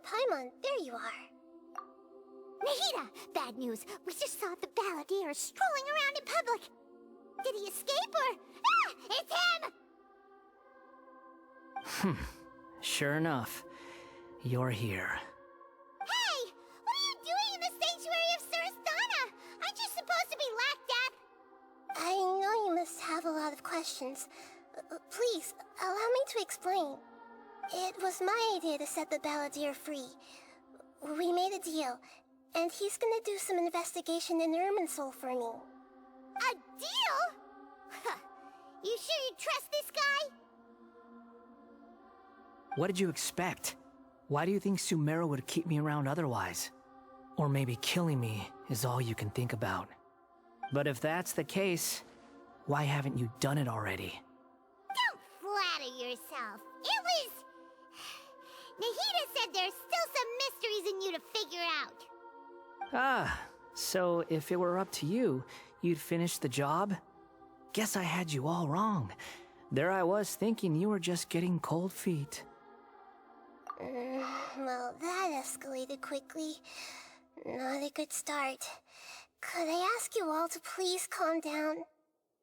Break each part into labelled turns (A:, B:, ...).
A: Paimon, there you are.
B: Nahida! Bad news. We just saw the balladeer strolling around in public. Did he escape or... Ah! It's him!
C: Sure enough, you're here.
B: Hey! What are you doing in the sanctuary of Surasthana? Aren't you supposed to be lacked up?
A: I know you must have a lot of questions. Please, allow me to explain. It was my idea to set the balladeer free. We made a deal, and he's gonna do some investigation in Irminsul for me.
B: A deal? You sure you trust this guy?
C: What did you expect? Why do you think Sumeru would keep me around otherwise? Or maybe killing me is all you can think about. But if that's the case, why haven't you done it already?
B: Don't flatter yourself. It was... Nahida said there's still some mysteries in you to figure out.
C: Ah, so if it were up to you, you'd finish the job? Guess I had you all wrong. There I was thinking you were just getting cold feet.
A: Well, that escalated quickly. Not a good start. Could I ask you all to please calm down?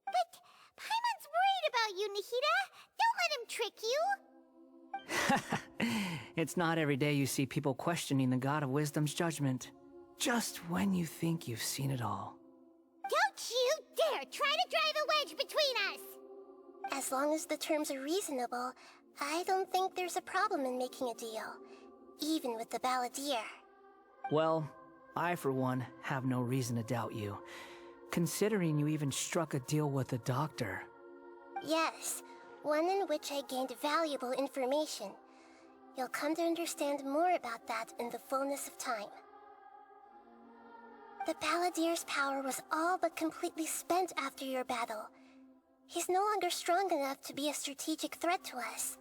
B: But Paimon's worried about you, Nahida. Don't let him trick you.
C: It's not every day you see people questioning the God of Wisdom's judgment. Just when you think you've seen it all.
B: Don't you dare try to drive a wedge between us!
A: As long as the terms are reasonable, I don't think there's a problem in making a deal. Even with the balladeer.
C: Well, I for one have no reason to doubt you. Considering you even struck a deal with the doctor.
A: Yes, one in which I gained valuable information. You'll come to understand more about that in the fullness of time. The balladeer's power was all but completely spent after your battle. He's no longer strong enough to be a strategic threat to us.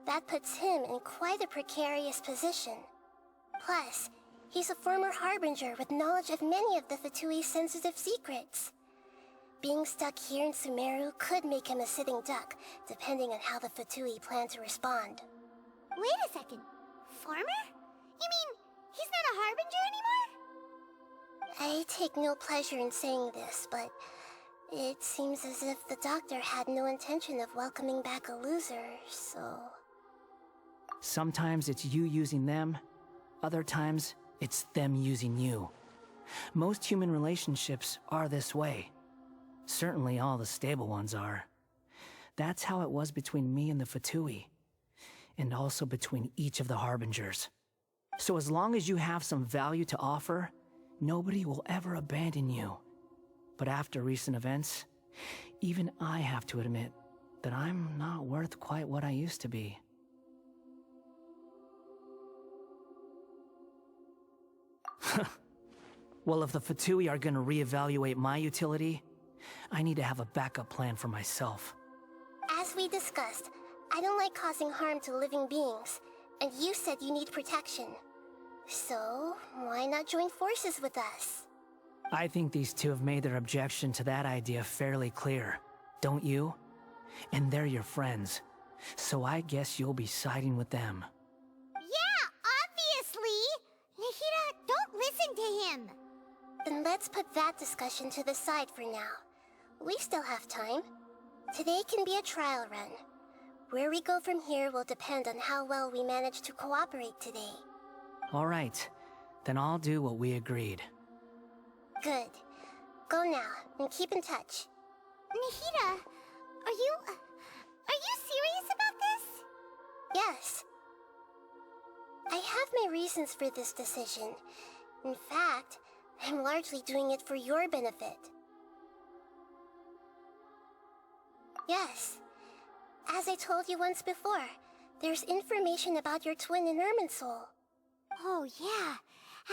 A: That puts him in quite a precarious position. Plus, he's a former harbinger with knowledge of many of the Fatui's sensitive secrets. Being stuck here in Sumeru could make him a sitting duck, depending on how the Fatui plan to respond.
B: Wait a second. Former? You mean he's not a harbinger anymore?
A: I take no pleasure in saying this, but it seems as if the doctor had no intention of welcoming back a loser, so...
C: Sometimes it's you using them, other times it's them using you. Most human relationships are this way. Certainly all the stable ones are. That's how it was between me and the Fatui, and also between each of the harbingers. So as long as you have some value to offer, nobody will ever abandon you. But after recent events, even I have to admit that I'm not worth quite what I used to be. Well, if the Fatui are gonna reevaluate my utility, I need to have a backup plan for myself.
A: As we discussed, I don't like causing harm to living beings, and you said you need protection. So, why not join forces with us?
C: I think these two have made their objection to that idea fairly clear, don't you? And they're your friends, so I guess you'll be siding with them.
B: Yeah, obviously! Nahida, don't listen to him!
A: Then let's put that discussion to the side for now. We still have time. Today can be a trial run. Where we go from here will depend on how well we manage to cooperate today.
C: All right, then I'll do what we agreed.
A: Good. Go now, and keep in touch.
B: Nahida, are you serious about this?
A: Yes. I have my reasons for this decision. In fact, I'm largely doing it for your benefit. Yes. As I told you once before, there's information about your twin in Irminsul.
B: Oh, yeah.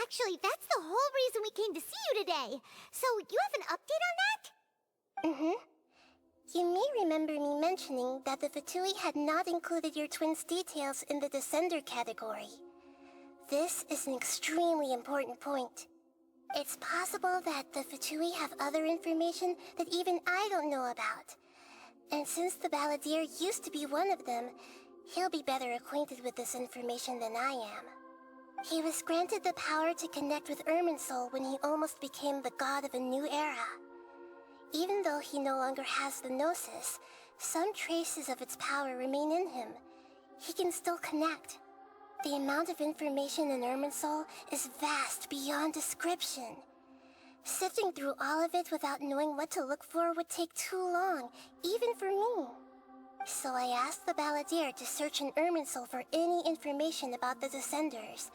B: Actually, that's the whole reason we came to see you today. So, you have an update on that?
A: Mm-hmm. You may remember me mentioning that the Fatui had not included your twin's details in the Descender category. This is an extremely important point. It's possible that the Fatui have other information that even I don't know about. And since the balladeer used to be one of them, he'll be better acquainted with this information than I am. He was granted the power to connect with Irminsul when he almost became the god of a new era. Even though he no longer has the Gnosis, some traces of its power remain in him. He can still connect. The amount of information in Irminsul is vast beyond description. Sifting through all of it without knowing what to look for would take too long, even for me. So I asked the Balladeer to search in Irminsul for any information about the Descenders.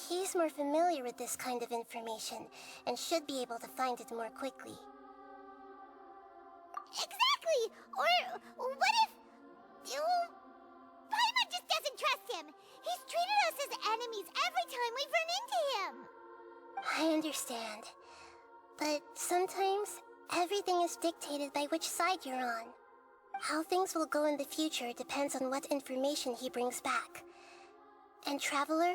A: He's more familiar with this kind of information, and should be able to find it more quickly.
B: Exactly! Or what if... Paimon just doesn't trust him! He's treated us as enemies every time we've run into him!
A: I understand. But sometimes, everything is dictated by which side you're on. How things will go in the future depends on what information he brings back. And Traveler,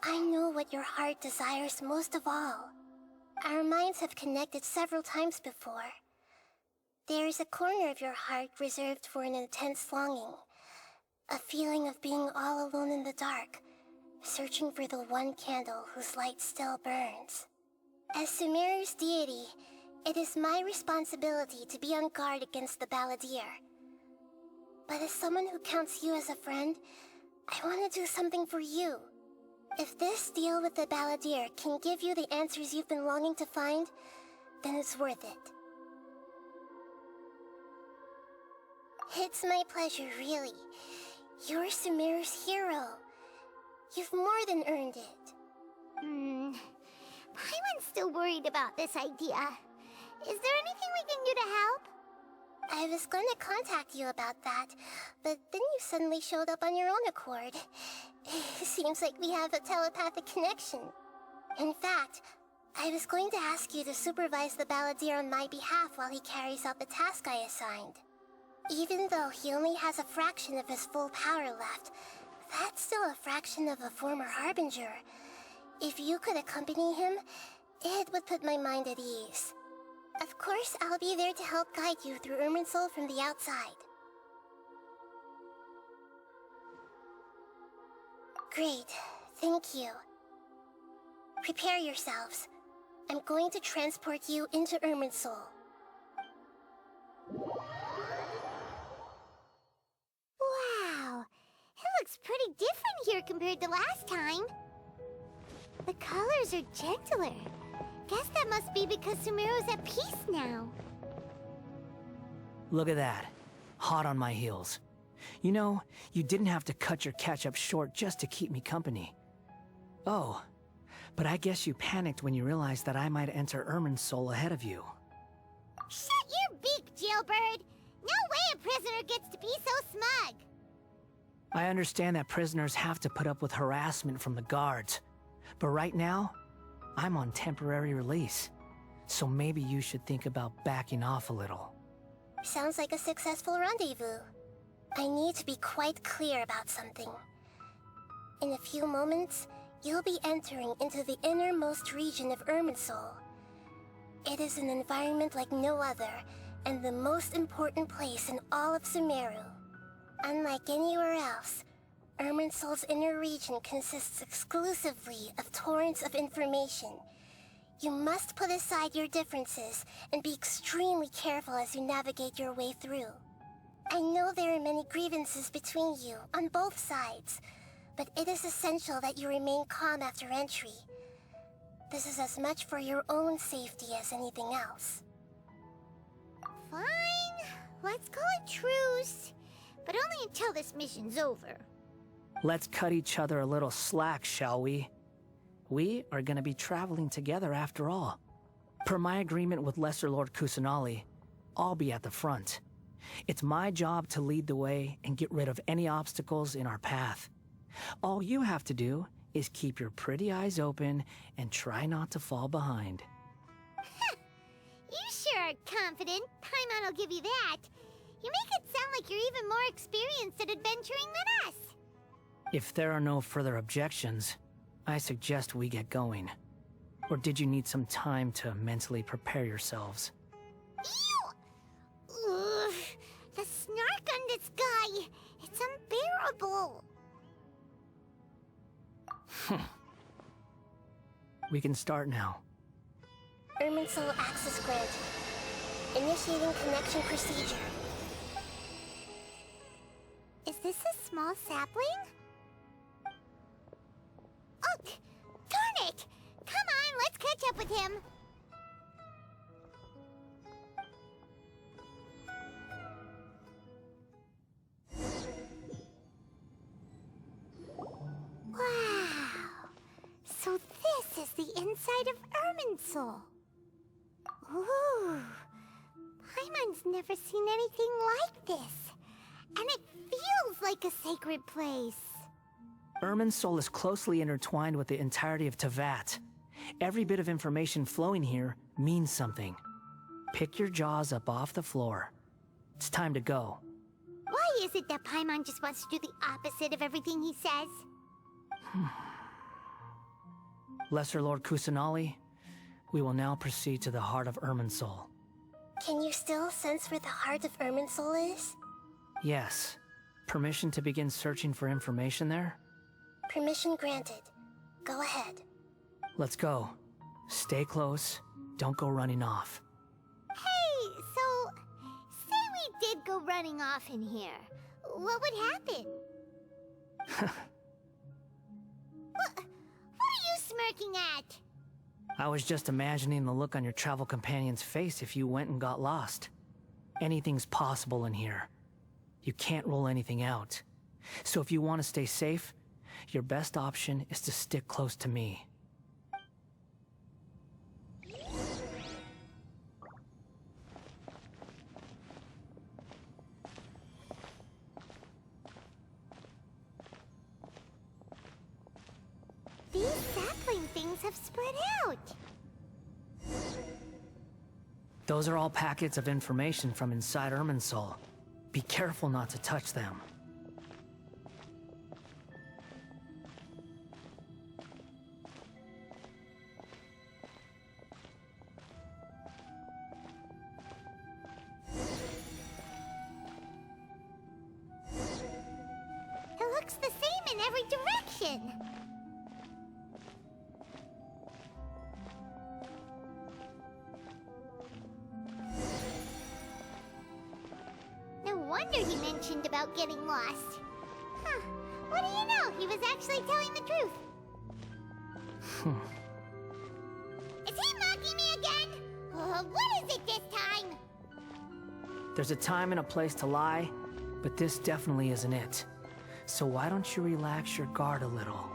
A: I know what your heart desires most of all. Our minds have connected several times before. There is a corner of your heart reserved for an intense longing. A feeling of being all alone in the dark, searching for the one candle whose light still burns. As Sumeru's deity, it is my responsibility to be on guard against the Balladeer. But as someone who counts you as a friend, I want to do something for you. If this deal with the Balladeer can give you the answers you've been longing to find, then it's worth it. It's my pleasure, really. You're Sumeru's hero. You've more than earned it.
B: Paimon's still worried about this idea. Is there anything we can do to help?
A: I was going to contact you about that, but then you suddenly showed up on your own accord. Seems like we have a telepathic connection. In fact, I was going to ask you to supervise the Balladeer on my behalf while he carries out the task I assigned. Even though he only has a fraction of his full power left, that's still a fraction of a former Harbinger. If you could accompany him, it would put my mind at ease. Of course, I'll be there to help guide you through Irminsul from the outside. Great, thank you. Prepare yourselves. I'm going to transport you into Irminsul.
B: Wow, it looks pretty different here compared to last time. The colors are gentler. Guess that must be because Sumeru's at peace now.
C: Look at that. Hot on my heels. You know, you didn't have to cut your catch-up short just to keep me company. Oh, but I guess you panicked when you realized that I might enter Irminsul ahead of you.
B: Shut your beak, jailbird! No way a prisoner gets to be so smug!
C: I understand that prisoners have to put up with harassment from the guards. But right now, I'm on temporary release. So maybe you should think about backing off a little.
A: Sounds like a successful rendezvous. I need to be quite clear about something. In a few moments, you'll be entering into the innermost region of Irminsul. It is an environment like no other, and the most important place in all of Sumeru. Unlike anywhere else, Irminsul's inner region consists exclusively of torrents of information. You must put aside your differences and be extremely careful as you navigate your way through. I know there are many grievances between you, on both sides, but it is essential that you remain calm after entry. This is as much for your own safety as anything else.
B: Fine, let's call it truce, but only until this mission's over.
C: Let's cut each other a little slack, shall we? We are gonna be traveling together after all. Per my agreement with Lesser Lord Kusanali, I'll be at the front. It's my job to lead the way and get rid of any obstacles in our path. All you have to do is keep your pretty eyes open and try not to fall behind.
B: You sure are confident. Paimon will give you that. You make it sound like you're even more experienced at adventuring than us.
C: If there are no further objections, I suggest we get going. Or did you need some time to mentally prepare yourselves?
B: Ew! Ugh, the snark on this guy, it's unbearable.
C: We can start now.
A: Irminsul access granted. Initiating connection procedure.
B: Is this a small sapling? Oh, darn it! Come on, let's catch up with him. Wow! So this is the inside of Irminsul. Ooh! Paimon's never seen anything like this. And it feels like a sacred place.
C: Irminsul is closely intertwined with the entirety of Teyvat. Every bit of information flowing here means something. Pick your jaws up off the floor. It's time to go.
B: Why is it that Paimon just wants to do the opposite of everything he says?
C: Lesser Lord Kusanali, we will now proceed to the heart of Irminsul.
A: Can you still sense where the heart of Irminsul is?
C: Yes. Permission to begin searching for information there?
A: Permission granted. Go ahead.
C: Let's go. Stay close. Don't go running off.
B: Hey, so... say we did go running off in here. What would happen? What are you smirking at?
C: I was just imagining the look on your travel companion's face if you went and got lost. Anything's possible in here. You can't rule anything out. So if you want to stay safe, your best option is to stick close to me.
B: These sapling things have spread out.
C: Those are all packets of information from inside Irminsul. Be careful not to touch them.
B: It looks the same in every direction. No wonder he mentioned about getting lost. Huh. What do you know? He was actually telling the truth. Is he mocking me again? What is it this time?
C: There's a time and a place to lie, but this definitely isn't it. So why don't you relax your guard a little?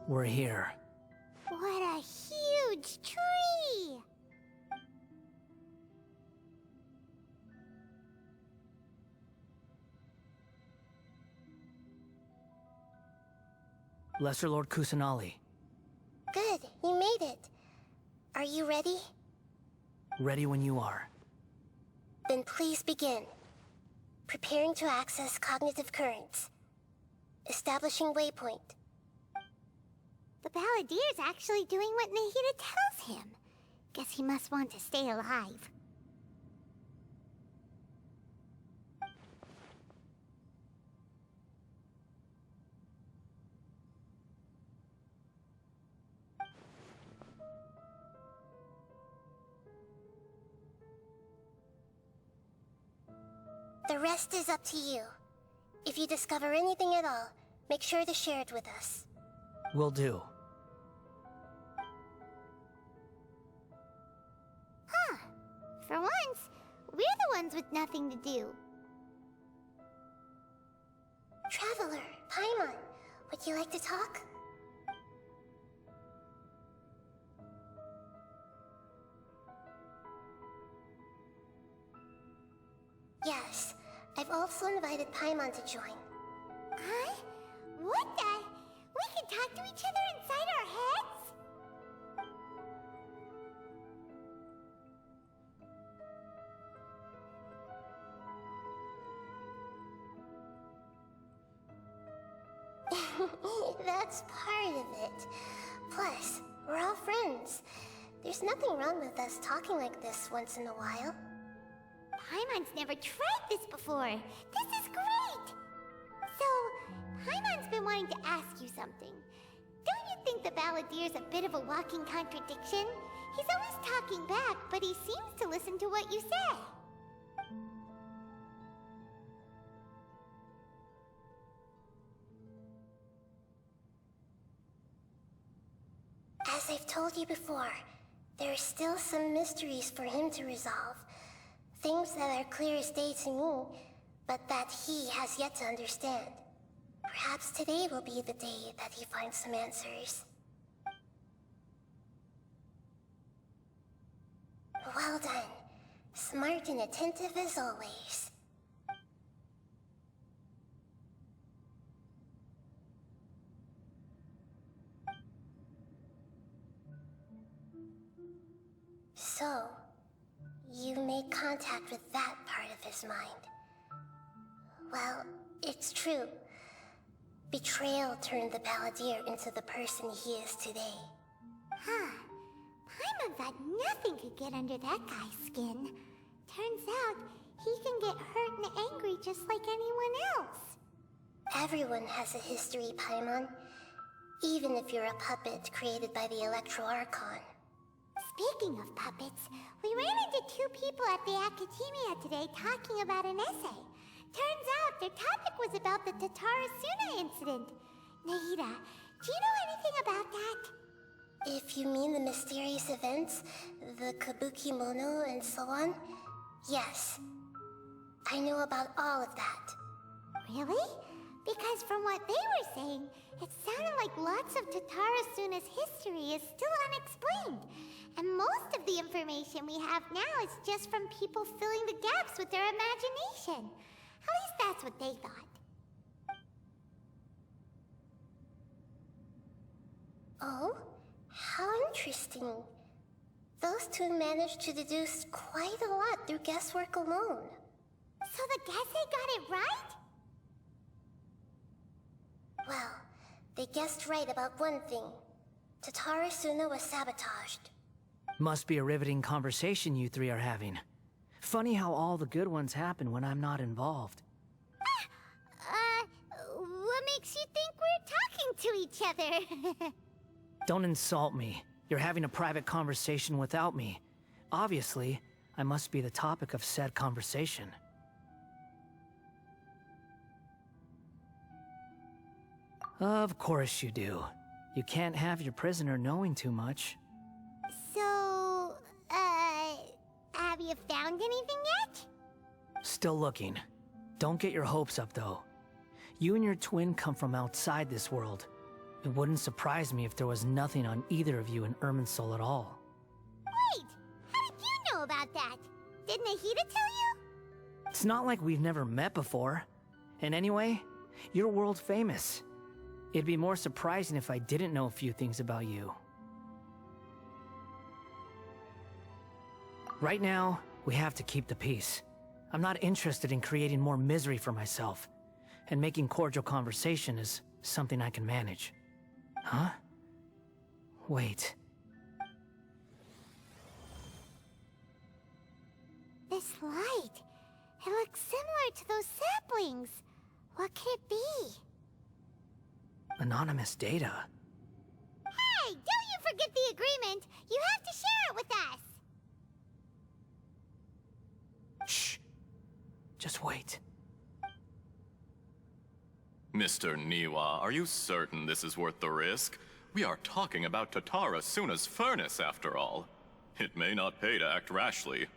C: We're here.
B: What a huge tree!
C: Lesser Lord Kusanali,
A: Good, you made it. Are you ready?
C: ready when you are.
A: Then please begin. Preparing to access cognitive currents. Establishing waypoint.
B: The Balladier's actually doing what Nahida tells him. Guess he must want to stay alive.
A: The rest is up to you. If you discover anything at all, make sure to share it with us.
C: Will do.
B: Huh. For once, we're the ones with nothing to do.
A: Traveler, Paimon, would you like to talk? Yes, I've also invited Paimon to join.
B: Huh? What the? We can talk to each other inside our heads?
A: That's part of it. Plus, we're all friends. There's nothing wrong with us talking like this once in a while.
B: Paimon's never tried this before. This is great! So, Paimon's been wanting to ask you something. Don't you think the Balladier's a bit of a walking contradiction? He's always talking back, but he seems to listen to what you say.
A: As I've told you before, there are still some mysteries for him to resolve. Things that are clear as day to me, but that he has yet to understand. Perhaps today will be the day that he finds some answers. Well done. Smart and attentive as always. So, you made contact with that part of his mind. Well, it's true. Betrayal turned the Balladeer into the person he is today.
B: Huh. Paimon thought nothing could get under that guy's skin. Turns out, he can get hurt and angry just like anyone else.
A: Everyone has a history, Paimon. Even if you're a puppet created by the Electro Archon.
B: Speaking of puppets, we ran into two people at the Academia today talking about an essay. Turns out their topic was about the Tatara Suna incident. Nahida, do you know anything about that?
A: If you mean the mysterious events, the Kabuki Mono and so on, yes. I know about all of that.
B: Really? Because from what they were saying, it sounded like lots of Tatara Suna's history is still unexplained. And most of the information we have now is just from people filling the gaps with their imagination. At least that's what they thought.
A: Oh? How interesting. Those two managed to deduce quite a lot through guesswork alone.
B: So the Gese got it right?
A: Well, they guessed right about one thing. Tatara Suna was sabotaged.
C: Must be a riveting conversation you three are having. Funny how all the good ones happen when I'm not involved.
B: What makes you think we're talking to each other?
C: Don't insult me. You're having a private conversation without me. Obviously, I must be the topic of said conversation. Of course you do. You can't have your prisoner knowing too much.
B: So, have you found anything yet?
C: Still looking. Don't get your hopes up, though. You and your twin come from outside this world. It wouldn't surprise me if there was nothing on either of you in Irminsul at all.
B: Wait! How did you know about that? Did Nahida tell you?
C: It's not like we've never met before. And anyway, you're world famous. It'd be more surprising if I didn't know a few things about you. Right now, we have to keep the peace. I'm not interested in creating more misery for myself. And making cordial conversation is something I can manage. Huh? Wait.
B: This light. It looks similar to those saplings. What could it be?
C: Anonymous data.
B: Hey, don't you forget the agreement! You have to share it with us!
C: Shh. Just wait.
D: Mr. Niwa, are you certain this is worth the risk? We are talking about Tatara Suna's furnace, after all. It may not pay to act rashly.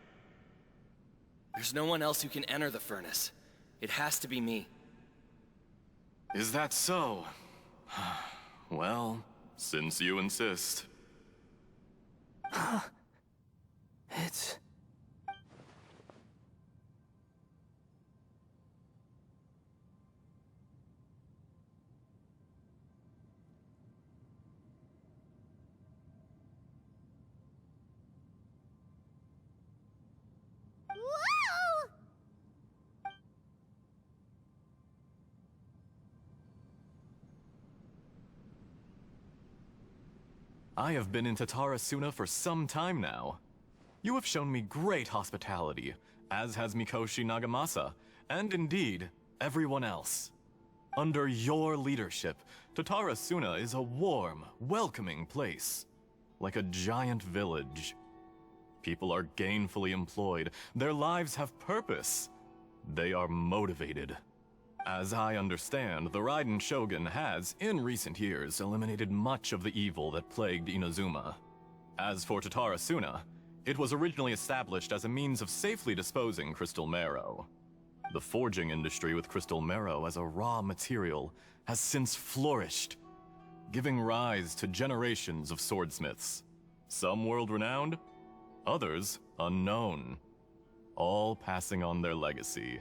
E: There's no one else who can enter the furnace. It has to be me.
D: Is that so? Well, since you insist.
C: It's...
B: Whoa!
D: I have been in Tatara Suna for some time now. You have shown me great hospitality, as has Mikoshi Nagamasa, and indeed, everyone else. Under your leadership, Tatara Suna is a warm, welcoming place, like a giant village. People are gainfully employed, their lives have purpose. They are motivated. As I understand, the Raiden Shogun has, in recent years, eliminated much of the evil that plagued Inazuma. As for Tatara Suna, it was originally established as a means of safely disposing crystal marrow. The forging industry with crystal marrow as a raw material has since flourished, giving rise to generations of swordsmiths. Some world-renowned, others unknown, all passing on their legacy.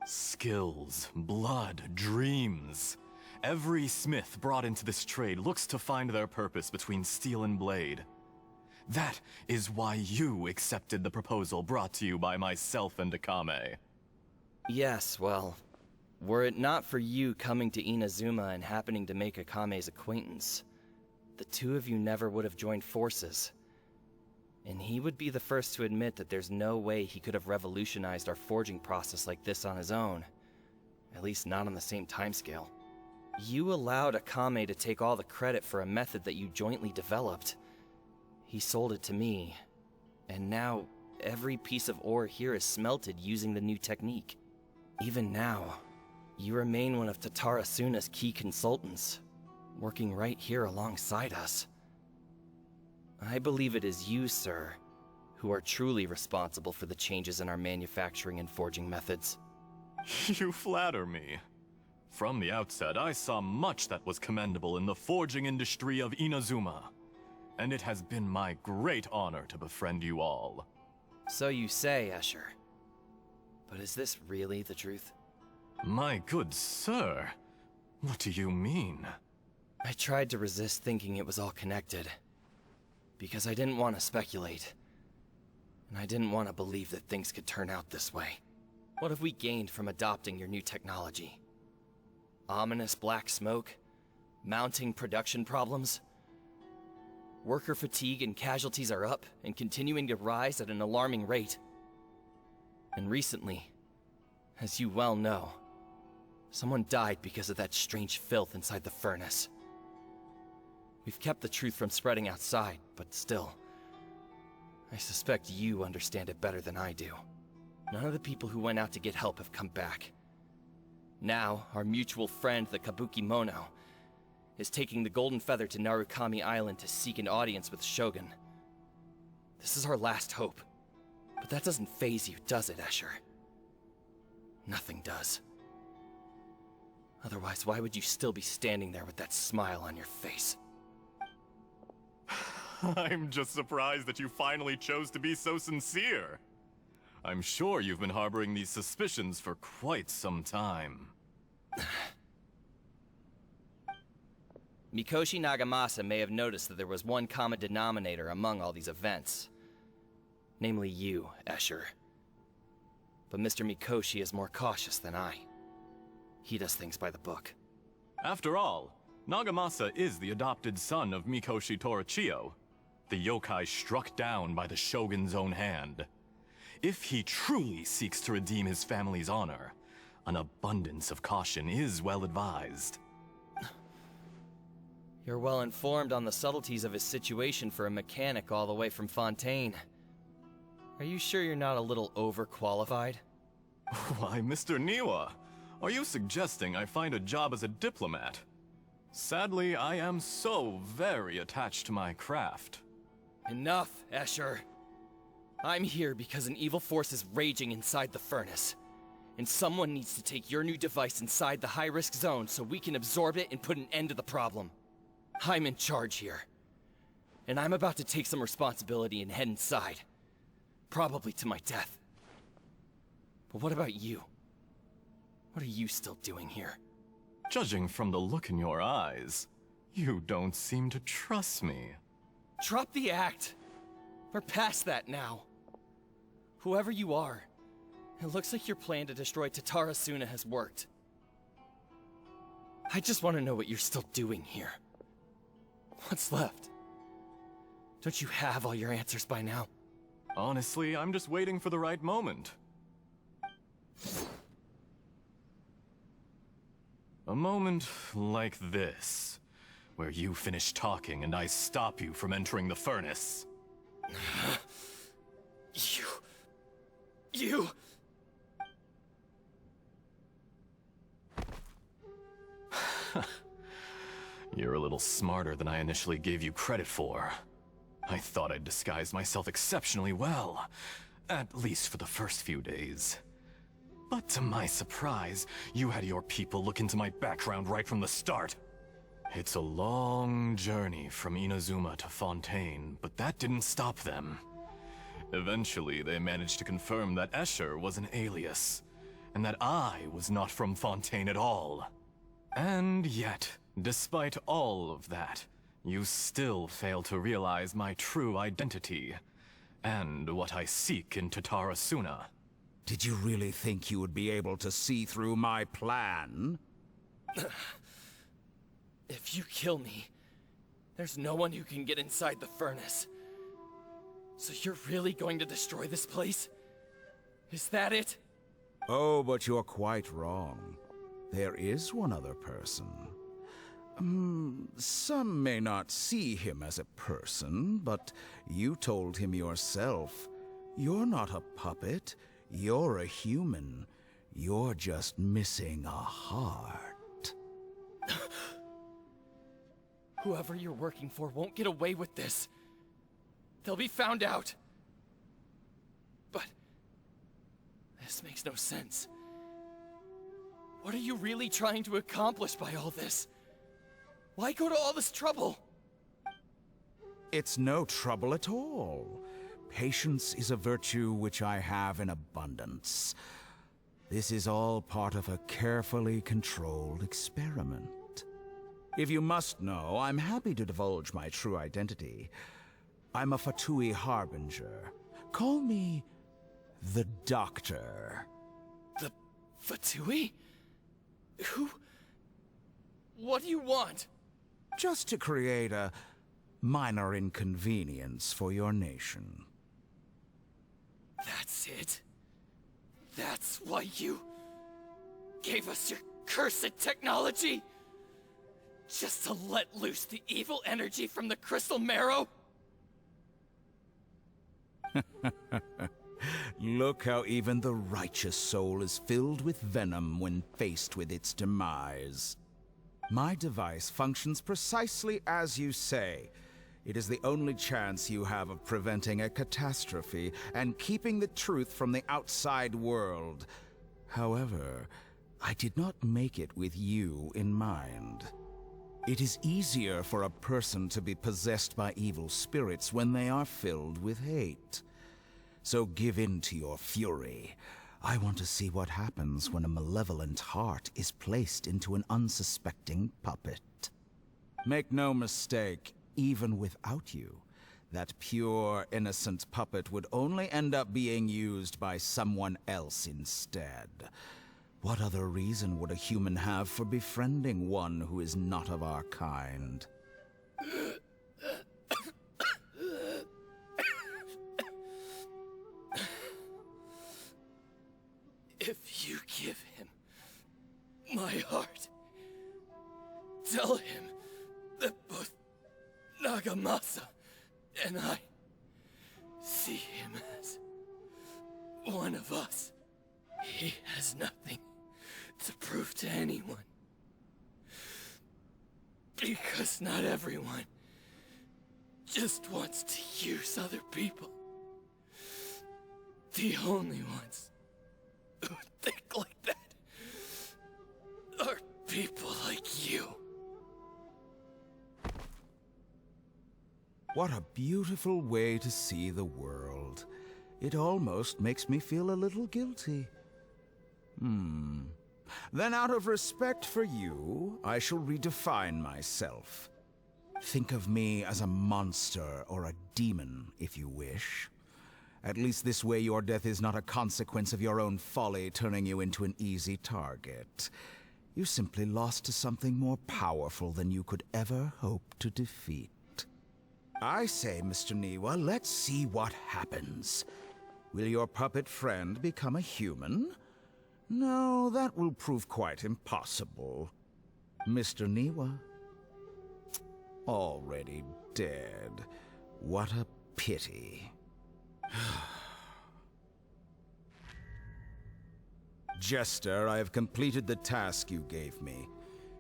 D: Skills, blood, dreams. Every smith brought into this trade looks to find their purpose between steel and blade. That is why you accepted the proposal brought to you by myself and Akame.
E: Yes, well, were it not for you coming to Inazuma and happening to make Akame's acquaintance, the two of you never would have joined forces. And he would be the first to admit that there's no way he could have revolutionized our forging process like this on his own. At least not on the same timescale. You allowed Akame to take all the credit for a method that you jointly developed. He sold it to me, and now every piece of ore here is smelted using the new technique. Even now, you remain one of Tatara Suna's key consultants, working right here alongside us. I believe it is you, sir, who are truly responsible for the changes in our manufacturing and forging methods.
D: You flatter me. From the outset, I saw much that was commendable in the forging industry of Inazuma, and it has been my great honor to befriend you all.
E: So you say, Escher. But is this really the truth?
D: My good sir, what do you mean?
E: I tried to resist thinking it was all connected, because I didn't want to speculate, and I didn't want to believe that things could turn out this way. What have we gained from adopting your new technology? Ominous black smoke? Mounting production problems? Worker fatigue and casualties are up and continuing to rise at an alarming rate. And recently, as you well know, someone died because of that strange filth inside the furnace. We've kept the truth from spreading outside, but still, I suspect you understand it better than I do. None of the people who went out to get help have come back. Now, our mutual friend, the Kabuki Mono, is taking the Golden Feather to Narukami Island to seek an audience with Shogun. This is our last hope. But that doesn't faze you, does it, Escher? Nothing does. Otherwise, why would you still be standing there with that smile on your face?
D: I'm just surprised that you finally chose to be so sincere. I'm sure you've been harboring these suspicions for quite some time.
E: Mikoshi Nagamasa may have noticed that there was one common denominator among all these events. Namely you, Escher. But Mr. Mikoshi is more cautious than I. He does things by the book.
D: After all, Nagamasa is the adopted son of Mikoshi Torichio, the yokai struck down by the Shogun's own hand. If he truly seeks to redeem his family's honor, an abundance of caution is well advised.
E: You're well informed on the subtleties of his situation for a mechanic all the way from Fontaine. Are you sure you're not a little overqualified?
D: Why, Mr. Niwa, are you suggesting I find a job as a diplomat? Sadly, I am so very attached to my craft.
E: Enough, Escher. I'm here because an evil force is raging inside the furnace. And someone needs to take your new device inside the high-risk zone so we can absorb it and put an end to the problem. I'm in charge here. And I'm about to take some responsibility and head inside. Probably to my death. But what about you? What are you still doing here?
D: Judging from the look in your eyes, you don't seem to trust me.
E: Drop the act! We're past that now. Whoever you are, it looks like your plan to destroy Tatara Suna has worked. I just want to know what you're still doing here. What's left? Don't you have all your answers by now?
D: Honestly, I'm just waiting for the right moment. A moment like this, where you finish talking and I stop you from entering the furnace.
E: You...
D: You're a little smarter than I initially gave you credit for. I thought I'd disguised myself exceptionally well, at least for the first few days. But to my surprise, you had your people look into my background right from the start. It's a long journey from Inazuma to Fontaine, but that didn't stop them. Eventually, they managed to confirm that Escher was an alias, and that I was not from Fontaine at all. And yet, despite all of that, you still fail to realize my true identity, and what I seek in Tatarasuna.
F: Did you really think you would be able to see through my plan?
E: If you kill me, there's no one who can get inside the furnace. So you're really going to destroy this place? Is that it?
F: Oh, but you're quite wrong. There is one other person. Some may not see him as a person, but you told him yourself. You're not a puppet. You're a human. You're just missing a heart.
E: Whoever you're working for won't get away with this. They'll be found out. But this makes no sense. What are you really trying to accomplish by all this? Why go to all this trouble?
F: It's no trouble at all. Patience is a virtue which I have in abundance. This is all part of a carefully controlled experiment. If you must know, I'm happy to divulge my true identity. I'm a Fatui Harbinger. Call me the Doctor.
E: The Fatui? Who? What do you want?
F: Just to create a minor inconvenience for your nation.
E: That's it? That's why you gave us your cursed technology? Just to let loose the evil energy from the crystal marrow?
F: Look how even the righteous soul is filled with venom when faced with its demise. My device functions precisely as you say. It is the only chance you have of preventing a catastrophe and keeping the truth from the outside world. However, I did not make it with you in mind. It is easier for a person to be possessed by evil spirits when they are filled with hate. So give in to your fury. I want to see what happens when a malevolent heart is placed into an unsuspecting puppet. Make no mistake, even without you, that pure, innocent puppet would only end up being used by someone else instead. What other reason would a human have for befriending one who is not of our kind?
E: If you give him my heart, tell him that both Nagamasa and I see him as one of us. He has nothing to prove to anyone. Because not everyone just wants to use other people. The only ones who think like that are people like you.
F: What a beautiful way to see the world. It almost makes me feel a little guilty. Then out of respect for you, I shall redefine myself. Think of me as a monster or a demon, if you wish. At least this way your death is not a consequence of your own folly turning you into an easy target. You simply lost to something more powerful than you could ever hope to defeat. I say, Mr. Niwa, let's see what happens. Will your puppet friend become a human? No, that will prove quite impossible. Mr. Niwa? Already dead. What a pity. Jester, I have completed the task you gave me.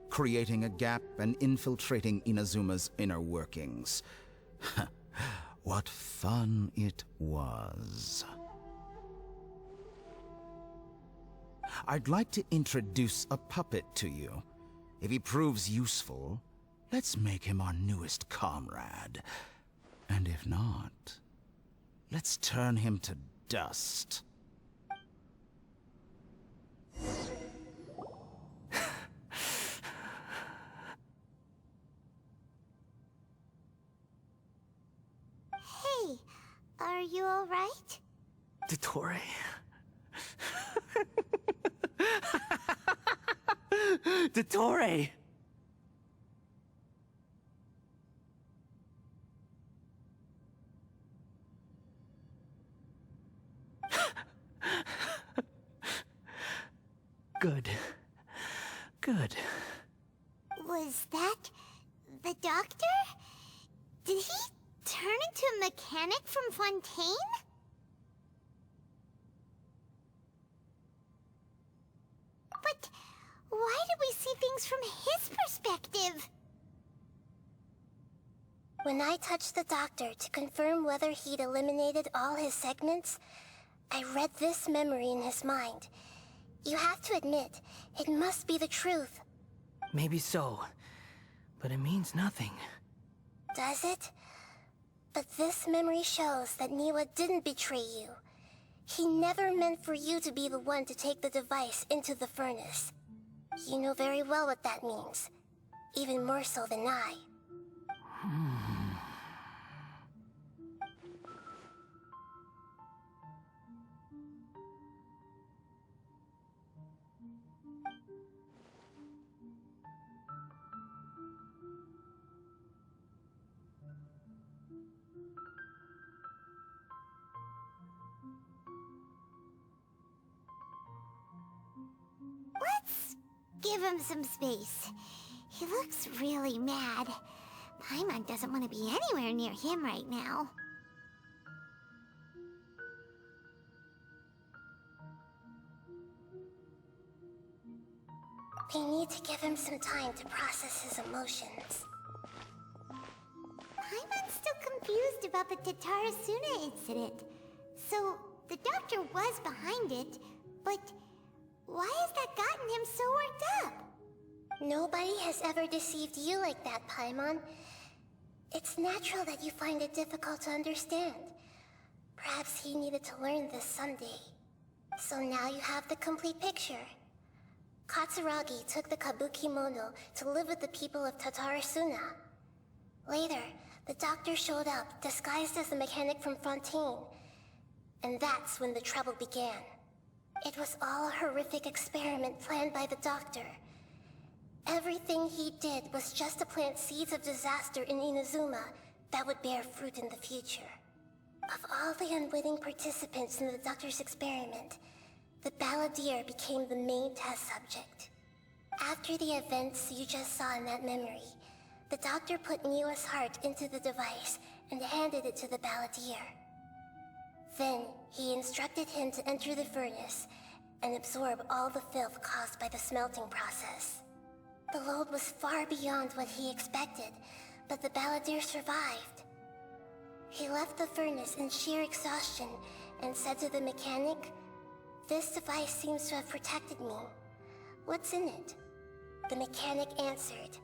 F: Creating a gap and infiltrating Inazuma's inner workings. What fun it was. I'd like to introduce a puppet to you. If he proves useful, let's make him our newest comrade. And if not, let's turn him to dust.
B: Hey, are you alright?
C: Dottore. Dottore! Good. Good.
B: Was that the doctor? Did he turn into a mechanic from Fontaine? But why did we see things from his perspective?
A: When I touched the doctor to confirm whether he'd eliminated all his segments, I read this memory in his mind. You have to admit, it must be the truth.
C: Maybe so, but it means nothing.
A: Does it? But this memory shows that Niwa didn't betray you. He never meant for you to be the one to take the device into the furnace. You know very well what that means. Even more so than I.
B: Let's give him some space. He looks really mad. Paimon doesn't want to be anywhere near him right now.
A: We need to give him some time to process his emotions.
B: Paimon's still confused about the Tatarasuna incident. So, the doctor was behind it, but why has that gotten him so worked up?
A: Nobody has ever deceived you like that, Paimon. It's natural that you find it difficult to understand. Perhaps he needed to learn this someday. So now you have the complete picture. Katsuragi took the Kabuki Mono to live with the people of Tatarasuna. Later, the doctor showed up, disguised as a mechanic from Fontaine. And that's when the trouble began. It was all a horrific experiment planned by the doctor. Everything he did was just to plant seeds of disaster in Inazuma that would bear fruit in the future. Of all the unwitting participants in the doctor's experiment, the balladeer became the main test subject. After the events you just saw in that memory, the doctor put Niwa's heart into the device and handed it to the balladeer. Then, he instructed him to enter the furnace and absorb all the filth caused by the smelting process. The load was far beyond what he expected, but the balladeer survived. He left the furnace in sheer exhaustion and said to the mechanic, "This device seems to have protected me. What's in it?" The mechanic answered,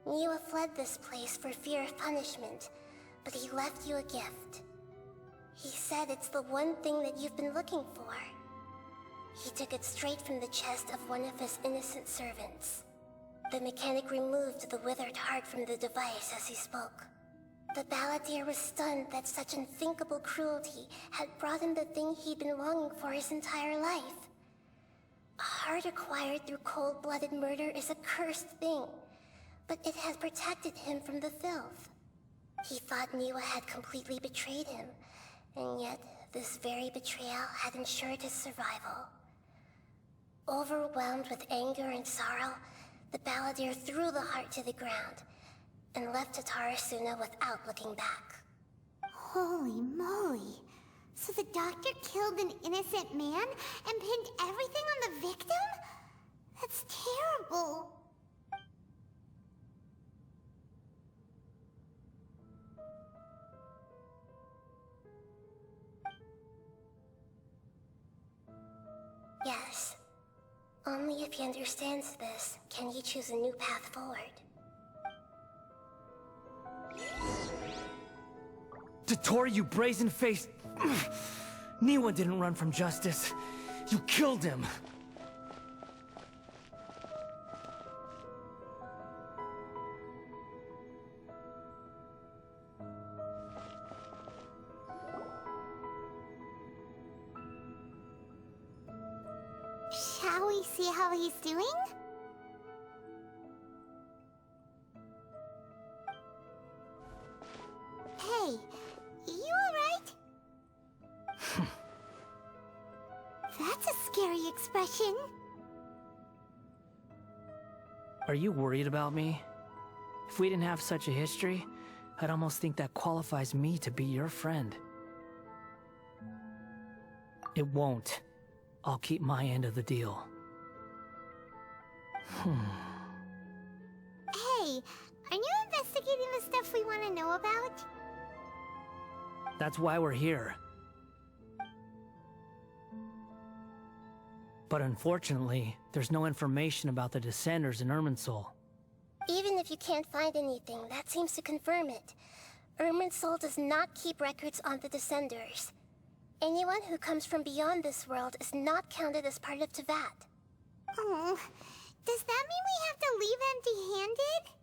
A: "Niwa fled this place for fear of punishment, but he left you a gift. He said it's the one thing that you've been looking for." He took it straight from the chest of one of his innocent servants. The mechanic removed the withered heart from the device as he spoke. The balladeer was stunned that such unthinkable cruelty had brought him the thing he'd been longing for his entire life. A heart acquired through cold-blooded murder is a cursed thing, but it has protected him from the filth. He thought Niwa had completely betrayed him, and yet this very betrayal had ensured his survival. Overwhelmed with anger and sorrow, the balladeer threw the heart to the ground and left Tatara Suna without looking back.
B: Holy moly. So the doctor killed an innocent man and pinned everything on the victim? That's terrible.
A: Yes. Only if he understands this can he choose a new path forward.
C: Dotori, you brazen-faced... Niwa didn't run from justice. You killed him.
B: Shall we see how he's doing? Hey, you alright? That's a scary expression.
C: Are you worried about me? If we didn't have such a history, I'd almost think that qualifies me to be your friend. It won't. I'll keep my end of the deal.
B: Hey, are you investigating the stuff we want to know about?
C: That's why we're here. But unfortunately, there's no information about the Descenders in Irminsul.
A: Even if you can't find anything, that seems to confirm it. Irminsul does not keep records on the Descenders. Anyone who comes from beyond this world is not counted as part of Teyvat.
B: Oh, does that mean we have to leave empty-handed?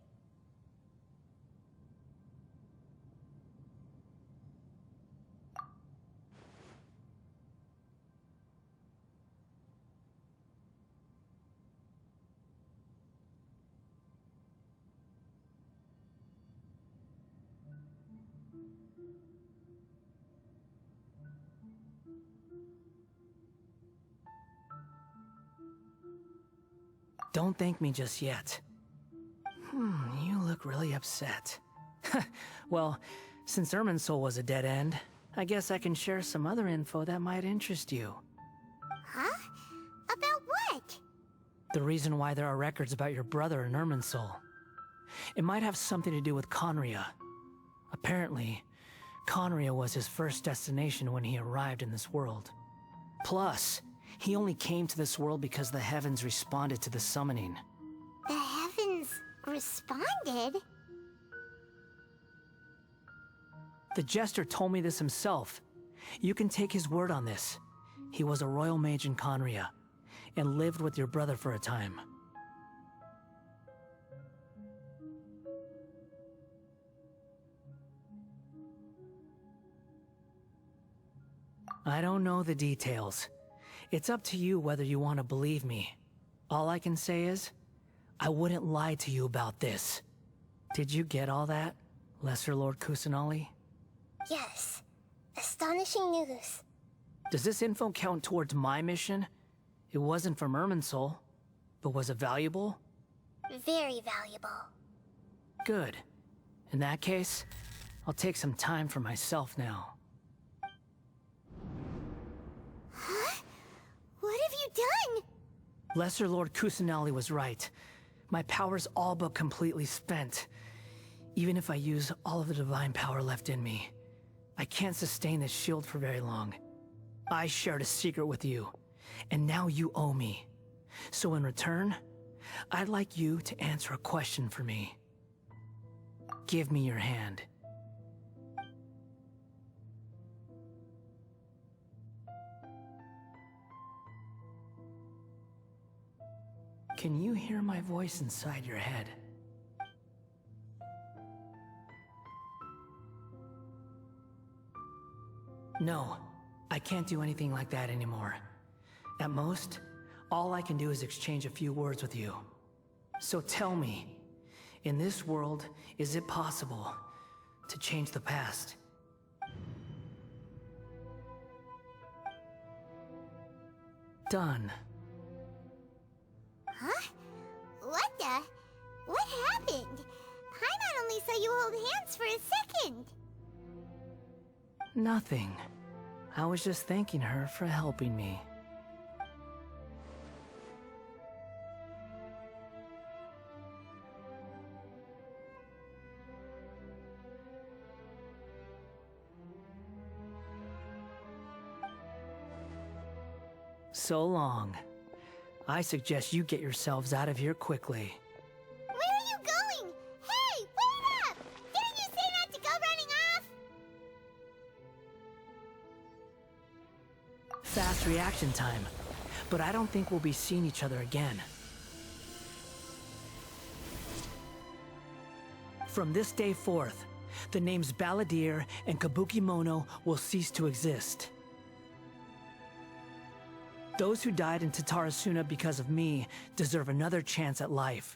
C: Don't thank me just yet. You look really upset. Well, since Irminsul was a dead end, I guess I can share some other info that might interest you.
B: Huh? About what?
C: The reason why there are records about your brother in Irminsul. It might have something to do with Conria. Apparently, Conria was his first destination when he arrived in this world. Plus, he only came to this world because the heavens responded to the summoning.
B: The heavens responded?
C: The Jester told me this himself. You can take his word on this. He was a royal mage in Conria, and lived with your brother for a time. I don't know the details. It's up to you whether you want to believe me. All I can say is, I wouldn't lie to you about this. Did you get all that, Lesser Lord Kusanali?
A: Yes. Astonishing news.
C: Does this info count towards my mission? It wasn't from Irminsul, but was it valuable?
A: Very valuable.
C: Good. In that case, I'll take some time for myself now.
B: Huh? What have you done?
C: Lesser Lord Kusanali was right. My power's all but completely spent. Even if I use all of the divine power left in me, I can't sustain this shield for very long. I shared a secret with you, and now you owe me. So in return, I'd like you to answer a question for me. Give me your hand. Can you hear my voice inside your head? No, I can't do anything like that anymore. At most, all I can do is exchange a few words with you. So tell me, in this world, is it possible to change the past? Done.
B: What the? What happened? Paimon only saw you hold hands for a second.
C: Nothing. I was just thanking her for helping me. So long. I suggest you get yourselves out of here quickly.
B: Where are you going? Hey, wait up! Didn't you say not to go running off?
C: Fast reaction time. But I don't think we'll be seeing each other again. From this day forth, the names Balladeer and Kabukimono will cease to exist. Those who died in Tatarasuna because of me deserve another chance at life.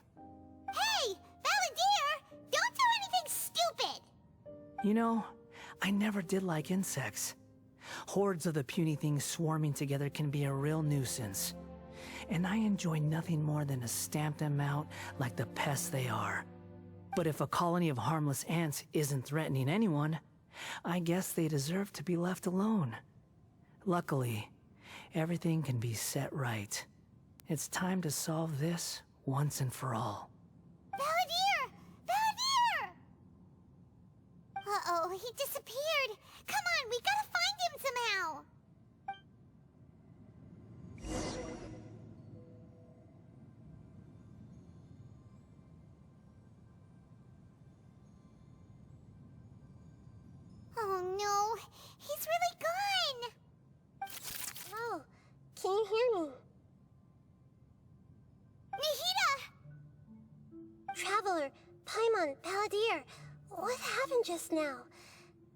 B: Hey, Balladeer! Don't do anything stupid!
C: You know, I never did like insects. Hordes of the puny things swarming together can be a real nuisance. And I enjoy nothing more than to stamp them out like the pests they are. But if a colony of harmless ants isn't threatening anyone, I guess they deserve to be left alone. Luckily, everything can be set right. It's time to solve this once and for all.
B: Balladeer! Balladeer! Uh-oh, he disappeared. Come on, we gotta find him somehow. Oh no, he's really gone.
A: Oh, can you hear me?
B: Nahida!
A: Traveler, Paimon, Balladeer, what happened just now?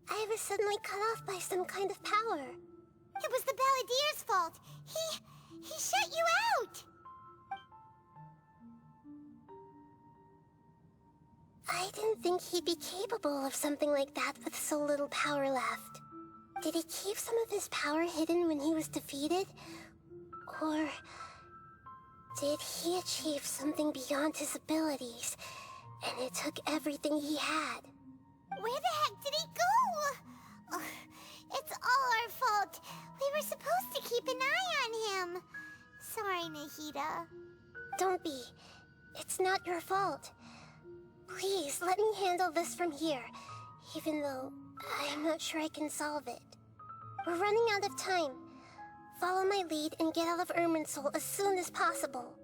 A: I was suddenly cut off by some kind of power.
B: It was the Balladeer's fault. He shut you out.
A: I didn't think he'd be capable of something like that with so little power left. Did he keep some of his power hidden when he was defeated? Or did he achieve something beyond his abilities, and it took everything he had?
B: Where the heck did he go? Ugh, it's all our fault. We were supposed to keep an eye on him. Sorry, Nahida.
A: Don't be. It's not your fault. Please, let me handle this from here, even though I'm not sure I can solve it. We're running out of time. Follow my lead and get out of Irminsul as soon as possible.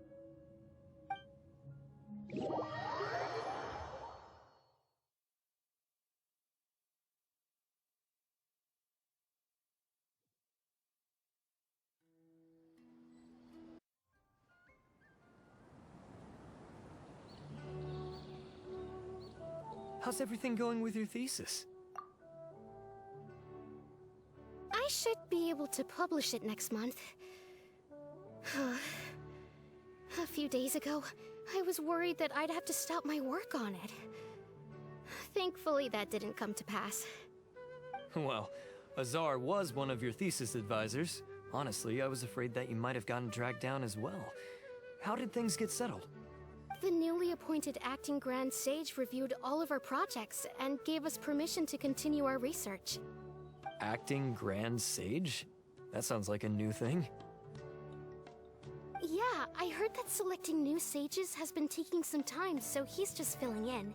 G: How's everything going with your thesis?
H: I should be able to publish it next month. A few days ago, I was worried that I'd have to stop my work on it. Thankfully, that didn't come to pass.
G: Well, Azar was one of your thesis advisors. Honestly, I was afraid that you might have gotten dragged down as well. How did things get settled?
H: The newly appointed acting Grand Sage reviewed all of our projects and gave us permission to continue our research.
G: Acting Grand Sage? That sounds like a new thing.
H: Yeah, I heard that selecting new sages has been taking some time, so he's just filling in.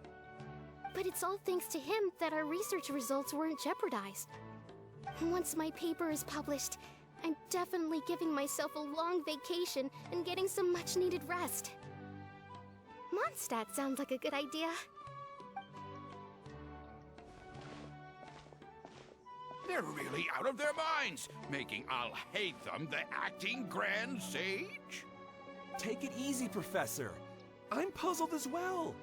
H: But it's all thanks to him that our research results weren't jeopardized. Once my paper is published, I'm definitely giving myself a long vacation and getting some much-needed rest. Mondstadt sounds like a good idea.
I: They're really out of their minds, making I'll hate them the acting Grand Sage?
J: Take it easy, Professor. I'm puzzled as well.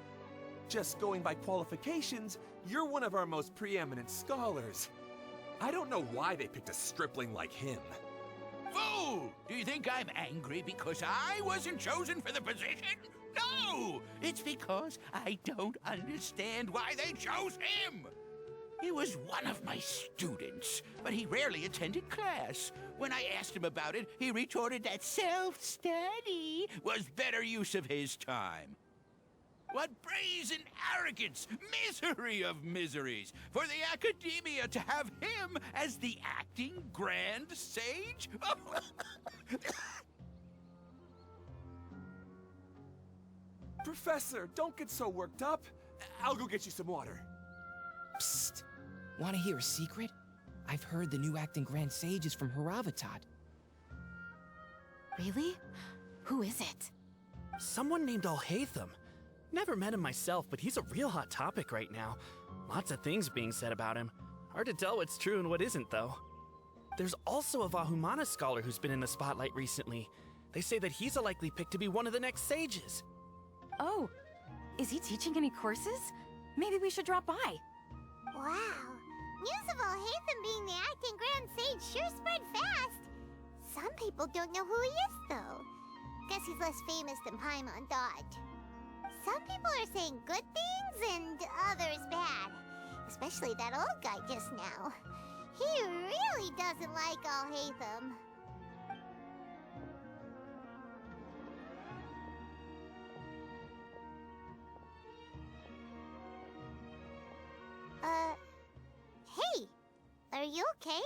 J: Just going by qualifications, you're one of our most preeminent scholars. I don't know why they picked a stripling like him.
I: Fool! Do you think I'm angry because I wasn't chosen for the position? No! It's because I don't understand why they chose him! He was one of my students, but he rarely attended class. When I asked him about it, he retorted that self-study was better use of his time. What brazen arrogance, misery of miseries, for the Academia to have him as the acting Grand Sage?
J: Professor, don't get so worked up. I'll go get you some water.
K: Psst! Want to hear a secret? I've heard the new acting Grand Sage is from Haravatat.
L: Really? Who is it?
M: Someone named Alhaitham. Never met him myself, but he's a real hot topic right now. Lots of things being said about him. Hard to tell what's true and what isn't, though. There's also a Vahumana scholar who's been in the spotlight recently. They say that he's a likely pick to be one of the next sages.
L: Oh, is he teaching any courses? Maybe we should drop by.
B: Wow. News of Alhaitham being the acting Grand Sage sure spread fast. Some people don't know who he is, though. Guess he's less famous than Paimon thought. Some people are saying good things and others bad. Especially that old guy just now. He really doesn't like Alhaitham. Hey, are you okay?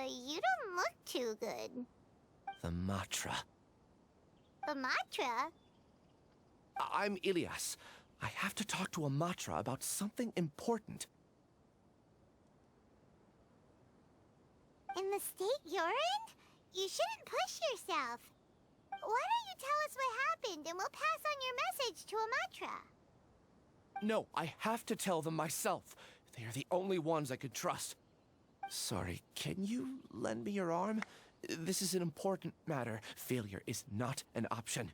B: You don't look too good.
K: The Matra.
B: A Matra?
K: I'm Ilias. I have to talk to a Matra about something important.
B: In the state you're in? You shouldn't push yourself. Why don't you tell us what happened and we'll pass on your message to a Matra?
K: No, I have to tell them myself. They are the only ones I could trust. Sorry, can you lend me your arm? This is an important matter. Failure is not an option.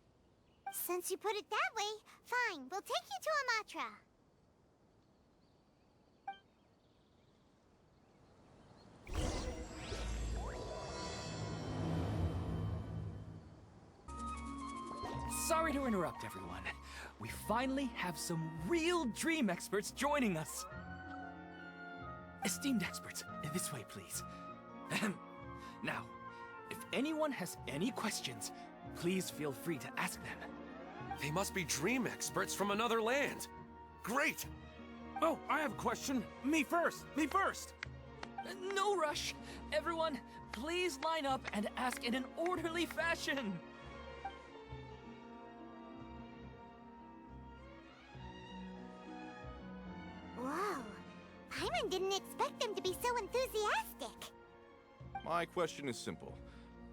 B: Since you put it that way, fine. We'll take you to a Matra.
N: Sorry to interrupt, everyone. We finally have some real dream experts joining us. Esteemed experts, this way, please. Now, if anyone has any questions, please feel free to ask them.
J: They must be dream experts from another land. Great!
N: Oh, I have a question. Me first! Me first! No rush. Everyone, please line up and ask in an orderly fashion.
B: Whoa. Paimon didn't expect them to be so enthusiastic.
O: My question is simple.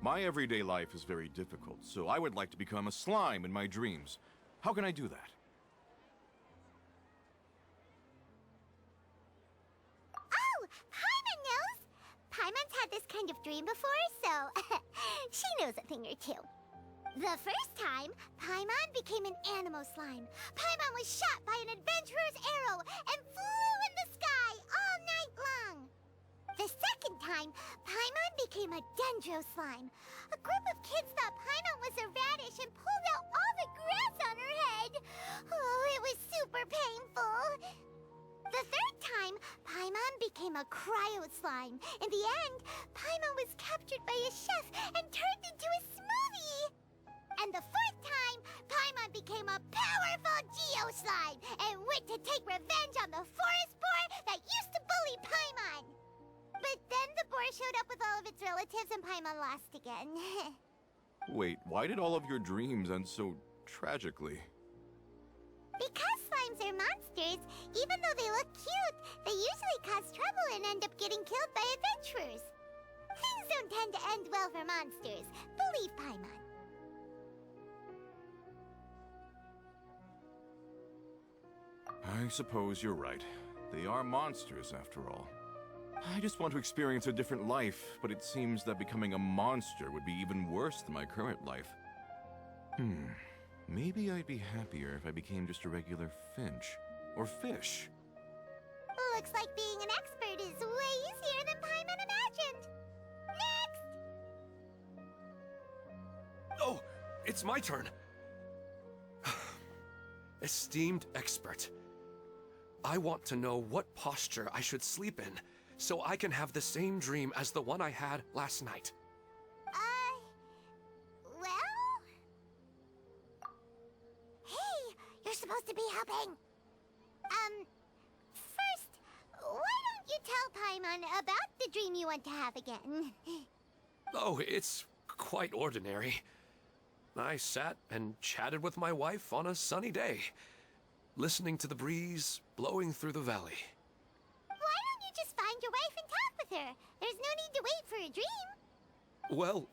O: My everyday life is very difficult, so I would like to become a slime in my dreams. How can I do that?
B: Oh, Paimon knows! Paimon's had this kind of dream before, so she knows a thing or two. The first time, Paimon became an animal slime. Paimon was shot by an adventurer's arrow and flew in the sky all night long. The second time, Paimon became a dendro slime. A group of kids thought Paimon was a radish and pulled out all the grass on her head. Oh, it was super painful. The third time, Paimon became a cryo slime. In the end, Paimon was captured by a chef and turned into a smoothie. And the fourth time, Paimon became a powerful Geo slime and went to take revenge on the forest boar that used to bully Paimon. But then the boar showed up with all of its relatives and Paimon lost again.
O: Wait, why did all of your dreams end so tragically?
B: Because slimes are monsters, even though they look cute, they usually cause trouble and end up getting killed by adventurers. Things don't tend to end well for monsters. Believe Paimon.
O: I suppose you're right. They are monsters, after all. I just want to experience a different life, but it seems that becoming a monster would be even worse than my current life. Maybe I'd be happier if I became just a regular finch. Or fish.
B: Looks like being an expert is way easier than Paimon imagined. Next!
J: Oh, it's my turn. Esteemed expert. I want to know what posture I should sleep in, so I can have the same dream as the one I had last night.
B: Well? Hey, you're supposed to be helping. First, why don't you tell Paimon about the dream you want to have again?
J: Oh, it's quite ordinary. I sat and chatted with my wife on a sunny day, listening to the breeze blowing through the valley.
B: Why don't you just find your wife and talk with her? There's no need to wait for a dream.
J: Well,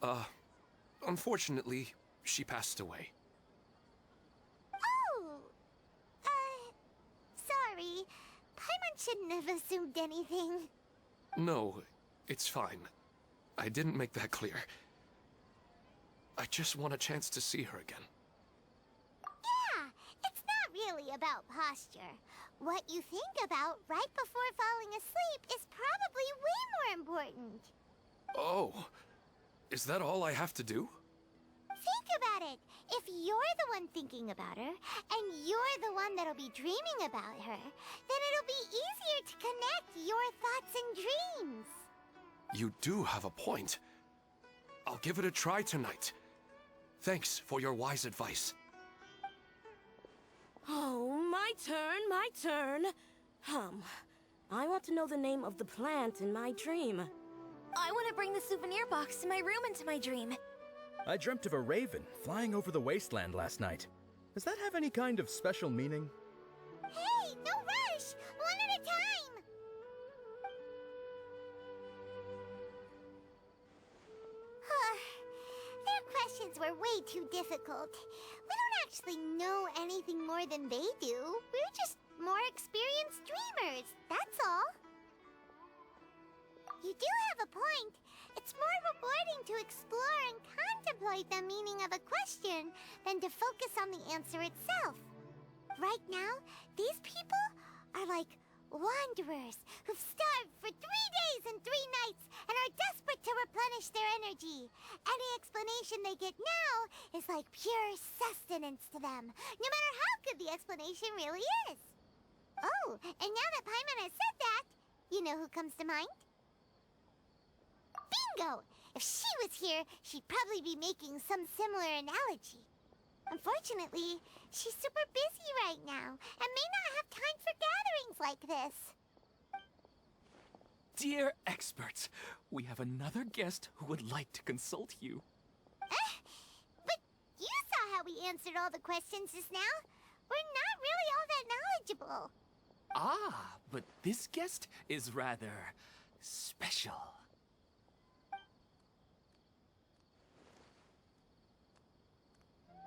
J: unfortunately, she passed away.
B: Oh, sorry. Paimon shouldn't have assumed anything.
J: No, it's fine. I didn't make that clear. I just want a chance to see her again.
B: Yeah, it's not really about posture. What you think about right before falling asleep is probably way more important.
J: Oh, is that all I have to do?
B: Think about it. If you're the one thinking about her, and you're the one that'll be dreaming about her, then it'll be easier to connect your thoughts and dreams.
J: You do have a point. I'll give it a try tonight. Thanks for your wise advice.
P: Oh, my turn. I want to know the name of the plant in my dream.
Q: I want to bring the souvenir box to my room into my dream.
R: I dreamt of a raven flying over the wasteland last night. Does that have any kind of special meaning?
B: Hey, no rush! One at a time! Their questions were way too difficult. We don't actually know anything more than they do. We're just more experienced dreamers, that's all. You do have a point. It's more rewarding to explore and contemplate the meaning of a question than to focus on the answer itself. Right now, these people are like wanderers who've starved for 3 days and 3 nights and are desperate to replenish their energy. Any explanation they get now is like pure sustenance to them, no matter how good the explanation really is. Oh, and now that Paimon has said that, you know who comes to mind? Bingo! If she was here, she'd probably be making some similar analogy. Unfortunately, she's super busy right now and may not have time for gatherings like this.
N: Dear experts, we have another guest who would like to consult you.
B: But you saw how we answered all the questions just now. We're not really all that knowledgeable.
N: Ah, but this guest is rather special.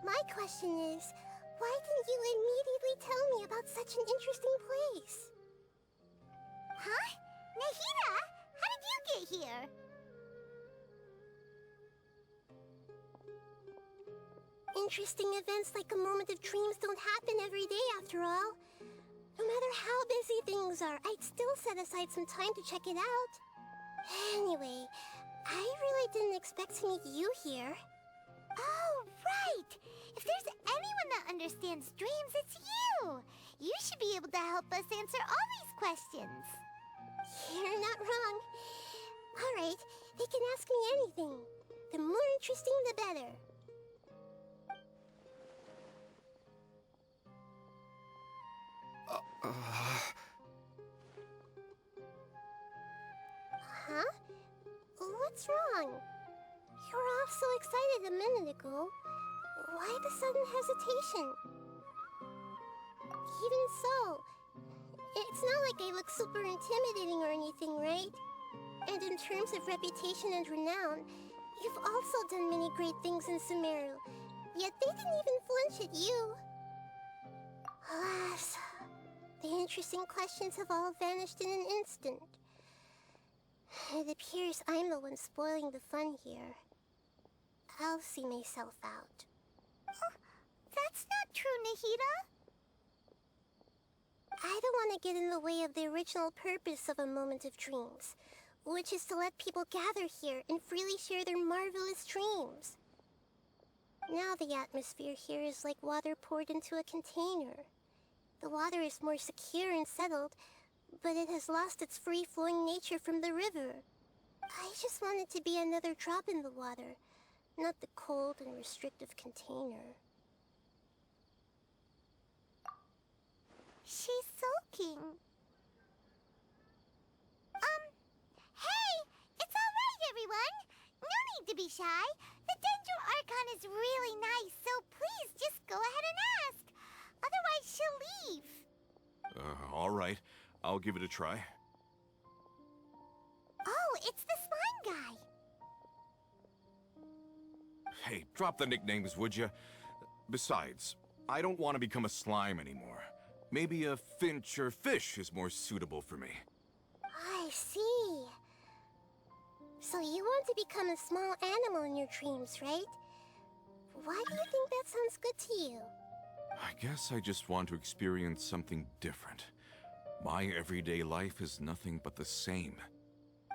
A: My question is, why didn't you immediately tell me about such an interesting place?
B: Huh? Nahida, how did you get here?
A: Interesting events like a moment of dreams don't happen every day after all. No matter how busy things are, I'd still set aside some time to check it out. Anyway, I really didn't expect to meet you here.
B: Oh, right! If there's anyone that understands dreams, it's you! You should be able to help us answer all these questions.
A: You're not wrong. Alright, they can ask me anything. The more interesting, the better. Huh? What's wrong? You were all so excited a minute ago. Why the sudden hesitation? Even so, it's not like I look super intimidating or anything, right? And in terms of reputation and renown, you've also done many great things in Sumeru, yet they didn't even flinch at you. Alas, the interesting questions have all vanished in an instant. It appears I'm the one spoiling the fun here. I'll see myself out.
B: That's not true, Nahida.
A: I don't want to get in the way of the original purpose of a moment of dreams, which is to let people gather here and freely share their marvelous dreams. Now the atmosphere here is like water poured into a container. The water is more secure and settled, but it has lost its free-flowing nature from the river. I just want it to be another drop in the water, not the cold and restrictive container.
B: She's sulking. Hey! It's all right, everyone! No need to be shy. The Dendro Archon is really nice, so please just go ahead and ask. Otherwise, she'll leave.
O: All right. I'll give it a try.
B: Oh, it's the slime guy.
O: Hey, drop the nicknames, would you? Besides, I don't want to become a slime anymore. Maybe a finch or fish is more suitable for me.
A: I see. So you want to become a small animal in your dreams, right? Why do you think that sounds good to you?
O: I guess I just want to experience something different. My everyday life is nothing but the same.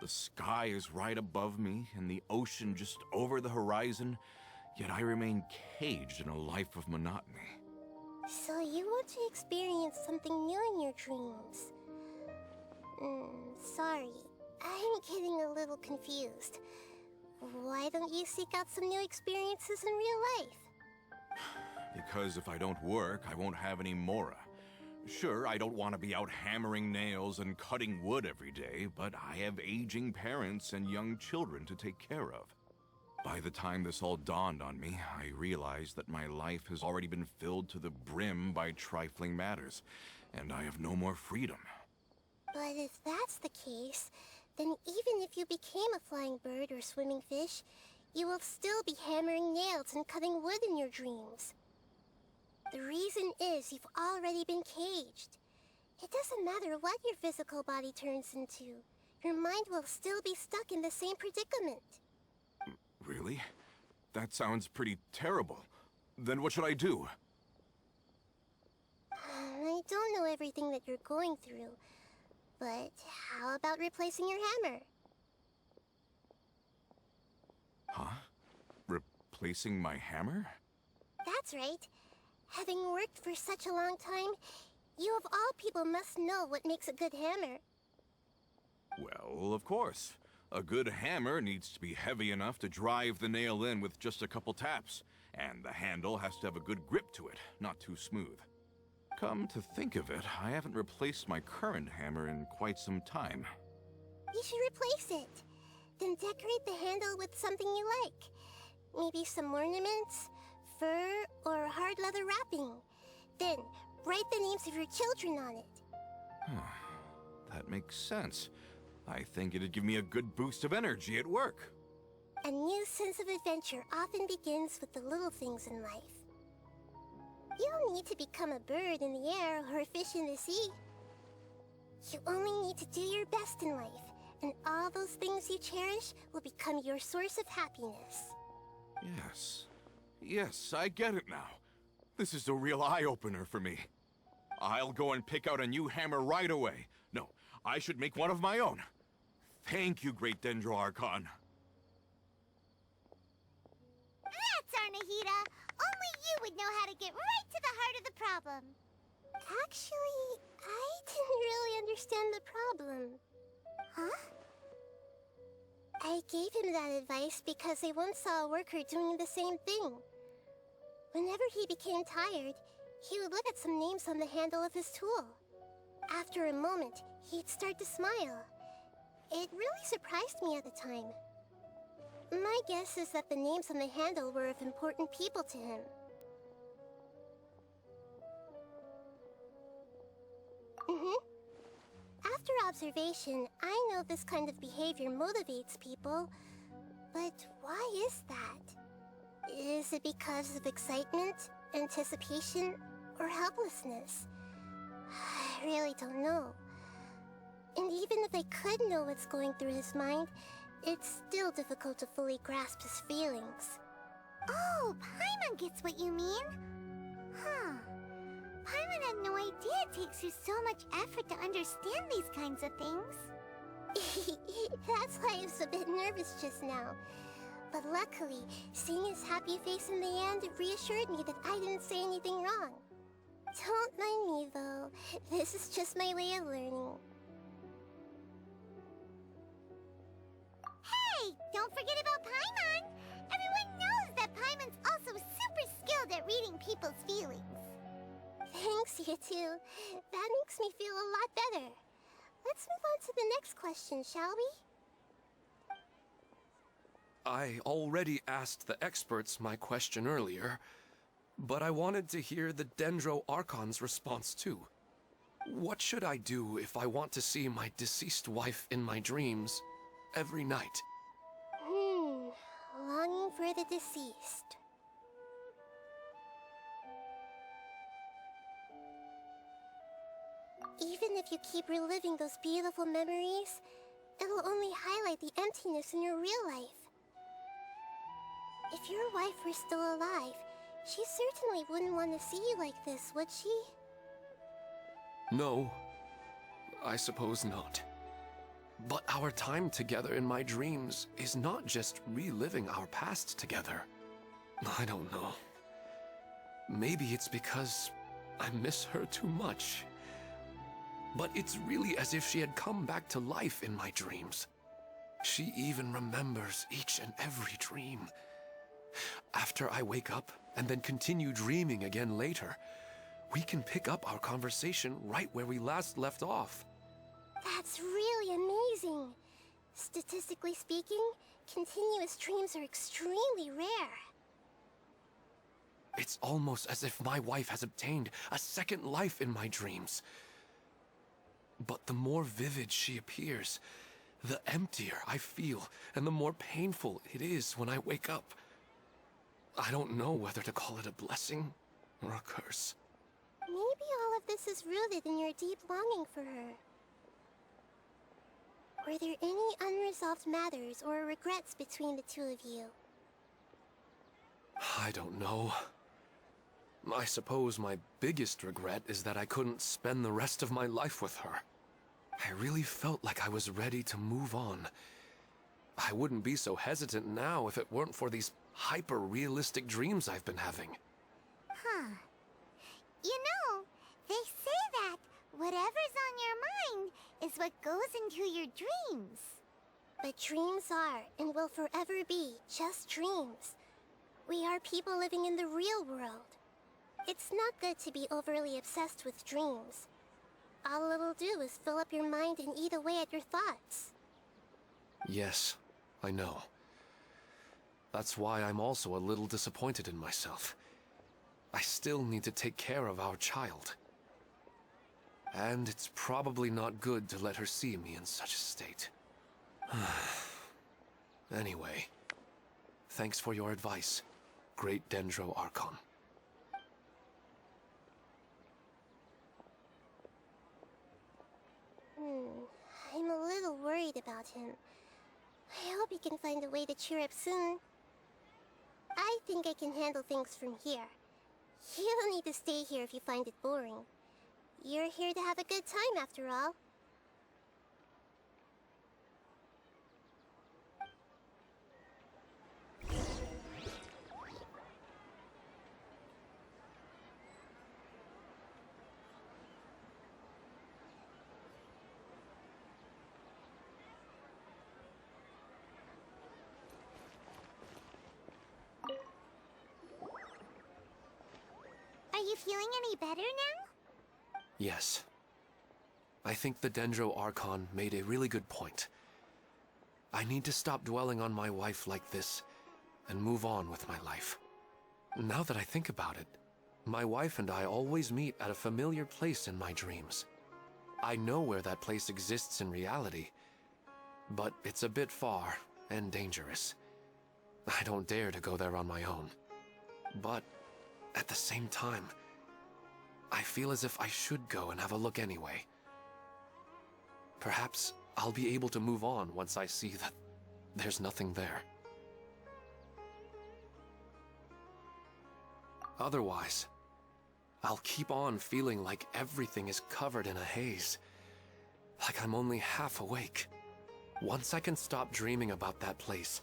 O: The sky is right above me, and the ocean just over the horizon, yet I remain caged in a life of monotony.
A: So you want to experience something new in your dreams? Sorry, I'm getting a little confused. Why don't you seek out some new experiences in real life?
O: Because if I don't work, I won't have any Mora. Sure, I don't want to be out hammering nails and cutting wood every day, but I have aging parents and young children to take care of. By the time this all dawned on me, I realized that my life has already been filled to the brim by trifling matters, and I have no more freedom.
A: But if that's the case, then even if you became a flying bird or swimming fish, you will still be hammering nails and cutting wood in your dreams. The reason is you've already been caged. It doesn't matter what your physical body turns into. Your mind will still be stuck in the same predicament.
O: Really? That sounds pretty terrible. Then what should I do?
A: I don't know everything that you're going through, but how about replacing your hammer?
O: Huh? Replacing my hammer?
A: That's right. Having worked for such a long time, you of all people must know what makes a good hammer.
O: Well, of course. A good hammer needs to be heavy enough to drive the nail in with just a couple taps, and the handle has to have a good grip to it, not too smooth. Come to think of it, I haven't replaced my current hammer in quite some time.
A: You should replace it. Then decorate the handle with something you like. Maybe some ornaments, fur, or hard leather wrapping. Then, write the names of your children on it.
O: That makes sense. I think it'd give me a good boost of energy at work.
A: A new sense of adventure often begins with the little things in life. You don't need to become a bird in the air or a fish in the sea. You only need to do your best in life, and all those things you cherish will become your source of happiness.
O: Yes. Yes, I get it now. This is a real eye-opener for me. I'll go and pick out a new hammer right away. No, I should make one of my own. Thank you, Great Dendro Archon.
B: That's our Nahida. Only you would know how to get right to the heart of the problem.
A: Actually, I didn't really understand the problem. Huh? I gave him that advice because I once saw a worker doing the same thing. Whenever he became tired, he would look at some names on the handle of his tool. After a moment, he'd start to smile. It really surprised me at the time. My guess is that the names on the handle were of important people to him. After observation, I know this kind of behavior motivates people, but why is that? Is it because of excitement, anticipation, or helplessness? I really don't know. And even if I could know what's going through his mind, it's still difficult to fully grasp his feelings.
B: Oh, Paimon gets what you mean. Huh. Paimon had no idea it takes you so much effort to understand these kinds of things.
A: That's why I was a bit nervous just now. But luckily, seeing his happy face in the end reassured me that I didn't say anything wrong. Don't mind me, though. This is just my way of learning.
B: Hey, don't forget about Paimon! Everyone knows that Paimon's also super skilled at reading people's feelings.
A: Thanks, you two. That makes me feel a lot better. Let's move on to the next question, shall we?
S: I already asked the experts my question earlier, but I wanted to hear the Dendro Archon's response too. What should I do if I want to see my deceased wife in my dreams every night?
A: Longing for the deceased. Even if you keep reliving those beautiful memories, it'll only highlight the emptiness in your real life. If your wife were still alive, she certainly wouldn't want to see you like this, would she?
S: No, I suppose not. But our time together in my dreams is not just reliving our past together. I don't know. Maybe it's because I miss her too much. But it's really as if she had come back to life in my dreams. She even remembers each and every dream. After I wake up and then continue dreaming again later, we can pick up our conversation right where we last left off.
A: That's really amazing. Statistically speaking, continuous dreams are extremely rare.
S: It's almost as if my wife has obtained a second life in my dreams. But the more vivid she appears, the emptier I feel, and the more painful it is when I wake up. I don't know whether to call it a blessing or a curse.
A: Maybe all of this is rooted in your deep longing for her. Were there any unresolved matters or regrets between the two of you?
S: I don't know. I suppose my biggest regret is that I couldn't spend the rest of my life with her. I really felt like I was ready to move on. I wouldn't be so hesitant now if it weren't for these hyper-realistic dreams I've been having.
B: Huh. You know, they say that whatever's on your mind is what goes into your dreams.
A: But dreams are, and will forever be, just dreams. We are people living in the real world. It's not good to be overly obsessed with dreams. All it'll do is fill up your mind and eat away at your thoughts.
S: Yes, I know. That's why I'm also a little disappointed in myself. I still need to take care of our child. And it's probably not good to let her see me in such a state. Anyway, thanks for your advice, Great Dendro Archon.
A: I'm a little worried about him. I hope he can find a way to cheer up soon. I think I can handle things from here. You don't need to stay here if you find it boring. You're here to have a good time after all.
B: Are you feeling any better now?
S: Yes. I think the Dendro Archon made a really good point. I need to stop dwelling on my wife like this and move on with my life. Now that I think about it, my wife and I always meet at a familiar place in my dreams. I know where that place exists in reality, but it's a bit far and dangerous. I don't dare to go there on my own. But at the same time, I feel as if I should go and have a look anyway. Perhaps I'll be able to move on once I see that there's nothing there. Otherwise, I'll keep on feeling like everything is covered in a haze. Like I'm only half awake. Once I can stop dreaming about that place,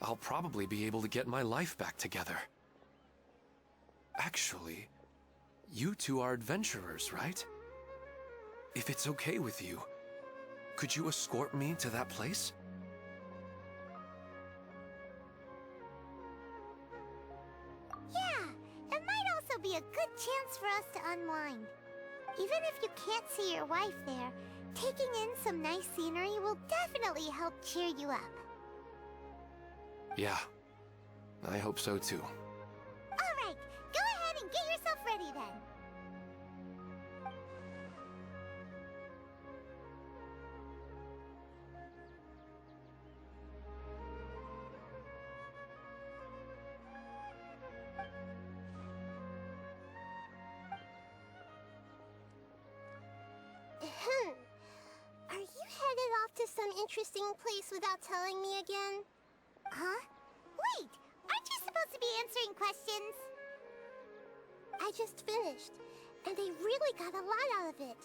S: I'll probably be able to get my life back together. Actually, You two are adventurers, right? If it's okay with you, could you escort me to that place?
B: Yeah, it might also be a good chance for us to unwind. Even if you can't see your wife there, taking in some nice scenery will definitely help cheer you up.
S: Yeah, I hope so too.
B: Alright, go ahead and get yourself ready then.
A: Are you headed off to some interesting place without telling me again?
B: Huh? Wait, aren't you supposed to be answering questions?
A: I just finished, and I really got a lot out of it.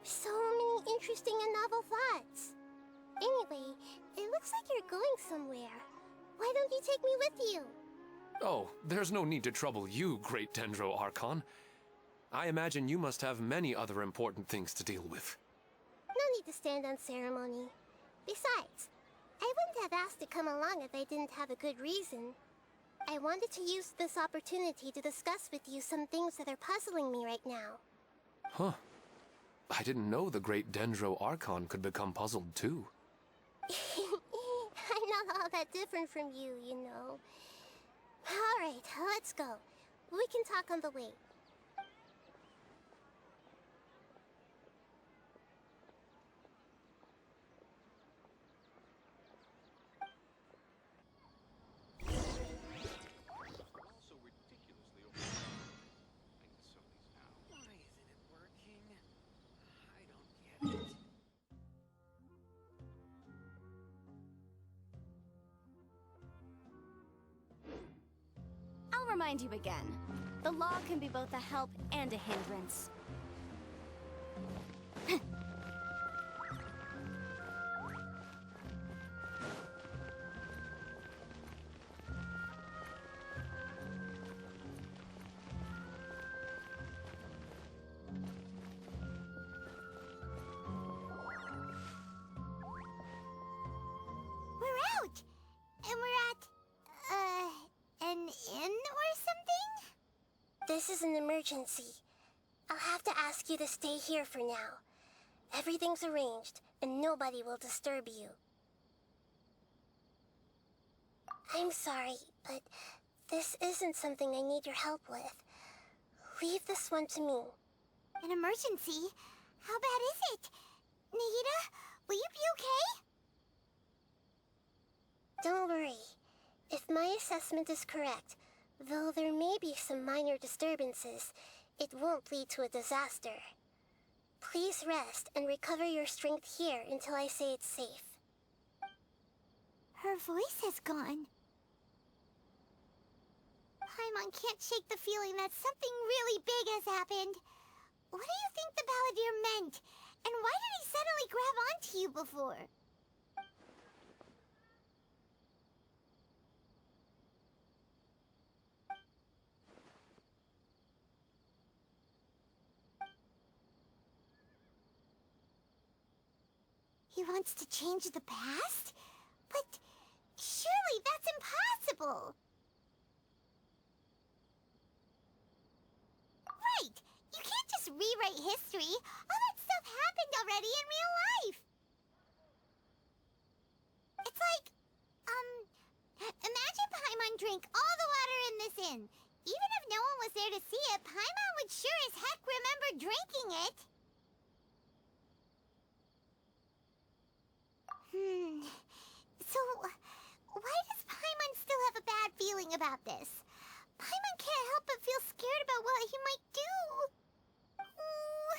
A: So many interesting and novel thoughts. Anyway, it looks like you're going somewhere. Why don't you take me with you?
S: Oh, there's no need to trouble you, Great Dendro Archon. I imagine you must have many other important things to deal with.
A: No need to stand on ceremony. Besides, I wouldn't have asked to come along if I didn't have a good reason. I wanted to use this opportunity to discuss with you some things that are puzzling me right now.
S: Huh. I didn't know the Great Dendro Archon could become puzzled too.
A: I'm not all that different from you, you know. Alright, let's go. We can talk on the way.
Q: I'll remind you again. The law can be both a help and a hindrance.
B: We're out! And we're at, an inn or something?
A: This is an emergency. I'll have to ask you to stay here for now. Everything's arranged, and nobody will disturb you. I'm sorry, but this isn't something I need your help with. Leave this one to me.
B: An emergency? How bad is it? Nahida, will you be okay?
A: Don't worry. If my assessment is correct, though there may be some minor disturbances, it won't lead to a disaster. Please rest and recover your strength here until I say it's safe.
B: Her voice has gone. Paimon can't shake the feeling that something really big has happened. What do you think the Balladeer meant? And why did he suddenly grab onto you before? He wants to change the past? But surely that's impossible! Right! You can't just rewrite history! All that stuff happened already in real life! It's like, imagine Paimon drank all the water in this inn. Even if no one was there to see it, Paimon would sure as heck remember drinking it! So, why does Paimon still have a bad feeling about this? Paimon can't help but feel scared about what he might do. Oh,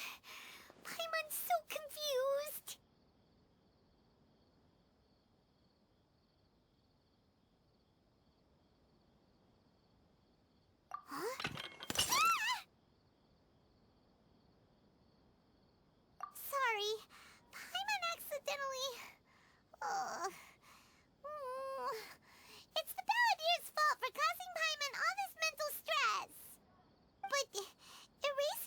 B: Paimon's so confused. Huh? Ah! Sorry, Paimon accidentally... It's the Balladeer's fault for causing Paimon all this mental stress. But erasing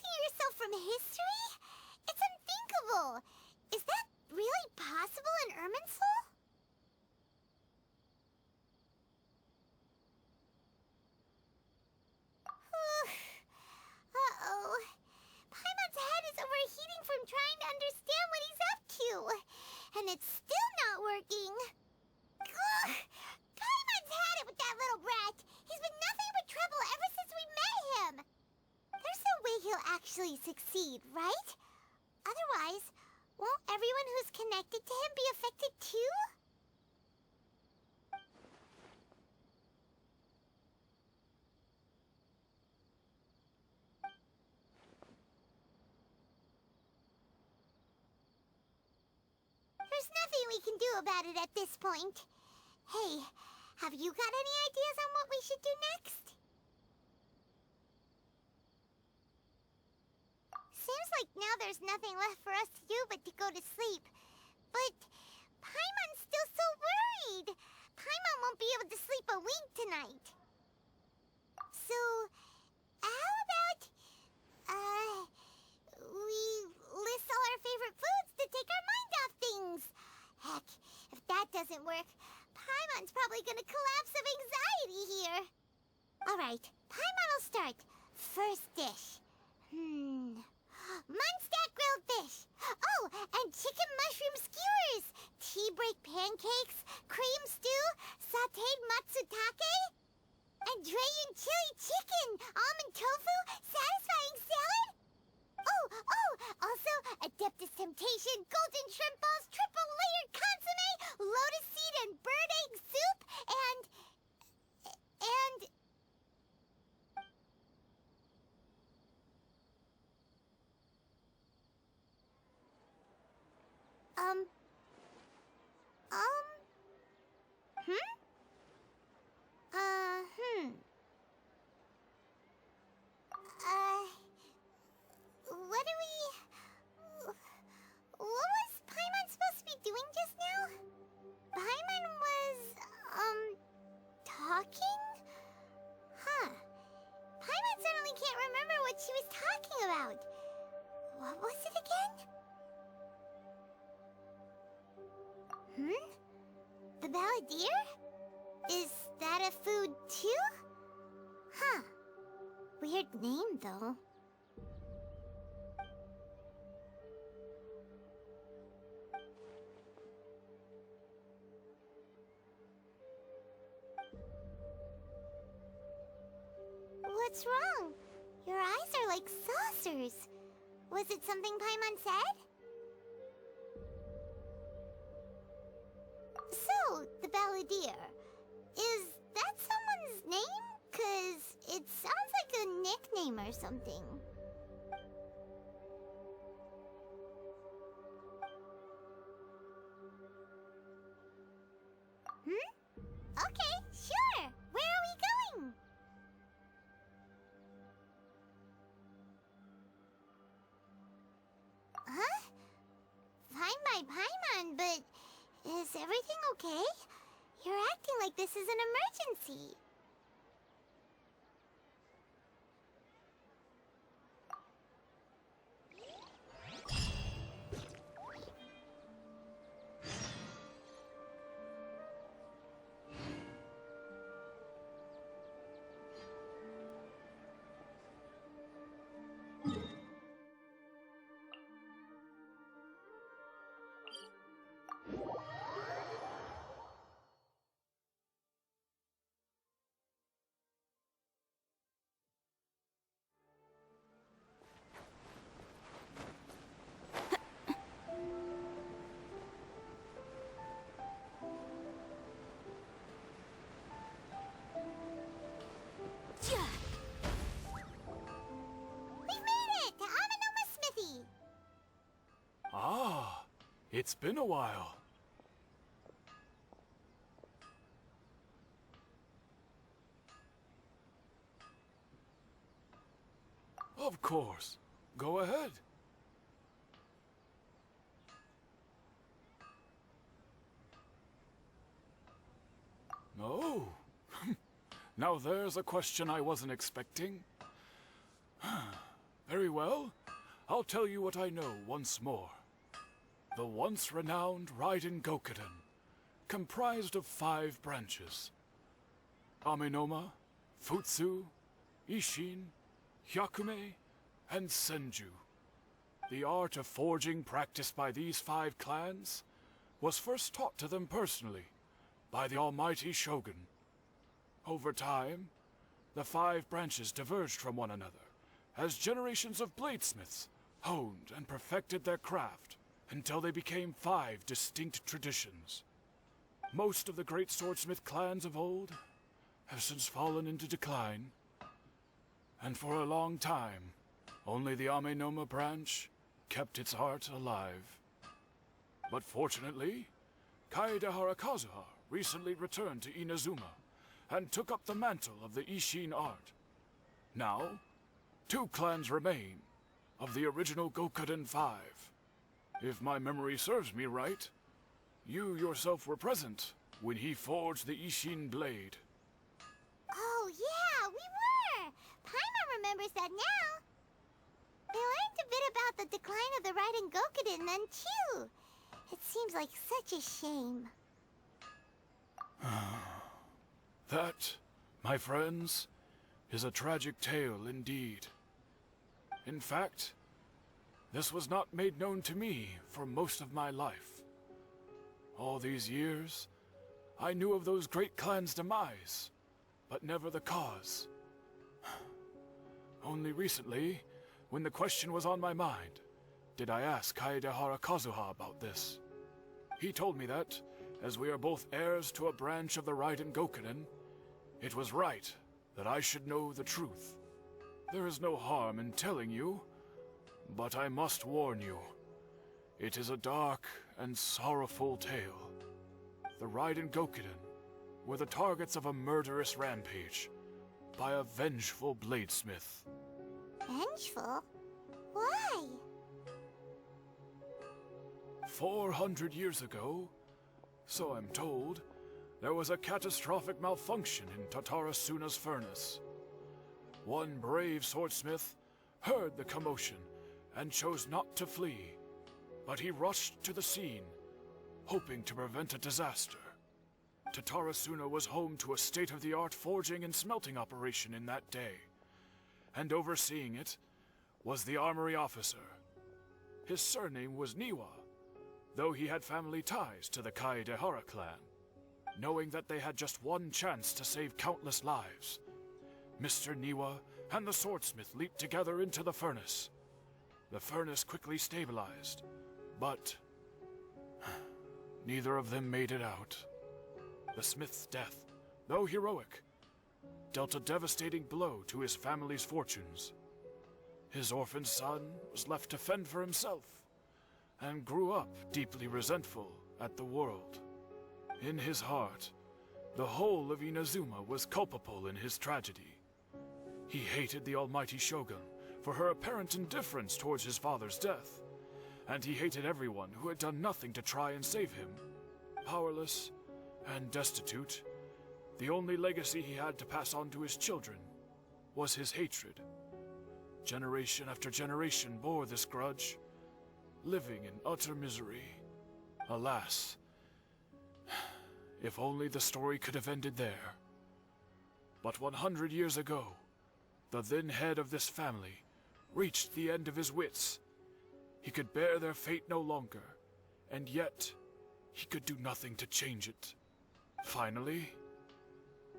B: and it's still not working. Ugh! Paimon's had it with that little brat. He's been nothing but trouble ever since we met him. There's no way he'll actually succeed, right? Otherwise, won't everyone who's connected to him be affected too? There's nothing we can do about it at this point. Hey, have you got any ideas on what we should do next? Seems like now there's nothing left for us to do but to go to sleep. But Paimon's still so worried. Paimon won't be able to sleep a wink tonight. So, how about, we list all our favorite foods to take our mind off things? Heck, if that doesn't work, Paimon's probably gonna collapse of anxiety here. Alright, Paimon will start. First dish. Munstack grilled fish. Oh, and chicken mushroom skewers. Tea break pancakes, cream stew, sauteed matsutake, and Dragon chili chicken, almond tofu, satisfying salad. Oh, also Adeptus Temptation, golden shrimp balls, triple layered consomme, lotus seed and bird egg soup, and... What was Paimon supposed to be doing just now? Paimon was, talking? Huh. Paimon suddenly can't remember what she was talking about. What was it again? The balladeer? Is that a food too? Huh. Weird name, though. What's wrong? Your eyes are like saucers. Was it something Paimon said? So, the balladeer. Is that someone's name? 'Cause it sounds like a nickname or something. Okay, sure. Where are we going? Huh? Fine by Paimon, but is everything okay? You're acting like this is an emergency.
T: It's been a while. Of course. Go ahead. Oh. Now there's a question I wasn't expecting. Very well. I'll tell you what I know once more. The once renowned Raiden Gokuden, comprised of 5 branches. Amenoma, Futsu, Ishin, Hyakume, and Senju. The art of forging practiced by these 5 clans was first taught to them personally by the almighty Shogun. Over time, the 5 branches diverged from one another as generations of bladesmiths honed and perfected their craft until they became 5 distinct traditions. Most of the great swordsmith clans of old have since fallen into decline, and for a long time, only the Amenoma branch kept its art alive. But fortunately, Kaedehara Kazuha recently returned to Inazuma and took up the mantle of the Ishin art. Now, 2 clans remain of the original Gokuden 5. If my memory serves me right, you yourself were present when he forged the Ishin blade.
B: Oh, yeah, we were! Paimon remembers that now. We learned a bit about the decline of the Raiden Gokuden then, too. It seems like such a shame.
T: That, my friends, is a tragic tale indeed. In fact, this was not made known to me for most of my life. All these years, I knew of those great clans' demise, but never the cause. Only recently, when the question was on my mind, did I ask Kaedehara Kazuha about this. He told me that, as we are both heirs to a branch of the Raiden Gokuden, it was right that I should know the truth. There is no harm in telling you, but I must warn you. It is a dark and sorrowful tale. The Raiden Gokuden were the targets of a murderous rampage by a vengeful bladesmith.
B: Vengeful? Why?
T: 400 years ago, so I'm told, there was a catastrophic malfunction in Tatarasuna's furnace. One brave swordsmith heard the commotion and chose not to flee, but he rushed to the scene, hoping to prevent a disaster. Tatarasuna was home to a state-of-the-art forging and smelting operation in that day, and overseeing it was the armory officer. His surname was Niwa, though he had family ties to the Kaedehara clan. Knowing that they had just one chance to save countless lives, Mr. Niwa and the swordsmith leaped together into the furnace. The furnace quickly stabilized, but neither of them made it out. The smith's death, though heroic, dealt a devastating blow to his family's fortunes. His orphaned son was left to fend for himself, and grew up deeply resentful at the world. In his heart, the whole of Inazuma was culpable in his tragedy. He hated the almighty Shogun for her apparent indifference towards his father's death, and he hated everyone who had done nothing to try and save him. Powerless and destitute, the only legacy he had to pass on to his children was his hatred. Generation after generation bore this grudge, living in utter misery. Alas, if only the story could have ended there. But 100 years ago, the then head of this family reached the end of his wits. He could bear their fate no longer, and yet he could do nothing to change it. Finally,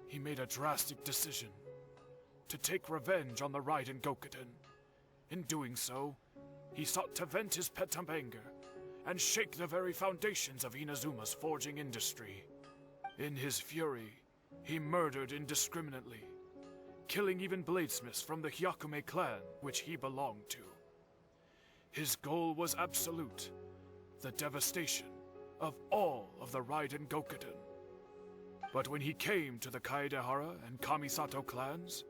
T: he made a drastic decision to take revenge on the Raiden Gokuden. In doing so, he sought to vent his pent up anger and shake the very foundations of Inazuma's forging industry. In his fury, he murdered indiscriminately, killing even bladesmiths from the Hyakume clan which he belonged to. His goal was absolute, the devastation of all of the Raiden Gokuden. But when he came to the Kaedehara and Kamisato clans,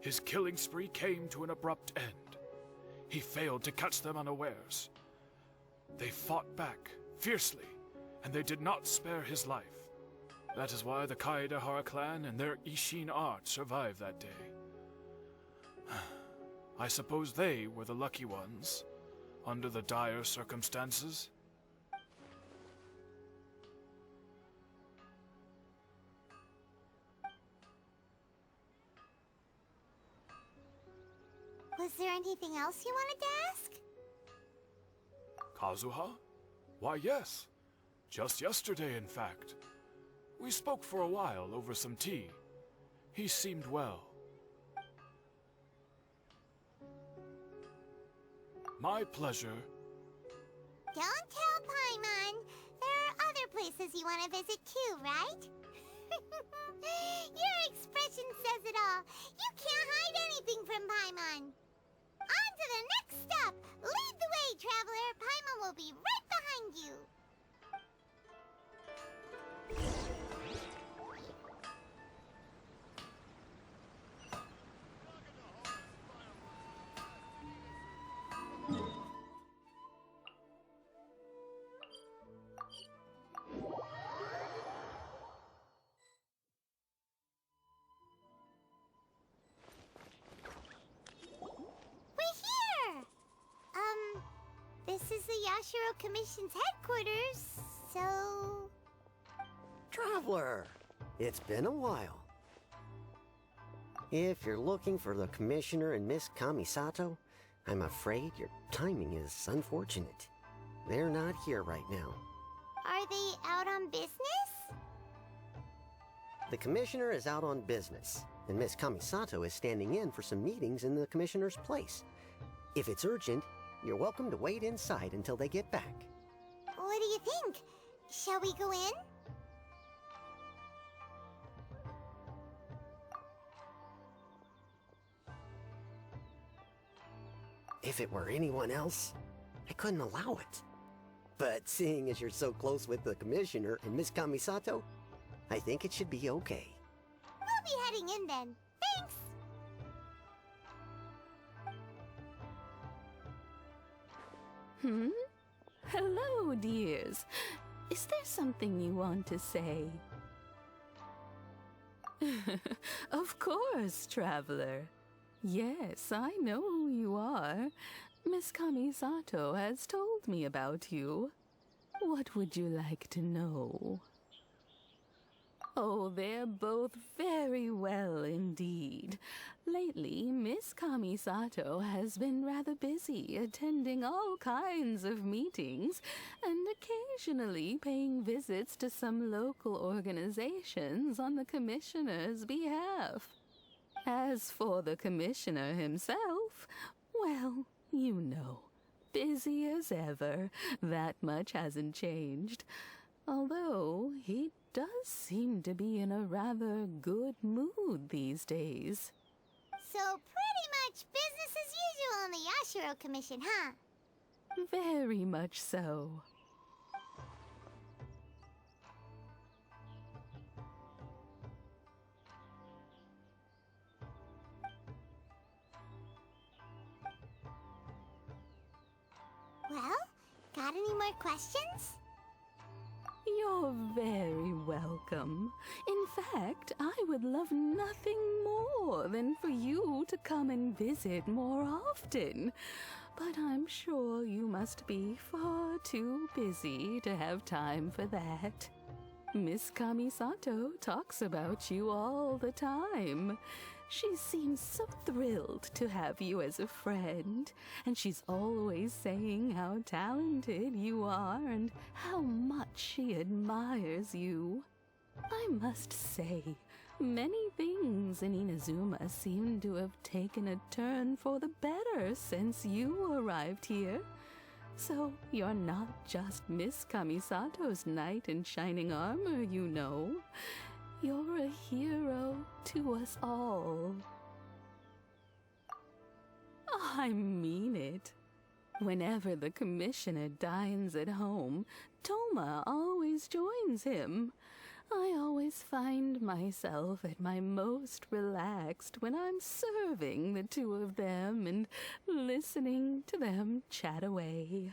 T: his killing spree came to an abrupt end. He failed to catch them unawares. They fought back fiercely, and they did not spare his life. That is why the Kaedehara clan and their Ishin art survived that day. I suppose they were the lucky ones, under the dire circumstances.
B: Was there anything else you wanted to ask?
T: Kazuha? Why, yes. Just yesterday, in fact. We spoke for a while over some tea. He seemed well. My pleasure.
B: Don't tell Paimon. There are other places you want to visit too, right? Your expression says it all. You can't hide anything from Paimon. On to the next stop. Lead the way, traveler. Paimon will be right behind you. This is the Yashiro Commission's headquarters, so...
U: Traveler, it's been a while. If you're looking for the Commissioner and Miss Kamisato, I'm afraid your timing is unfortunate. They're not here right now.
B: Are they out on business?
U: The Commissioner is out on business, and Miss Kamisato is standing in for some meetings in the Commissioner's place. If it's urgent, you're welcome to wait inside until they get back.
B: What do you think? Shall we go in?
U: If it were anyone else, I couldn't allow it. But seeing as you're so close with the Commissioner and Miss Kamisato, I think it should be okay.
B: We'll be heading in then. Thanks!
V: Hello, dears. Is there something you want to say? Of course, traveler. Yes, I know who you are. Miss Kamisato has told me about you. What would you like to know? Oh, they're both very well indeed. Lately, Miss Kamisato has been rather busy attending all kinds of meetings and occasionally paying visits to some local organizations on the Commissioner's behalf. As for the Commissioner himself, well, you know, busy as ever. That much hasn't changed. Although he does seem to be in a rather good mood these days.
B: So pretty much business as usual on the Yashiro Commission, huh?
V: Very much so.
B: Well, got any more questions?
V: You're very welcome. In fact, I would love nothing more than for you to come and visit more often. But I'm sure you must be far too busy to have time for that. Miss Kamisato talks about you all the time. She seems so thrilled to have you as a friend, and she's always saying how talented you are and how much she admires you. I must say, many things in Inazuma seem to have taken a turn for the better since you arrived here. So you're not just Miss Kamisato's knight in shining armor, you know. You're a hero to us all. I mean it. Whenever the Commissioner dines at home, Toma always joins him. I always find myself at my most relaxed when I'm serving the two of them and listening to them chat away.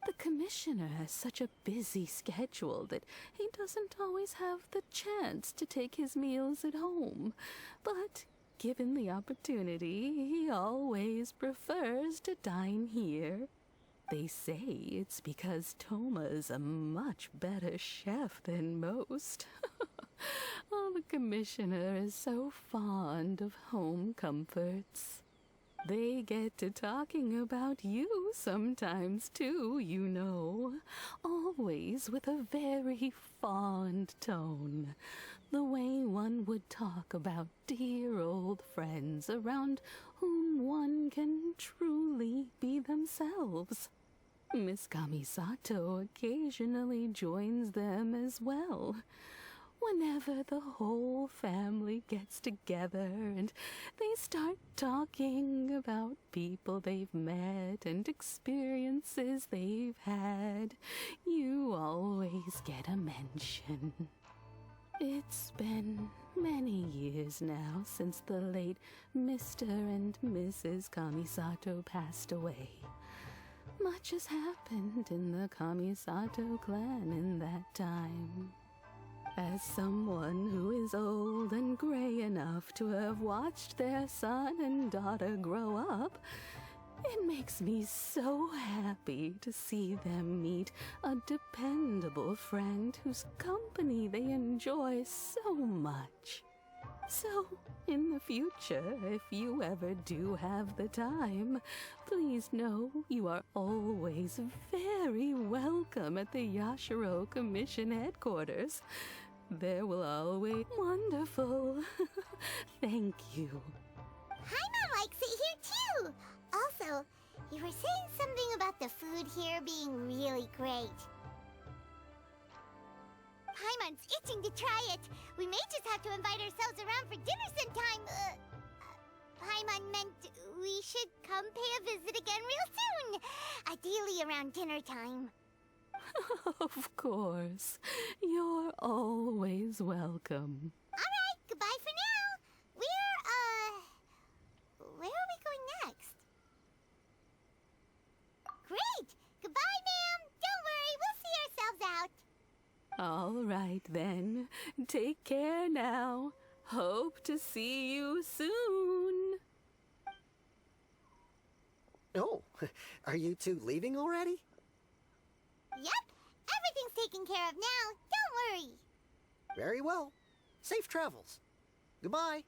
V: The Commissioner has such a busy schedule that he doesn't always have the chance to take his meals at home, but given the opportunity, he always prefers to dine here. They say it's because Toma's a much better chef than most. Oh, the Commissioner is so fond of home comforts. They get to talking about you sometimes too, you know. Always with a very fond tone. The way one would talk about dear old friends around whom one can truly be themselves. Miss Kamisato occasionally joins them as well. Whenever the whole family gets together and they start talking about people they've met and experiences they've had, you always get a mention. It's been many years now since the late Mr. and Mrs. Kamisato passed away. Much has happened in the Kamisato clan in that time. As someone who is old and gray enough to have watched their son and daughter grow up, it makes me so happy to see them meet a dependable friend whose company they enjoy so much. So, in the future, if you ever do have the time, please know you are always very welcome at the Yashiro Commission headquarters. There will always... Wonderful. Thank you.
B: Paimon likes it here too! Also, you were saying something about the food here being really great. Paimon's itching to try it. We may just have to invite ourselves around for dinner sometime. Paimon meant we should come pay a visit again real soon. Ideally around dinner time.
V: Of course. You're always welcome.
B: Alright, goodbye for now. Where are we going next? Great! Goodbye, ma'am! Don't worry, we'll see ourselves out.
V: All right, then. Take care now. Hope to see you soon.
U: Oh, are you two leaving already?
B: Yep, everything's taken care of now. Don't worry.
U: Very well. Safe travels. Goodbye.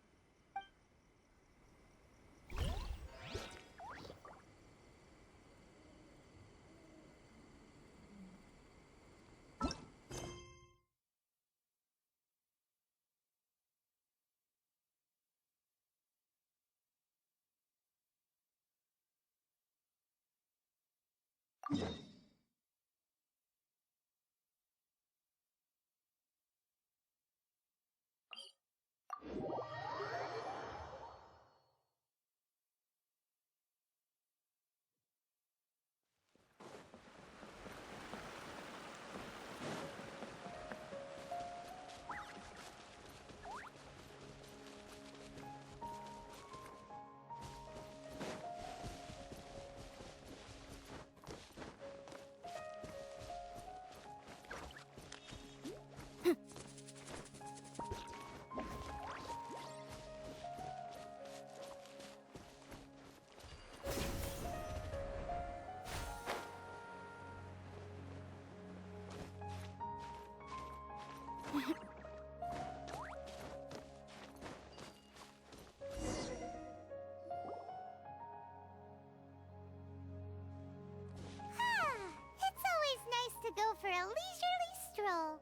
B: It's always nice to go for a leisurely stroll.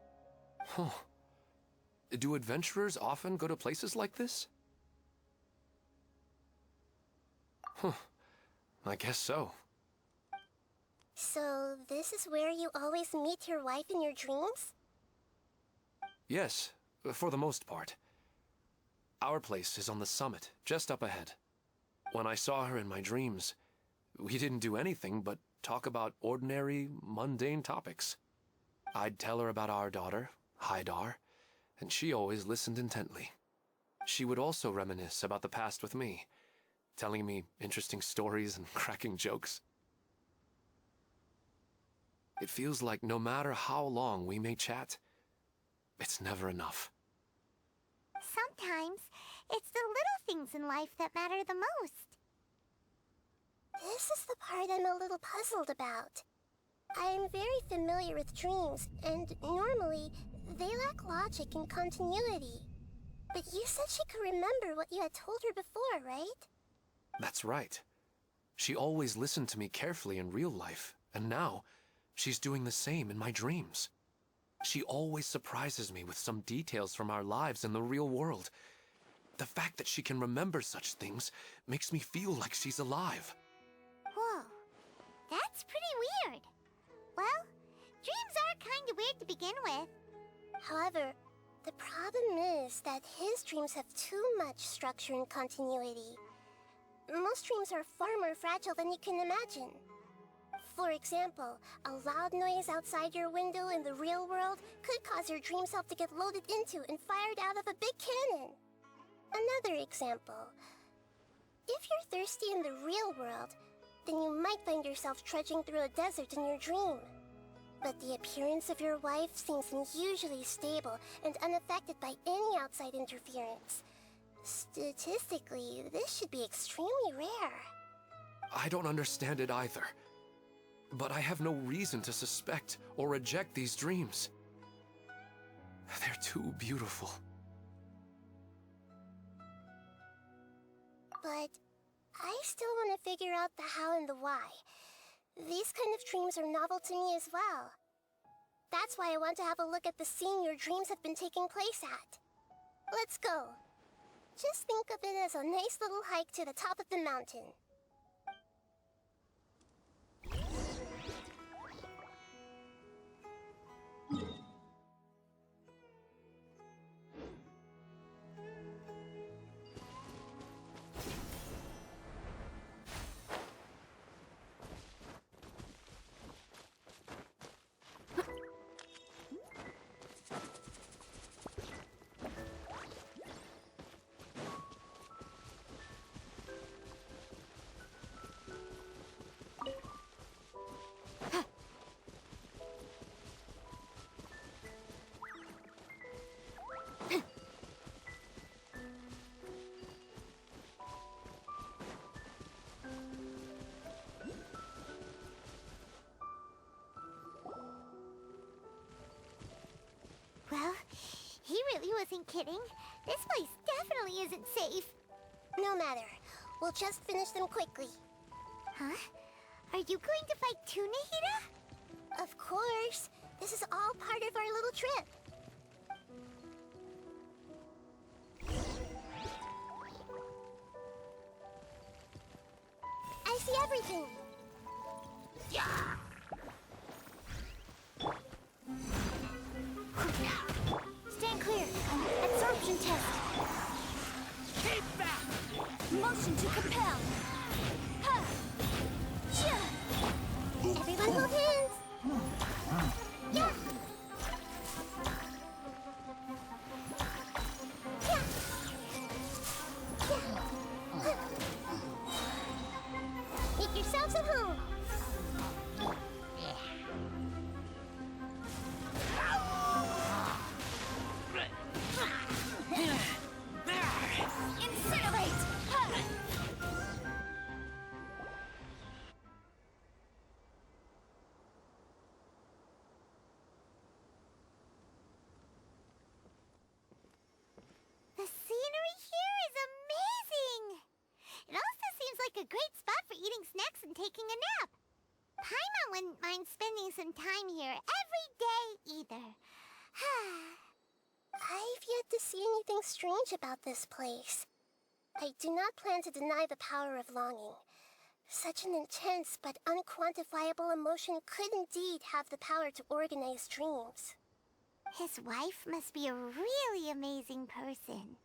S: Huh. Do adventurers often go to places like this? Huh. I guess so.
A: So, this is where you always meet your wife in your dreams?
S: Yes, for the most part. Our place is on the summit, just up ahead. When I saw her in my dreams, we didn't do anything but talk about ordinary, mundane topics. I'd tell her about our daughter, Haidar, and she always listened intently. She would also reminisce about the past with me, telling me interesting stories and cracking jokes. It feels like no matter how long we may chat, it's never enough.
B: Sometimes, it's the little things in life that matter the most.
A: This is the part I'm a little puzzled about. I'm very familiar with dreams, and normally, they lack logic and continuity. But you said she could remember what you had told her before, right?
S: That's right. She always listened to me carefully in real life, and now she's doing the same in my dreams. She always surprises me with some details from our lives in the real world. The fact that she can remember such things makes me feel like she's alive.
B: Whoa, that's pretty weird. Well, dreams are kind of weird to begin with.
A: However, the problem is that his dreams have too much structure and continuity. Most dreams are far more fragile than you can imagine. For example, a loud noise outside your window in the real world could cause your dream self to get loaded into and fired out of a big cannon. Another example. If you're thirsty in the real world, then you might find yourself trudging through a desert in your dream. But the appearance of your wife seems unusually stable and unaffected by any outside interference. Statistically, this should be extremely rare.
S: I don't understand it either. But I have no reason to suspect or reject these dreams. They're too beautiful.
A: But I still want to figure out the how and the why. These kind of dreams are novel to me as well. That's why I want to have a look at the scene your dreams have been taking place at. Let's go. Just think of it as a nice little hike to the top of the mountain.
B: Well, he really wasn't kidding. This place definitely isn't safe.
A: No matter. We'll just finish them quickly.
B: Huh? Are you going to fight too, Nahida?
A: Of course. This is all part of our little trip. I see everything.
B: Yeah!
Q: Stand clear. Absorption test.
B: Keep back!
Q: Motion to compel. Ha!
A: Everyone hold hands. Yeah. Make yourselves at home.
Q: Incinerate! Ha!
B: The scenery here is amazing! It also seems like a great spot for eating snacks and taking a nap. Paimon wouldn't mind spending some time here every day either.
A: I've yet to see anything strange about this place. I do not plan to deny the power of longing. Such an intense but unquantifiable emotion could indeed have the power to organize dreams.
B: His wife must be a really amazing person.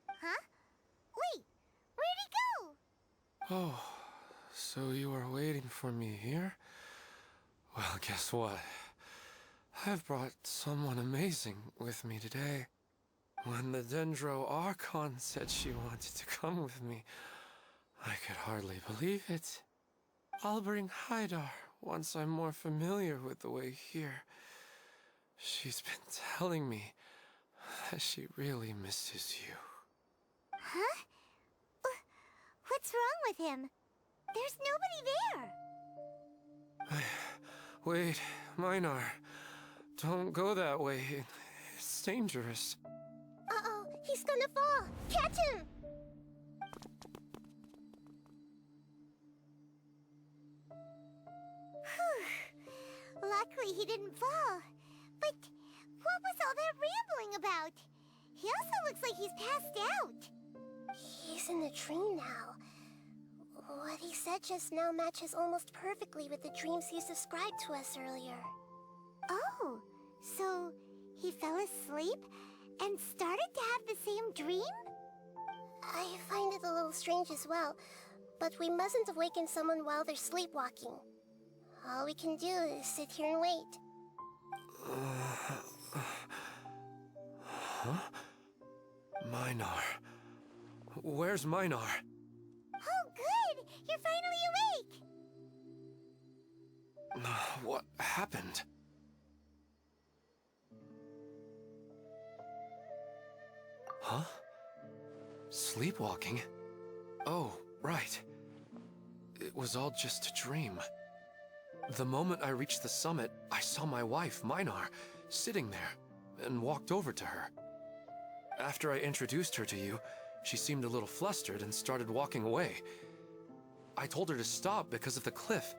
B: Huh? Wait, where'd he go?
S: Oh, so you are waiting for me here? Well, guess what? I've brought someone amazing with me today. When the Dendro Archon said she wanted to come with me, I could hardly believe it. I'll bring Haidar once I'm more familiar with the way here. She's been telling me that she really misses you.
B: Huh? What's wrong with him? There's nobody there.
S: Wait, Minar. Don't go that way. It's dangerous.
A: Uh-oh, he's gonna fall. Catch him!
B: Luckily, he didn't fall. But what was all that rambling about? He also looks like he's passed out.
A: He's in a dream now. What he said just now matches almost perfectly with the dreams he's described to us earlier.
B: Oh, so he fell asleep and started to have the same dream?
A: I find it a little strange as well, but we mustn't awaken someone while they're sleepwalking. All we can do is sit here and wait.
S: Huh? Minar. Where's Minar?
B: Oh, good! You're finally awake!
S: What happened? Huh? Sleepwalking? Oh, right. It was all just a dream. The moment I reached the summit, I saw my wife, Minar, sitting there, and walked over to her. After I introduced her to you, she seemed a little flustered and started walking away. I told her to stop because of the cliff,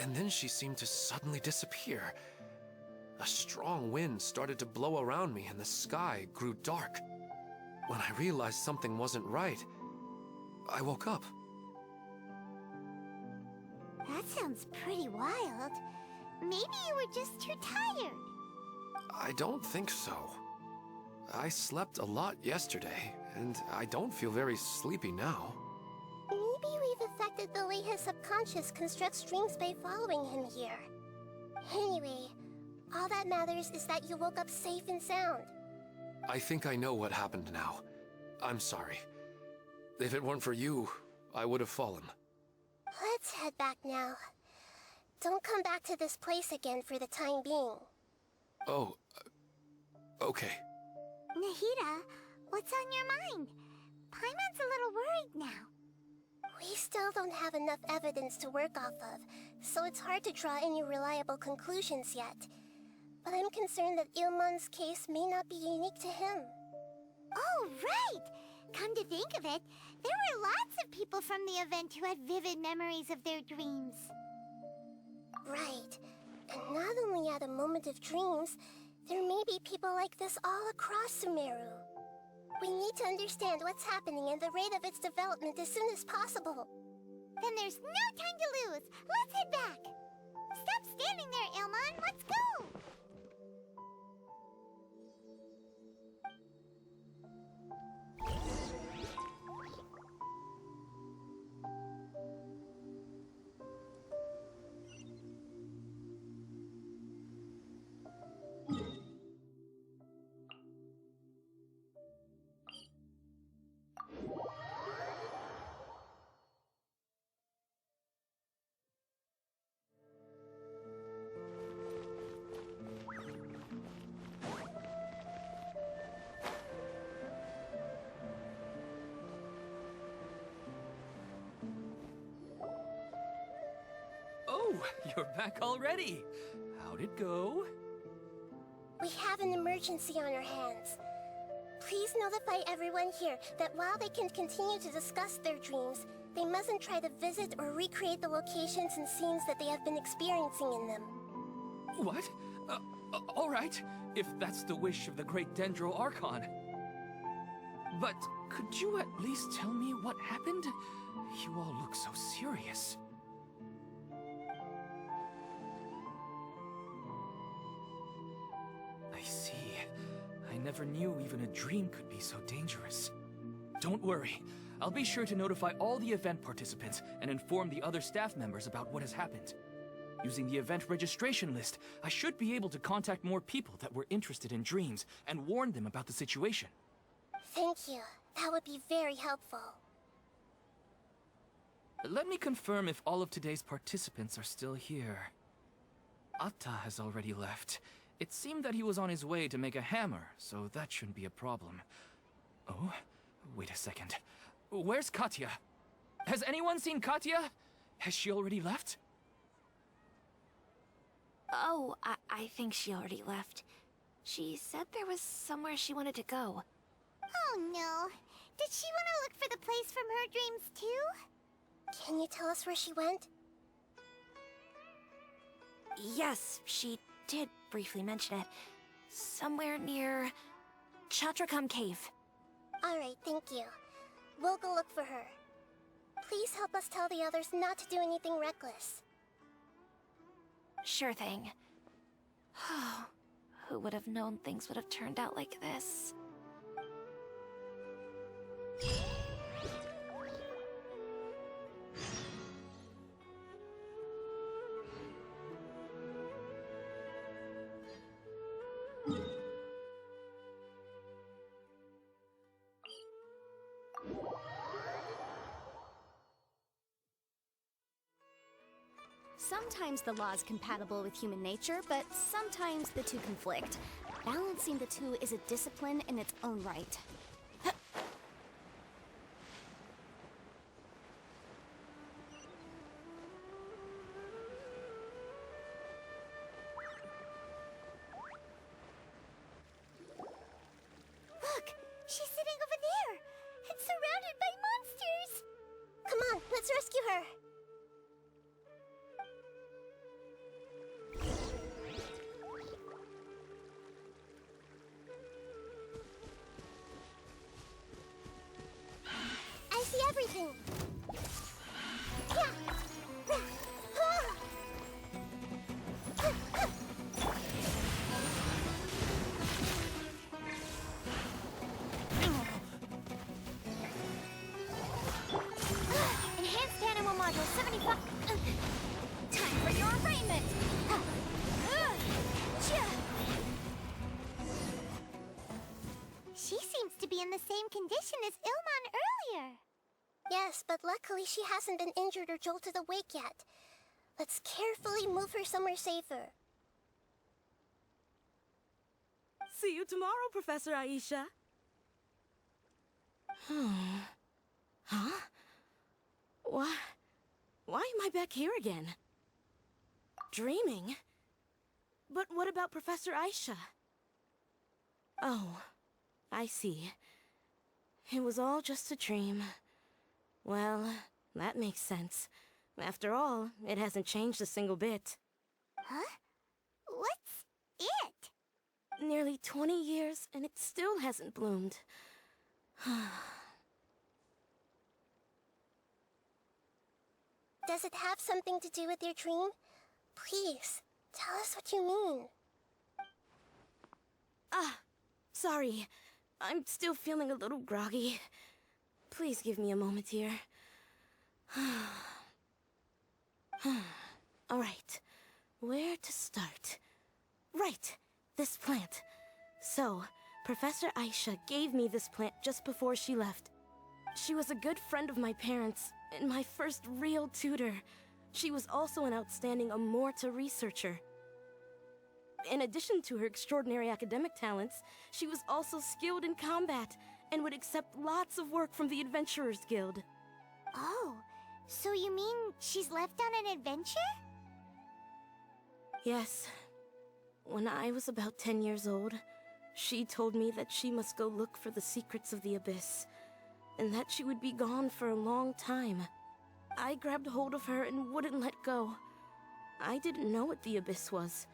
S: and then she seemed to suddenly disappear. A strong wind started to blow around me and the sky grew dark. When I realized something wasn't right, I woke up.
B: That sounds pretty wild. Maybe you were just too tired.
S: I don't think so. I slept a lot yesterday, and I don't feel very sleepy now.
A: Maybe we've affected the way his subconscious constructs dreams by following him here. Anyway, all that matters is that you woke up safe and sound.
S: I think I know what happened now. I'm sorry. If it weren't for you, I would have fallen.
A: Let's head back now. Don't come back to this place again for the time being.
S: Oh, okay.
B: Nahida, what's on your mind? Paimon's a little worried now.
A: We still don't have enough evidence to work off of, so it's hard to draw any reliable conclusions yet. But I'm concerned that Ilmon's case may not be unique to him.
B: Oh, right! Come to think of it, there were lots of people from the event who had vivid memories of their dreams.
A: Right. And not only at a moment of dreams, there may be people like this all across Sumeru. We need to understand what's happening and the rate of its development as soon as possible.
B: Then there's no time to lose. Let's head back. Stop standing there, Ilmon. Let's go.
N: Oh, you're back already. How'd it go?
A: We have an emergency on our hands. Please notify everyone here that while they can continue to discuss their dreams, they mustn't try to visit or recreate the locations and scenes that they have been experiencing in them.
N: What? All right, if that's the wish of the great Dendro Archon. But could you at least tell me what happened? You all look so serious. I see. I never knew even a dream could be so dangerous. Don't worry. I'll be sure to notify all the event participants and inform the other staff members about what has happened. Using the event registration list, I should be able to contact more people that were interested in dreams and warn them about the situation.
A: Thank you. That would be very helpful.
N: Let me confirm if all of today's participants are still here. Atta has already left. It seemed that he was on his way to make a hammer, so that shouldn't be a problem. Oh, wait a second. Where's Katya? Has anyone seen Katya? Has she already left?
Q: Oh, I think she already left. She said there was somewhere she wanted to go.
B: Oh no. Did she want to look for the place from her dreams too?
A: Can you tell us where she went?
D: Yes, she did briefly mention it. Somewhere near Chatrakam Cave.
A: Alright, thank you. We'll go look for her. Please help us tell the others not to do anything reckless.
D: Sure thing. Who would have known things would have turned out like this?
Q: Sometimes the law is compatible with human nature, but sometimes the two conflict. Balancing the two is a discipline in its own right.
B: Look! She's sitting over there! And surrounded by monsters!
A: Come on, let's rescue her!
B: I see everything!
Q: Enhanced Animal Module 75. Time for your arraignment!
B: She seems to be in the same condition as Ilman earlier.
A: Yes, but luckily she hasn't been injured or jolted awake yet. Let's carefully move her somewhere safer.
P: See you tomorrow, Professor Aisha. Huh? Why am I back here again? Dreaming? But what about Professor Aisha? Oh, I see. It was all just a dream. Well, that makes sense. After all, it hasn't changed a single bit.
B: Huh? What's it?
P: Nearly 20 years, and it still hasn't bloomed.
A: Does it have something to do with your dream? Please, tell us what you mean.
P: Sorry. I'm still feeling a little groggy. Please give me a moment here. Alright, where to start? Right, this plant. So, Professor Aisha gave me this plant just before she left. She was a good friend of my parents, and my first real tutor. She was also an outstanding Amorta researcher. In addition to her extraordinary academic talents, she was also skilled in combat, and would accept lots of work from the Adventurers Guild.
B: Oh, so you mean she's left on an adventure?
P: Yes. When I was about 10 years old, she told me that she must go look for the secrets of the Abyss, and that she would be gone for a long time. I grabbed hold of her and wouldn't let go. I didn't know what the Abyss was.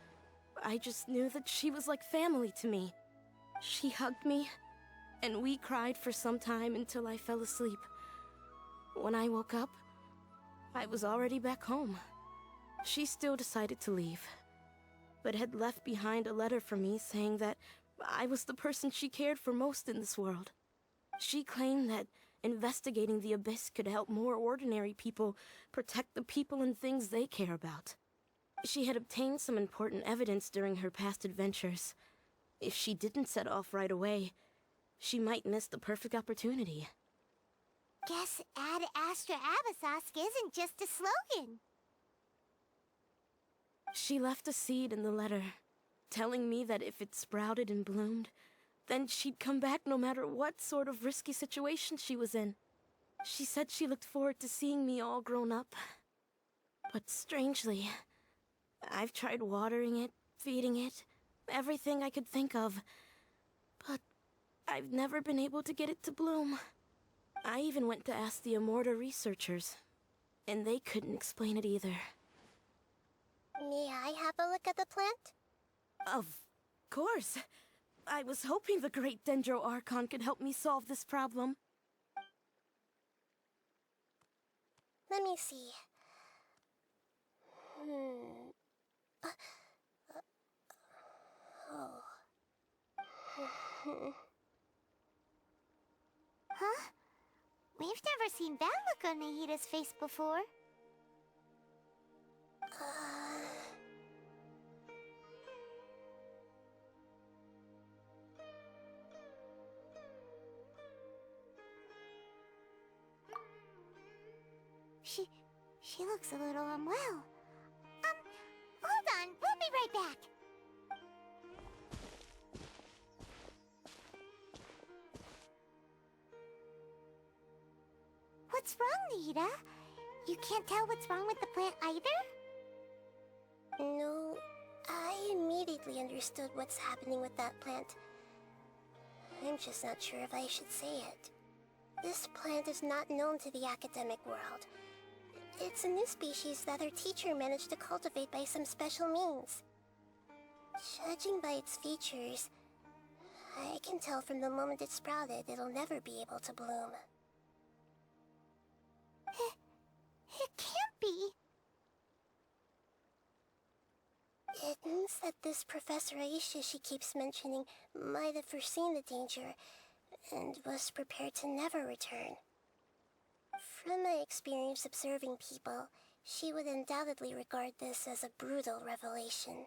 P: I just knew that she was like family to me. She hugged me, and we cried for some time until I fell asleep. When I woke up, I was already back home. She still decided to leave, but had left behind a letter for me saying that I was the person she cared for most in this world. She claimed that investigating the Abyss could help more ordinary people protect the people and things they care about. She had obtained some important evidence during her past adventures. If she didn't set off right away, she might miss the perfect opportunity.
B: Guess Ad Astra Abyssosque isn't just a slogan.
P: She left a seed in the letter, telling me that if it sprouted and bloomed, then she'd come back no matter what sort of risky situation she was in. She said she looked forward to seeing me all grown up. But strangely, I've tried watering it, feeding it, everything I could think of. But I've never been able to get it to bloom. I even went to ask the Amorta researchers, and they couldn't explain it either.
A: May I have a look at the plant?
P: Of course. I was hoping the great Dendro Archon could help me solve this problem.
A: Let me see. Oh.
B: Huh? We've never seen that look on Nahida's face before. She looks a little unwell. Hold on, we'll be right back. What's wrong, Nahida? You can't tell what's wrong with the plant either?
A: No, I immediately understood what's happening with that plant. I'm just not sure if I should say it. This plant is not known to the academic world. It's a new species that our teacher managed to cultivate by some special means. Judging by its features, I can tell from the moment it sprouted it'll never be able to bloom.
B: It can't be.
A: It means that this Professor Aisha she keeps mentioning might have foreseen the danger and was prepared to never return. From my experience observing people, she would undoubtedly regard this as a brutal revelation.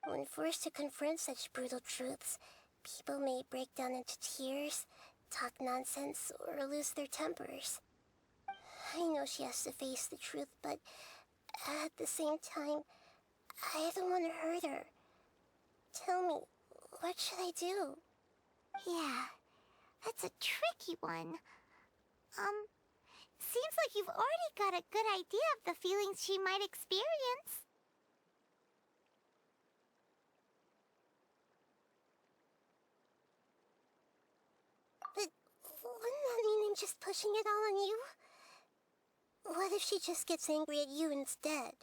A: When forced to confront such brutal truths, people may break down into tears, talk nonsense, or lose their tempers. I know she has to face the truth, but at the same time, I don't want to hurt her. Tell me, what should I do?
B: Yeah, that's a tricky one. Seems like you've already got a good idea of the feelings she might experience.
A: But wouldn't that mean I'm just pushing it all on you? What if she just gets angry at you instead?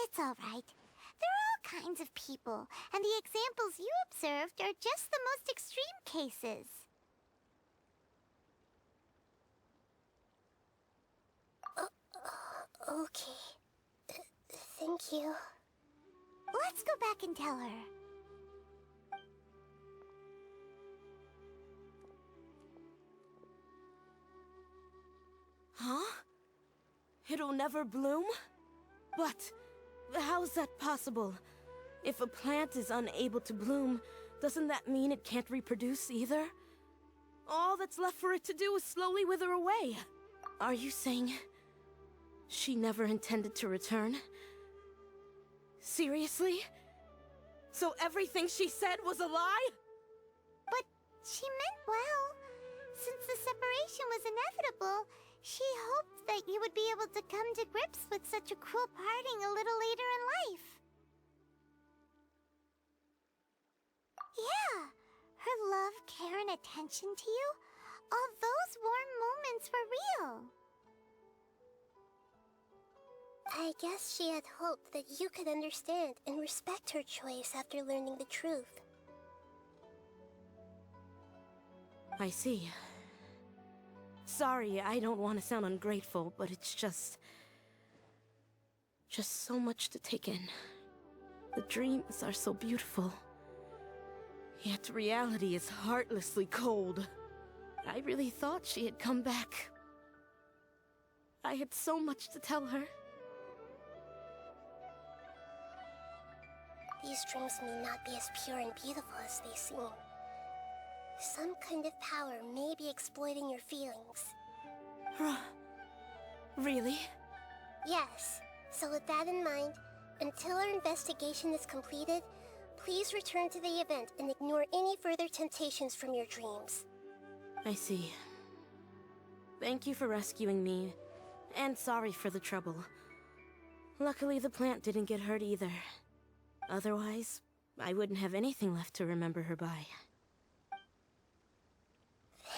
B: It's all right. There are all kinds of people, and the examples you observed are just the most extreme cases.
A: Okay. Thank you.
B: Let's go back and tell her.
P: Huh? It'll never bloom? But how's that possible? If a plant is unable to bloom, doesn't that mean it can't reproduce either? All that's left for it to do is slowly wither away. Are you saying she never intended to return? Seriously? So everything she said was a lie?
B: But she meant well. Since the separation was inevitable, she hoped that you would be able to come to grips with such a cruel parting a little later in life. Yeah, her love, care, and attention to you, all those warm moments were real.
A: I guess she had hoped that you could understand and respect her choice after learning the truth.
P: I see. Sorry, I don't want to sound ungrateful, but it's just so much to take in. The dreams are so beautiful. Yet reality is heartlessly cold. I really thought she had come back. I had so much to tell her.
A: These dreams may not be as pure and beautiful as they seem. Some kind of power may be exploiting your feelings.
P: Really?
A: Yes. So with that in mind, until our investigation is completed, please return to the event and ignore any further temptations from your dreams.
P: I see. Thank you for rescuing me, and sorry for the trouble. Luckily, the plant didn't get hurt either. Otherwise, I wouldn't have anything left to remember her by.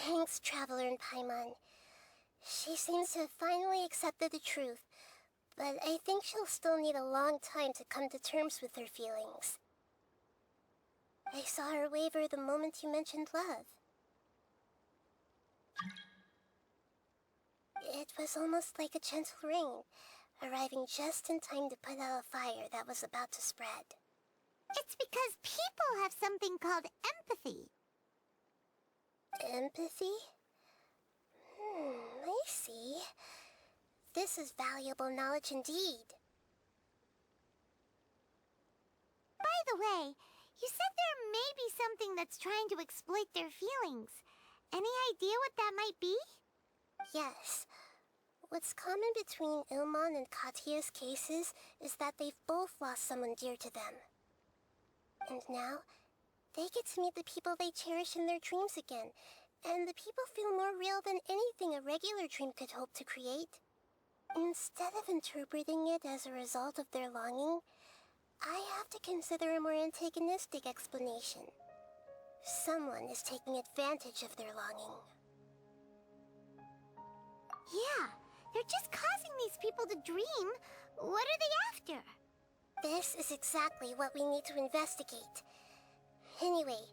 A: Thanks, Traveler and Paimon. She seems to have finally accepted the truth, but I think she'll still need a long time to come to terms with her feelings. I saw her waver the moment you mentioned love. It was almost like a gentle rain, arriving just in time to put out a fire that was about to spread.
B: It's because people have something called empathy.
A: Empathy? I see. This is valuable knowledge indeed.
B: By the way, you said there may be something that's trying to exploit their feelings. Any idea what that might be?
A: Yes. What's common between Ilmon and Katya's cases is that they've both lost someone dear to them. And now, they get to meet the people they cherish in their dreams again, and the people feel more real than anything a regular dream could hope to create. Instead of interpreting it as a result of their longing, I have to consider a more antagonistic explanation. Someone is taking advantage of their longing.
B: Yeah, they're just causing these people to dream. What are they after?
A: This is exactly what we need to investigate. Anyway,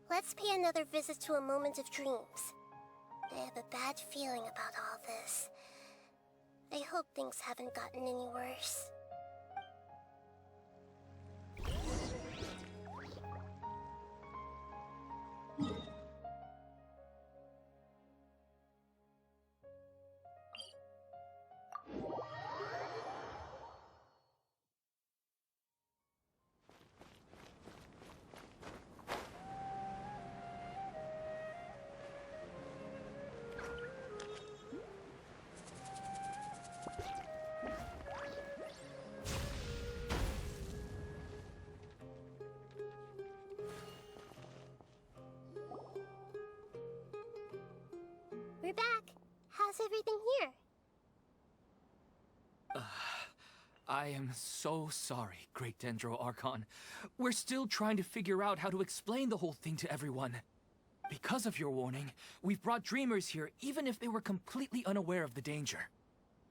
A: let's pay another visit to a moment of dreams. I have a bad feeling about all this. I hope things haven't gotten any worse. We're back. How's everything here?
N: I am so sorry, Great Dendro Archon. We're still trying to figure out how to explain the whole thing to everyone. Because of your warning, we've brought dreamers here even if they were completely unaware of the danger.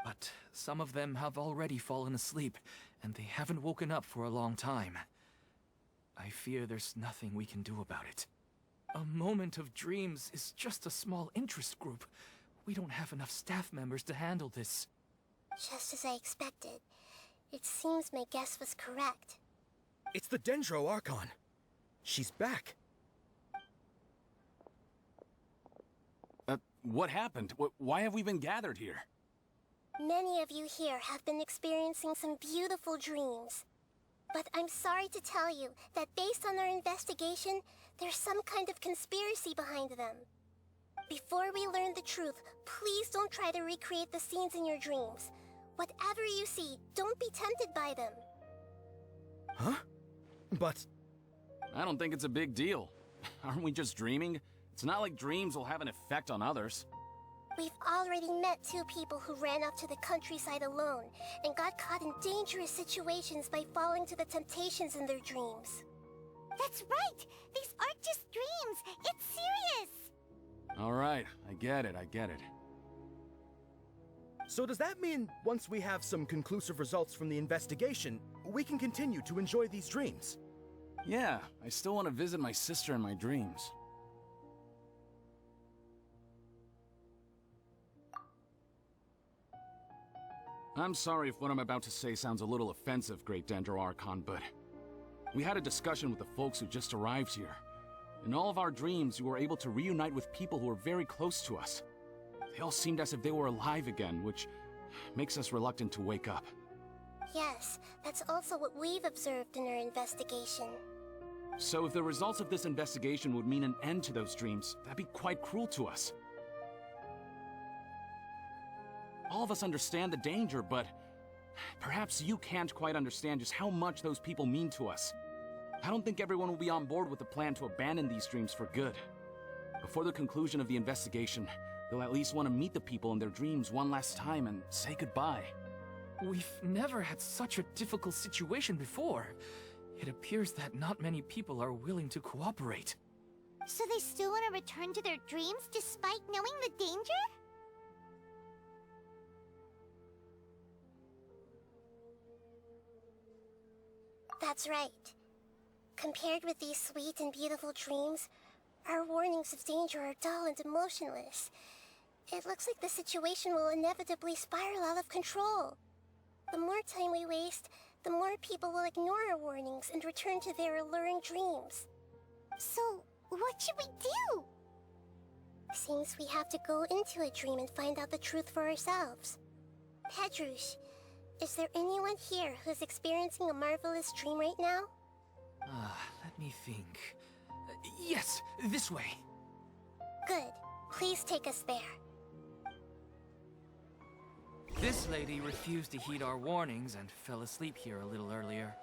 N: But some of them have already fallen asleep, and they haven't woken up for a long time. I fear there's nothing we can do about it. A moment of dreams is just a small interest group. We don't have enough staff members to handle this.
A: Just as I expected. It seems my guess was correct.
R: It's the Dendro Archon. She's back.
E: What happened? Why have we been gathered here?
A: Many of you here have been experiencing some beautiful dreams. But I'm sorry to tell you that based on our investigation, there's some kind of conspiracy behind them. Before we learn the truth, please don't try to recreate the scenes in your dreams. Whatever you see, don't be tempted by them.
R: Huh? But...
E: I don't think it's a big deal. Aren't we just dreaming? It's not like dreams will have an effect on others.
A: We've already met 2 people who ran off to the countryside alone and got caught in dangerous situations by falling to the temptations in their dreams.
B: That's right! These aren't just dreams! It's serious!
E: Alright, I get it.
R: So does that mean once we have some conclusive results from the investigation, we can continue to enjoy these dreams?
E: Yeah, I still want to visit my sister in my dreams. I'm sorry if what I'm about to say sounds a little offensive, Great Dendro Archon, but we had a discussion with the folks who just arrived here. In all of our dreams, we were able to reunite with people who were very close to us. They all seemed as if they were alive again, which makes us reluctant to wake up.
A: Yes, that's also what we've observed in our investigation.
E: So if the results of this investigation would mean an end to those dreams, that'd be quite cruel to us. All of us understand the danger, but perhaps you can't quite understand just how much those people mean to us. I don't think everyone will be on board with the plan to abandon these dreams for good. Before the conclusion of the investigation, they'll at least want to meet the people in their dreams one last time and say goodbye.
N: We've never had such a difficult situation before. It appears that not many people are willing to cooperate.
B: So they still want to return to their dreams despite knowing the danger?
A: That's right. Compared with these sweet and beautiful dreams, our warnings of danger are dull and emotionless. It looks like the situation will inevitably spiral out of control. The more time we waste, the more people will ignore our warnings and return to their alluring dreams.
B: So, what should we do?
A: Seems we have to go into a dream and find out the truth for ourselves. Pedrush, is there anyone here who's experiencing a marvelous dream right now?
N: Let me think. Yes, this way.
A: Good. Please take us there.
N: This lady refused to heed our warnings and fell asleep here a little earlier.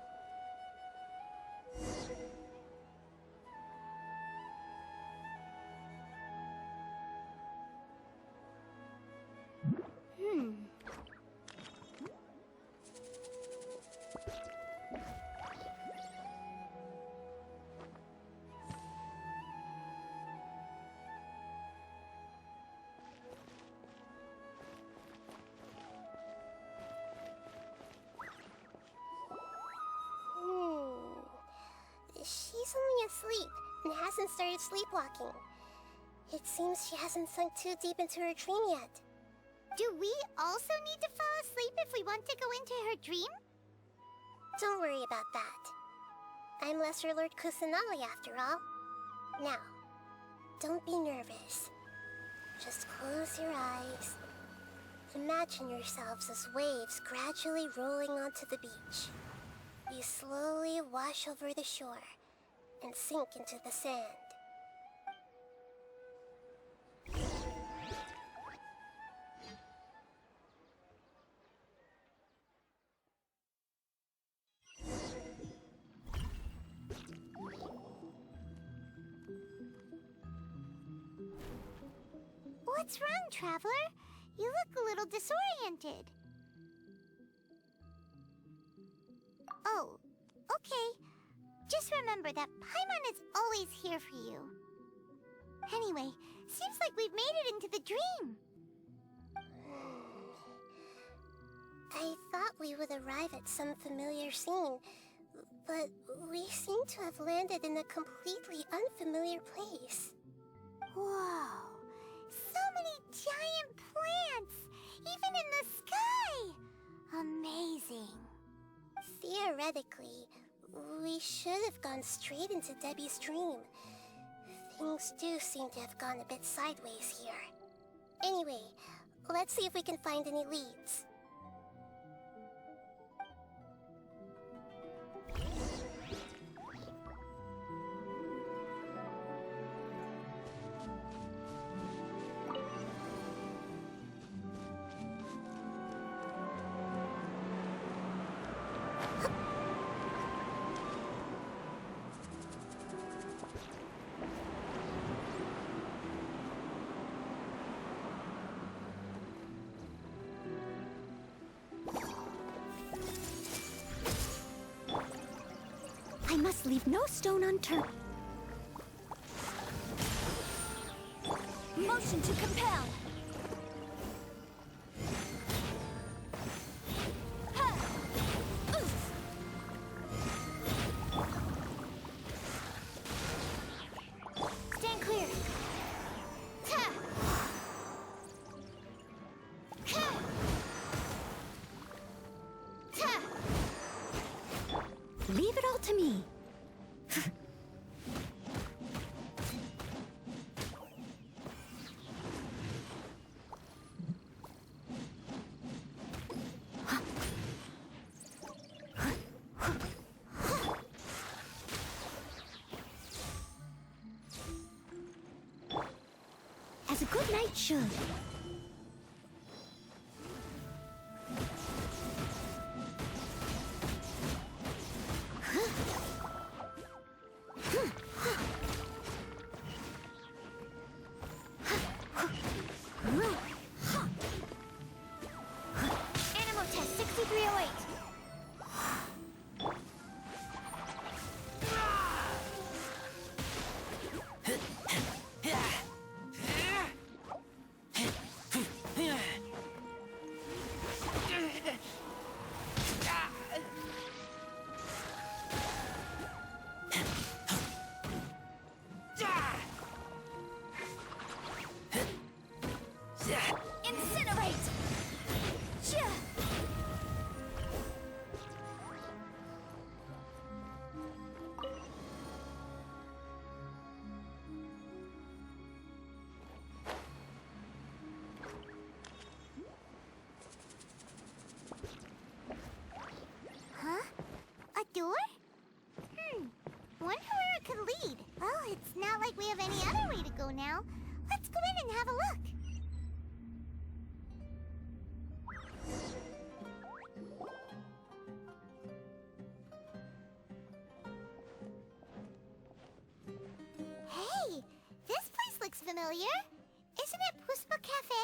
A: She's only asleep and hasn't started sleepwalking. It seems she hasn't sunk too deep into her dream yet.
B: Do we also need to fall asleep if we want to go into her dream?
A: Don't worry about that. I'm Lesser Lord Kusanali after all. Now, don't be nervous. Just close your eyes. Imagine yourselves as waves gradually rolling onto the beach. You slowly wash over the shore and sink into the sand.
B: What's wrong, Traveler? You look a little disoriented. Oh, okay. Just remember that Paimon is always here for you. Anyway, seems like we've made it into the dream.
A: I thought we would arrive at some familiar scene, but we seem to have landed in a completely unfamiliar place.
B: Whoa! So many giant plants! Even in the sky! Amazing.
A: Theoretically, we should have gone straight into Debbie's dream. Things do seem to have gone a bit sideways here. Anyway, let's see if we can find any leads.
B: I must leave no stone unturned. Motion to compel. Stand clear. Leave it all to me. As a good knight should. Animal test 6308. door? Wonder where it could lead. Well, it's not like we have any other way to go now. Let's go in and have a look. Hey, this place looks familiar. Isn't it Puspa Cafe?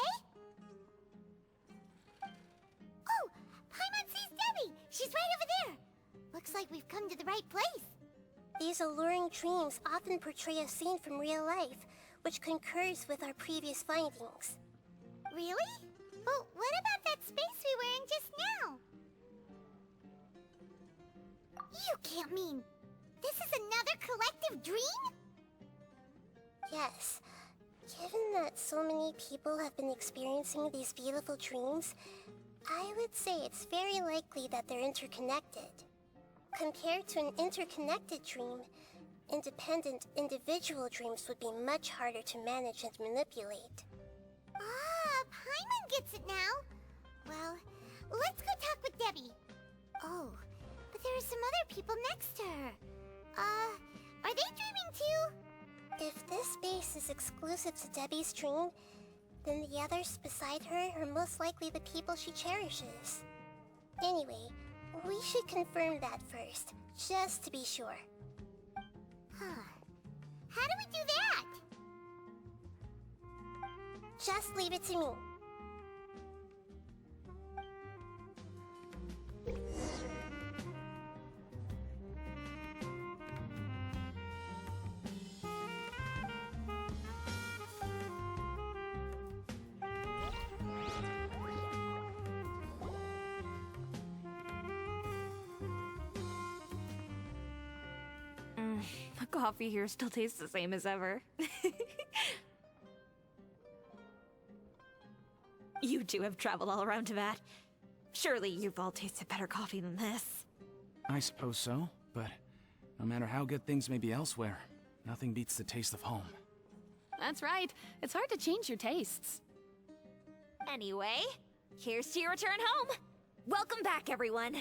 B: Oh, Paimon sees Debbie. She's right over there. Looks like we've come to the right place.
A: These alluring dreams often portray a scene from real life, which concurs with our previous findings.
B: Really? But what about that space we were in just now? You can't mean this is another collective dream?
A: Yes. Given that so many people have been experiencing these beautiful dreams, I would say it's very likely that they're interconnected. Compared to an interconnected dream, independent individual dreams would be much harder to manage and manipulate.
B: Ah, Paimon gets it now. Well, let's go talk with Debbie. Oh, but there are some other people next to her. Are they dreaming too?
A: If this space is exclusive to Debbie's dream, then the others beside her are most likely the people she cherishes. Anyway, we should confirm that first, just to be sure.
B: Huh. How do we do that?
A: Just leave it to me.
D: The coffee here still tastes the same as ever. You two have traveled all around Tibet. Surely you've all tasted better coffee than this.
E: I suppose so, but no matter how good things may be elsewhere, nothing beats the taste of home.
H: That's right. It's hard to change your tastes.
D: Anyway, here's to your return home. Welcome back, everyone.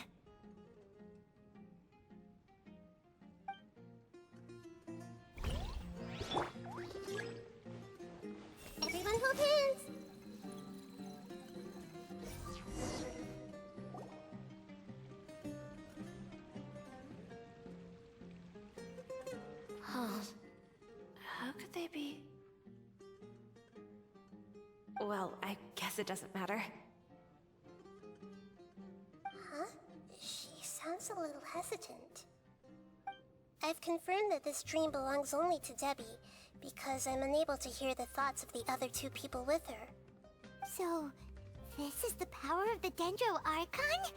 A: Everyone hold hands!
D: Huh. How could they be? Well, I guess it doesn't matter.
A: Huh? She sounds a little hesitant. I've confirmed that this dream belongs only to Debbie, because I'm unable to hear the thoughts of the other two people with her.
B: So, this is the power of the Dendro Archon?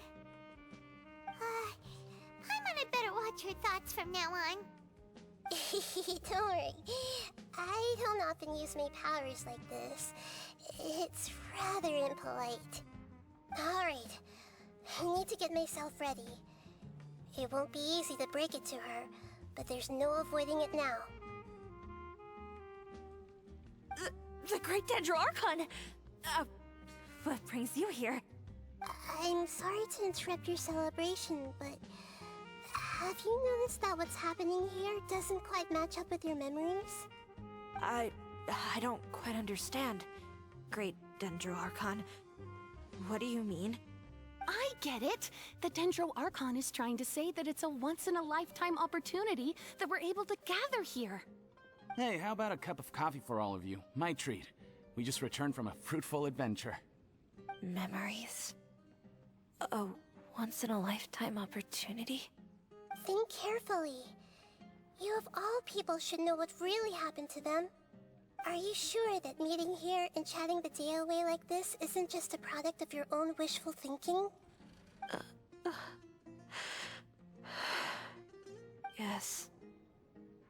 B: Paimon had better watch her thoughts from now on.
A: Don't worry. I don't often use my powers like this. It's rather impolite. Alright, I need to get myself ready. It won't be easy to break it to her, but there's no avoiding it now.
D: The Great Dendro Archon! What brings you here?
A: I'm sorry to interrupt your celebration, but have you noticed that what's happening here doesn't quite match up with your memories?
D: I don't quite understand. Great Dendro Archon. What do you mean?
H: I get it. The Dendro Archon is trying to say that it's a once-in-a-lifetime opportunity that we're able to gather here.
E: Hey, how about a cup of coffee for all of you? My treat. We just returned from a fruitful adventure.
D: Memories. A once-in-a-lifetime opportunity?
A: Think carefully. You of all people should know what really happened to them. Are you sure that meeting here and chatting the day away like this isn't just a product of your own wishful thinking?
D: Yes.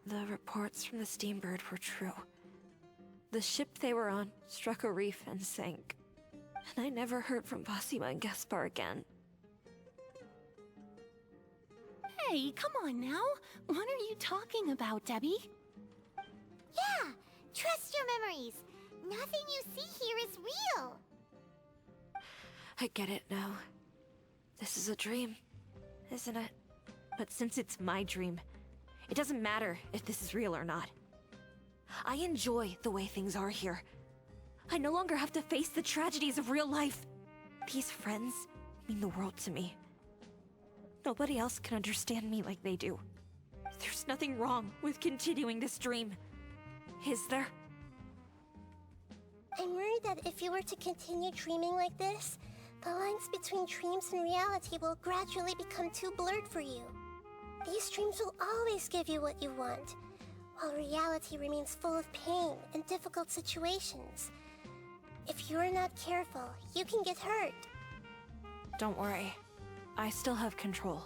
D: The reports from the Steambird were true. The ship they were on struck a reef and sank. And I never heard from Basima and Gaspar again.
H: Hey, come on now. What are you talking about, Debbie?
B: Yeah, trust your memories. Nothing you see here is real.
D: I get it now. This is a dream, isn't it? But since it's my dream, it doesn't matter if this is real or not. I enjoy the way things are here. I no longer have to face the tragedies of real life. These friends mean the world to me. Nobody else can understand me like they do. There's nothing wrong with continuing this dream. Is there?
A: I'm worried that if you were to continue dreaming like this, the lines between dreams and reality will gradually become too blurred for you. These dreams will always give you what you want, while reality remains full of pain and difficult situations. If you're not careful, you can get hurt.
D: Don't worry. I still have control.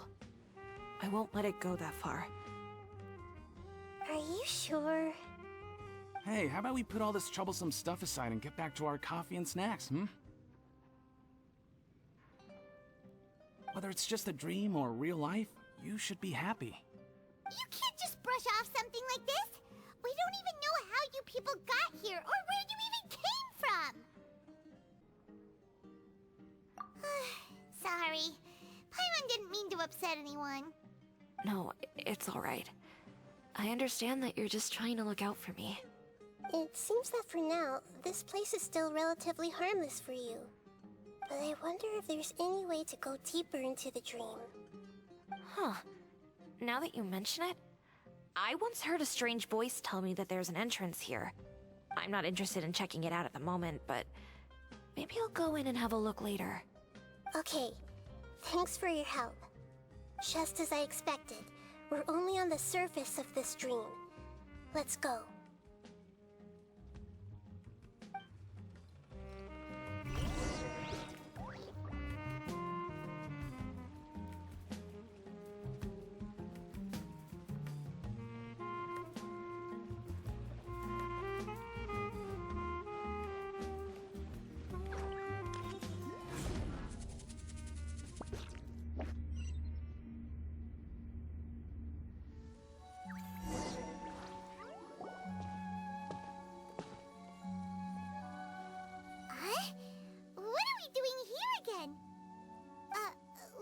D: I won't let it go that far.
A: Are you sure?
E: Hey, how about we put all this troublesome stuff aside and get back to our coffee and snacks, Whether it's just a dream or real life, you should be happy.
B: You can't just brush off something like this. We don't even know how you people got here or where you even came from. Sorry. Paimon didn't mean to upset anyone.
D: No, it's alright. I understand that you're just trying to look out for me.
A: It seems that for now, this place is still relatively harmless for you. But I wonder if there's any way to go deeper into the dream.
D: Huh. Now that you mention it, I once heard a strange voice tell me that there's an entrance here. I'm not interested in checking it out at the moment, but maybe I'll go in and have a look later.
A: Okay, thanks for your help. Just as I expected, we're only on the surface of this dream. Let's go.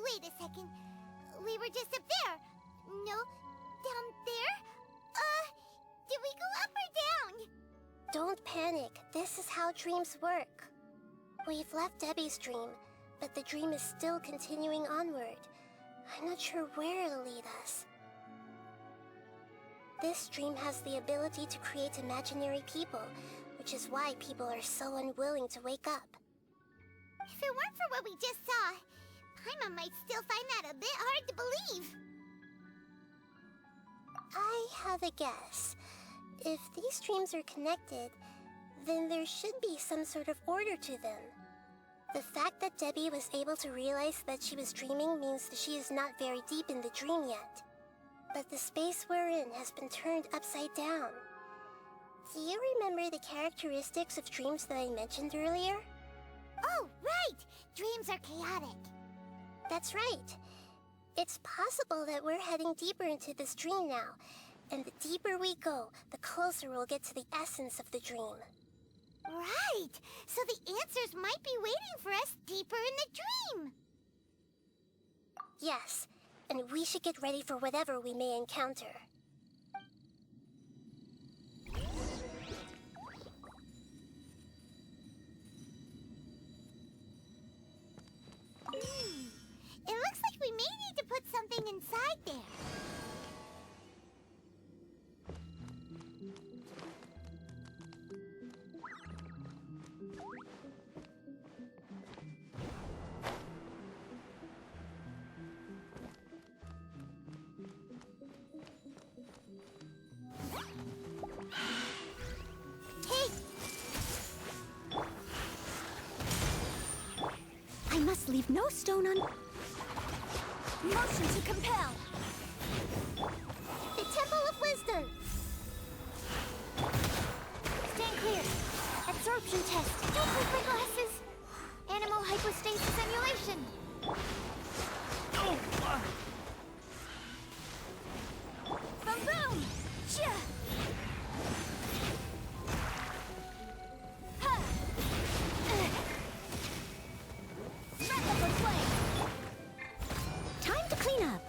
B: Wait a second. We were just up there. No, down there? Did we go up or down?
A: Don't panic. This is how dreams work. We've left Debbie's dream, but the dream is still continuing onward. I'm not sure where it'll lead us. This dream has the ability to create imaginary people, which is why people are so unwilling to wake up.
B: If it weren't for what we just saw, Paimon might still find that a bit hard to believe.
A: I have a guess. If these dreams are connected, then there should be some sort of order to them. The fact that Debbie was able to realize that she was dreaming means that she is not very deep in the dream yet. But the space we're in has been turned upside down. Do you remember the characteristics of dreams that I mentioned earlier?
B: Oh, right! Dreams are chaotic.
A: That's right. It's possible that we're heading deeper into this dream now, and the deeper we go, the closer we'll get to the essence of the dream.
B: Right! So the answers might be waiting for us deeper in the dream!
A: Yes, and we should get ready for whatever we may encounter.
B: It looks like we may need to put something inside there.
Q: I must leave no stone un...
B: Motion to compel!
A: The Temple of Wisdom!
B: Stand clear! Absorption test! Don't break my glasses! Animal hypostasis emulation! Boom boom! Chia! Ha! Replica flame!
Q: Time to clean up.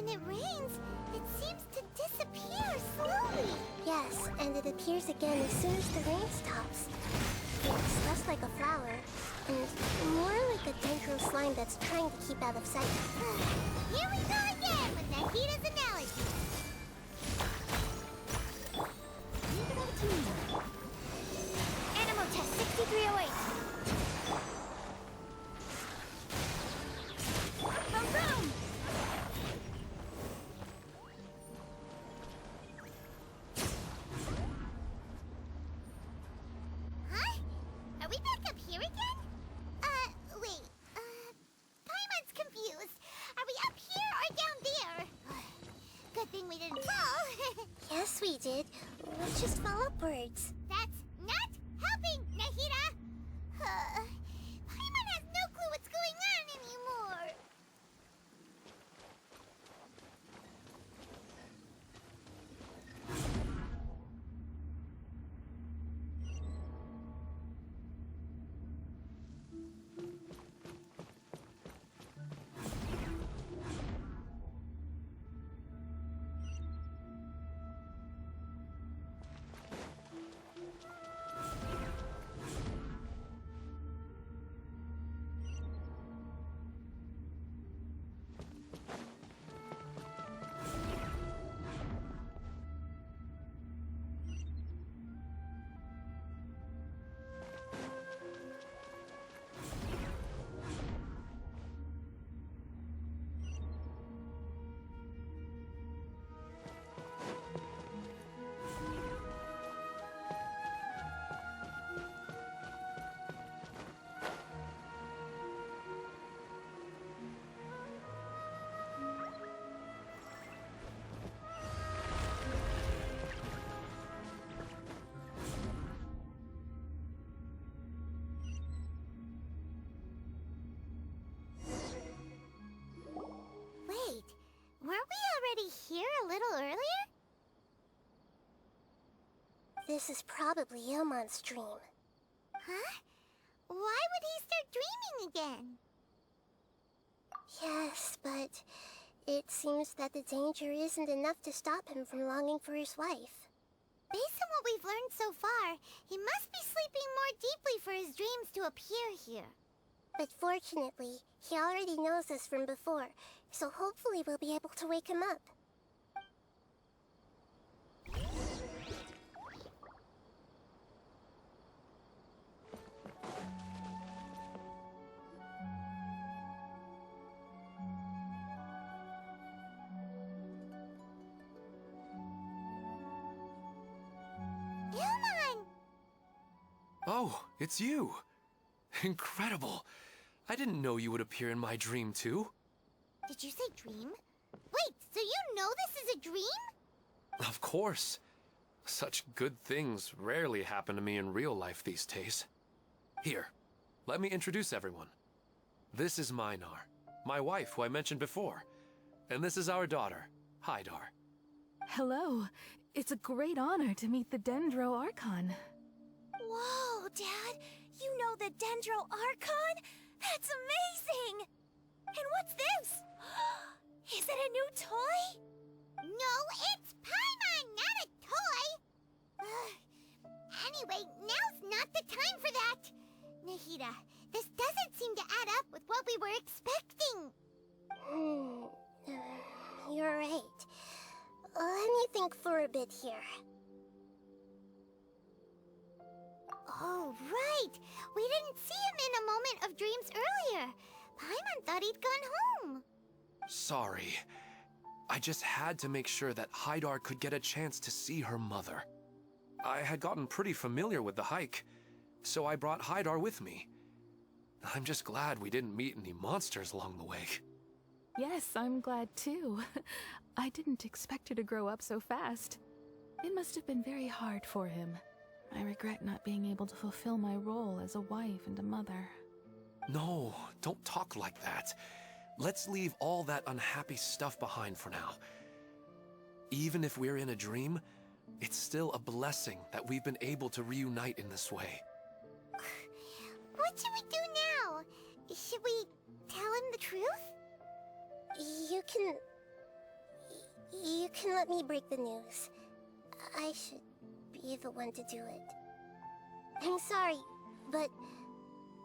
B: When it rains, it seems to disappear slowly.
A: Yes, and it appears again as soon as the rain stops. It's less like a flower, and more like a dendro slime that's trying to keep out of sight.
B: Here we go again with Nahida's analogy. Animal test 6308. Boom, boom! Huh? Are we back up here again? Wait. Paimon's confused. Are we up here or down there? Good thing we didn't fall.
A: Yes, we did. We just fell upwards.
B: That's not helping, Nahida! Paimon has no clue what's going on anymore. Wait, weren't we already here a little earlier?
A: This is probably Ilmon's dream.
B: Huh? Why would he start dreaming again?
A: Yes, but it seems that the danger isn't enough to stop him from longing for his wife.
B: Based on what we've learned so far, he must be sleeping more deeply for his dreams to appear here.
A: But fortunately, he already knows us from before, so hopefully we'll be able to wake him up.
B: Ilmon!
S: Oh, it's you. Incredible. I didn't know you would appear in my dream, too.
B: Did you say dream? Wait, so you know this is a dream?
S: Of course. Such good things rarely happen to me in real life these days. Here, let me introduce everyone. This is Minar, my wife who I mentioned before. And this is our daughter, Hydar.
V: Hello. It's a great honor to meet the Dendro Archon.
B: Whoa, Dad! You know the Dendro Archon? That's amazing! And what's this? Is it a new toy? No, it's Paimon, not a toy! Anyway, now's not the time for that! Nahida, this doesn't seem to add up with what we were expecting.
A: You're right. Let me think for a bit here.
B: Oh, right! We didn't see him in a moment of dreams earlier. Paimon thought he'd gone home.
S: Sorry. I just had to make sure that Hydar could get a chance to see her mother. I had gotten pretty familiar with the hike, so I brought Hydar with me. I'm just glad we didn't meet any monsters along the way.
V: Yes, I'm glad too. I didn't expect her to grow up so fast. It must have been very hard for him. I regret not being able to fulfill my role as a wife and a mother.
S: No, don't talk like that. Let's leave all that unhappy stuff behind for now. Even if we're in a dream, it's still a blessing that we've been able to reunite in this way.
B: What should we do now? Should we tell him the truth?
A: You can You can let me break the news. I should be the one to do it. I'm sorry, but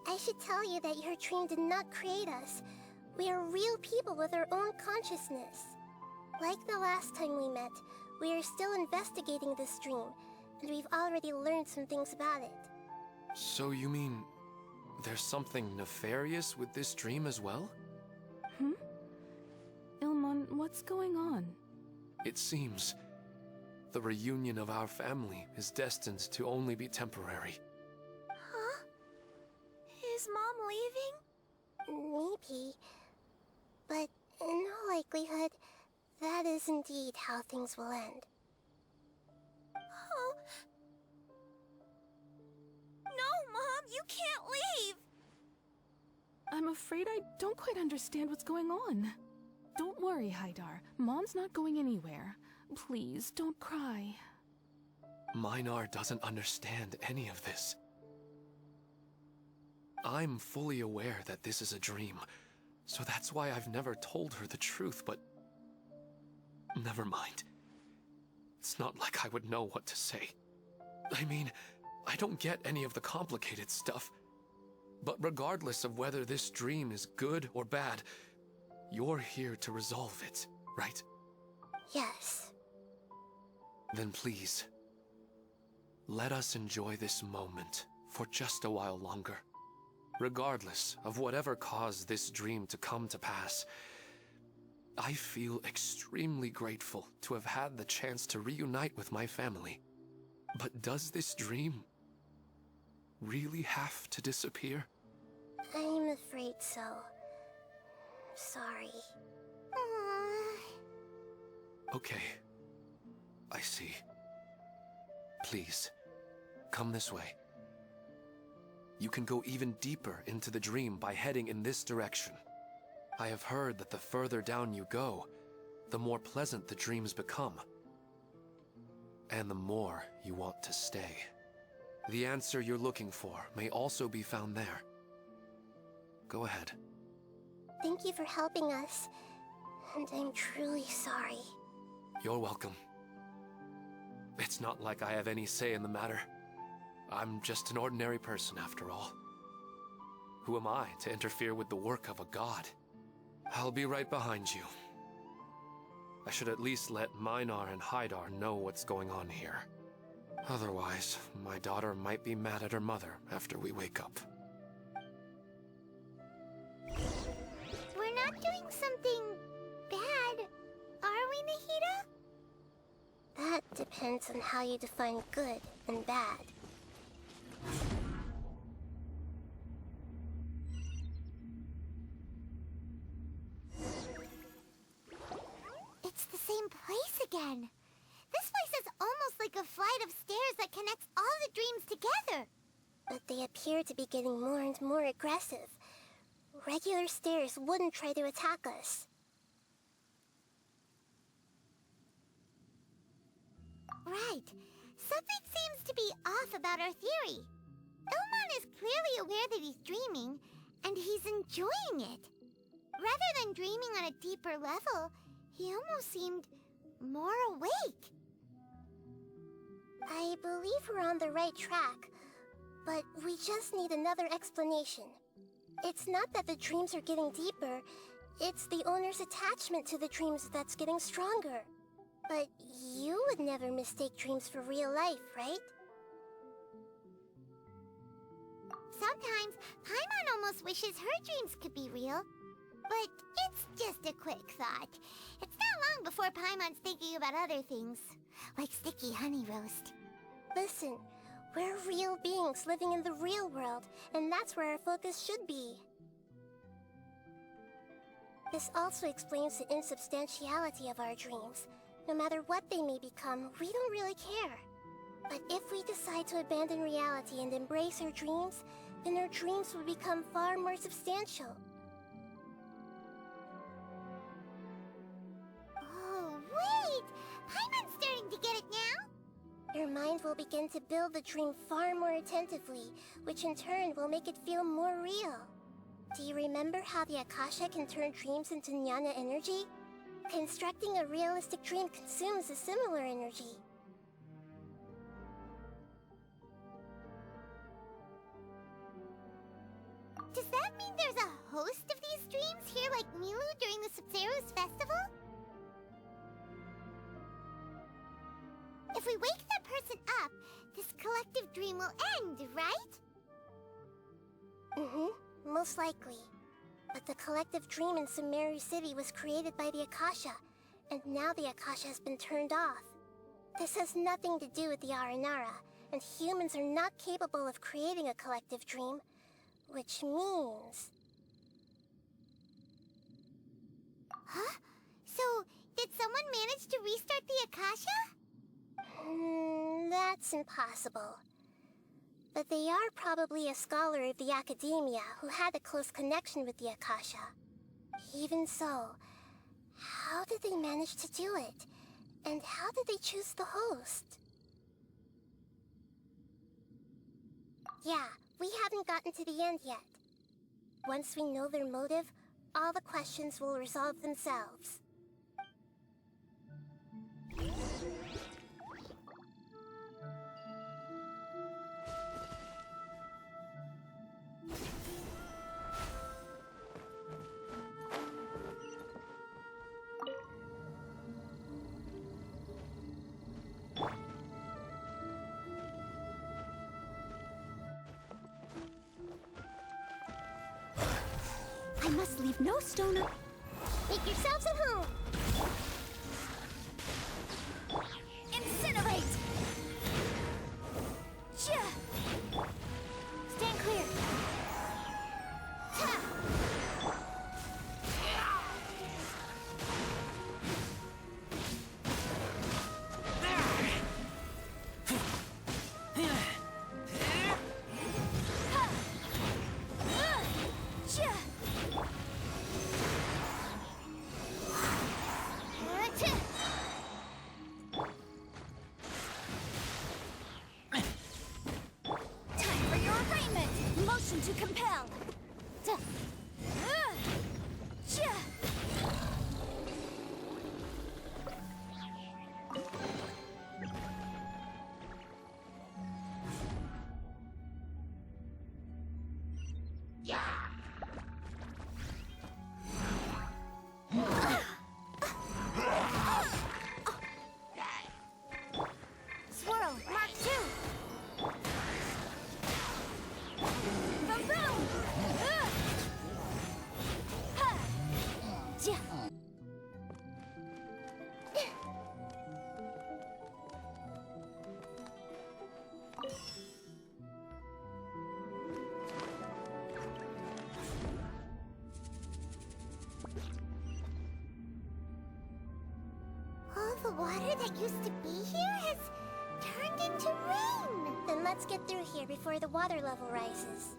A: I should tell you that your dream did not create us. We are real people with our own consciousness. Like the last time we met, we are still investigating this dream, and we've already learned some things about it.
S: So you mean there's something nefarious with this dream as well?
V: Ilmon, what's going on?
S: It seems the reunion of our family is destined to only be temporary.
B: Huh? Is Mom leaving?
A: Maybe. But in all likelihood, that is indeed how things will end.
B: Oh. No, Mom, you can't leave!
V: I'm afraid I don't quite understand what's going on. Don't worry, Haidar. Mom's not going anywhere. Please, don't cry.
S: Minar doesn't understand any of this. I'm fully aware that this is a dream, so that's why I've never told her the truth, but... Never mind. It's not like I would know what to say. I mean, I don't get any of the complicated stuff. But regardless of whether this dream is good or bad, you're here to resolve it, right?
A: Yes.
S: Then please, let us enjoy this moment for just a while longer. Regardless of whatever caused this dream to come to pass, I feel extremely grateful to have had the chance to reunite with my family. But does this dream really have to disappear?
A: I'm afraid so. Sorry.
S: Okay. I see. Please, come this way. You can go even deeper into the dream by heading in this direction. I have heard that the further down you go, the more pleasant the dreams become. And the more you want to stay. The answer you're looking for may also be found there. Go ahead.
A: Thank you for helping us, and I'm truly sorry.
S: You're welcome. It's not like I have any say in the matter. I'm just an ordinary person after all. Who am I to interfere with the work of a god? I'll be right behind you. I should at least let Minar and Haidar know what's going on here. Otherwise, my daughter might be mad at her mother after we wake up.
B: We're not doing something bad, are we, Nahida?
A: That depends on how you define good and bad.
B: It's the same place again. This place is almost like a flight of stairs that connects all the dreams together.
A: But they appear to be getting more and more aggressive. Regular stairs wouldn't try to attack us.
B: Right. Something seems to be off about our theory. Ilmon is clearly aware that he's dreaming, and he's enjoying it. Rather than dreaming on a deeper level, he almost seemed more awake.
A: I believe we're on the right track, but we just need another explanation. It's not that the dreams are getting deeper, it's the owner's attachment to the dreams that's getting stronger. But you would never mistake dreams for real life, right?
B: Sometimes, Paimon almost wishes her dreams could be real. But it's just a quick thought. It's not long before Paimon's thinking about other things, like sticky honey roast.
A: Listen, we're real beings living in the real world, and that's where our focus should be. This also explains the insubstantiality of our dreams. No matter what they may become, we don't really care. But if we decide to abandon reality and embrace our dreams, then our dreams will become far more substantial.
B: Oh, wait! Paimon's starting to get it now?
A: Your mind will begin to build the dream far more attentively, which in turn will make it feel more real. Do you remember how the Akasha can turn dreams into jnana energy? Constructing a realistic dream consumes a similar energy.
B: Does that mean there's a host of these dreams here like Milu during the Sabzeruz festival? If we wake that person up, this collective dream will end, right?
A: Mm-hmm, most likely. But the collective dream in Sumeru City was created by the Akasha, and now the Akasha has been turned off. This has nothing to do with the Aranara, and humans are not capable of creating a collective dream, which means...
B: Huh? So, did someone manage to restart the Akasha?
A: That's impossible. But they are probably a scholar of the Academia who had a close connection with the Akasha. Even so, how did they manage to do it? And how did they choose the host? Yeah, we haven't gotten to the end yet. Once we know their motive, all the questions will resolve themselves.
B: I must leave no stone up.
A: Make yourselves at home!
B: Incinerate! Stand clear. Motion to compel. Swirl, Mark 2. All the water that used to be here has turned into rain.
A: Then let's get through here before the water level rises.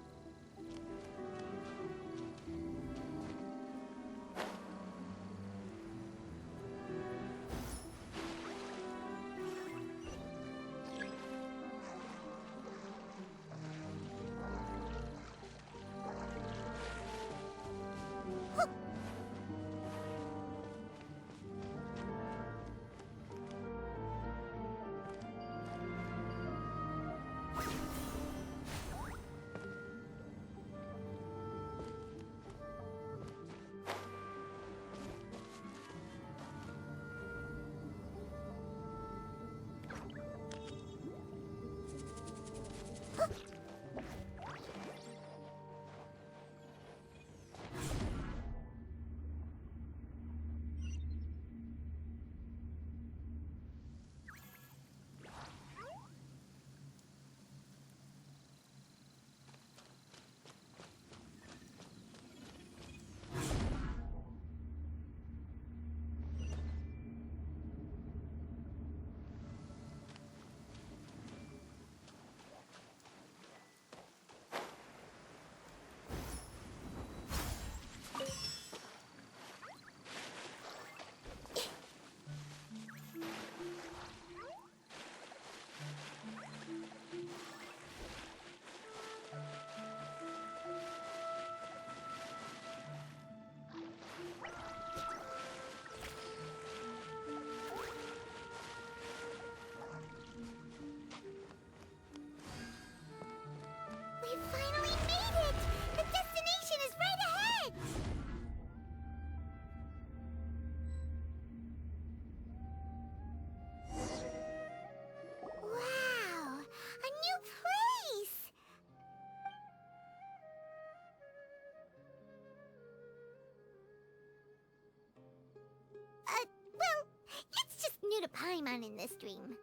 B: to Paimon in this dream?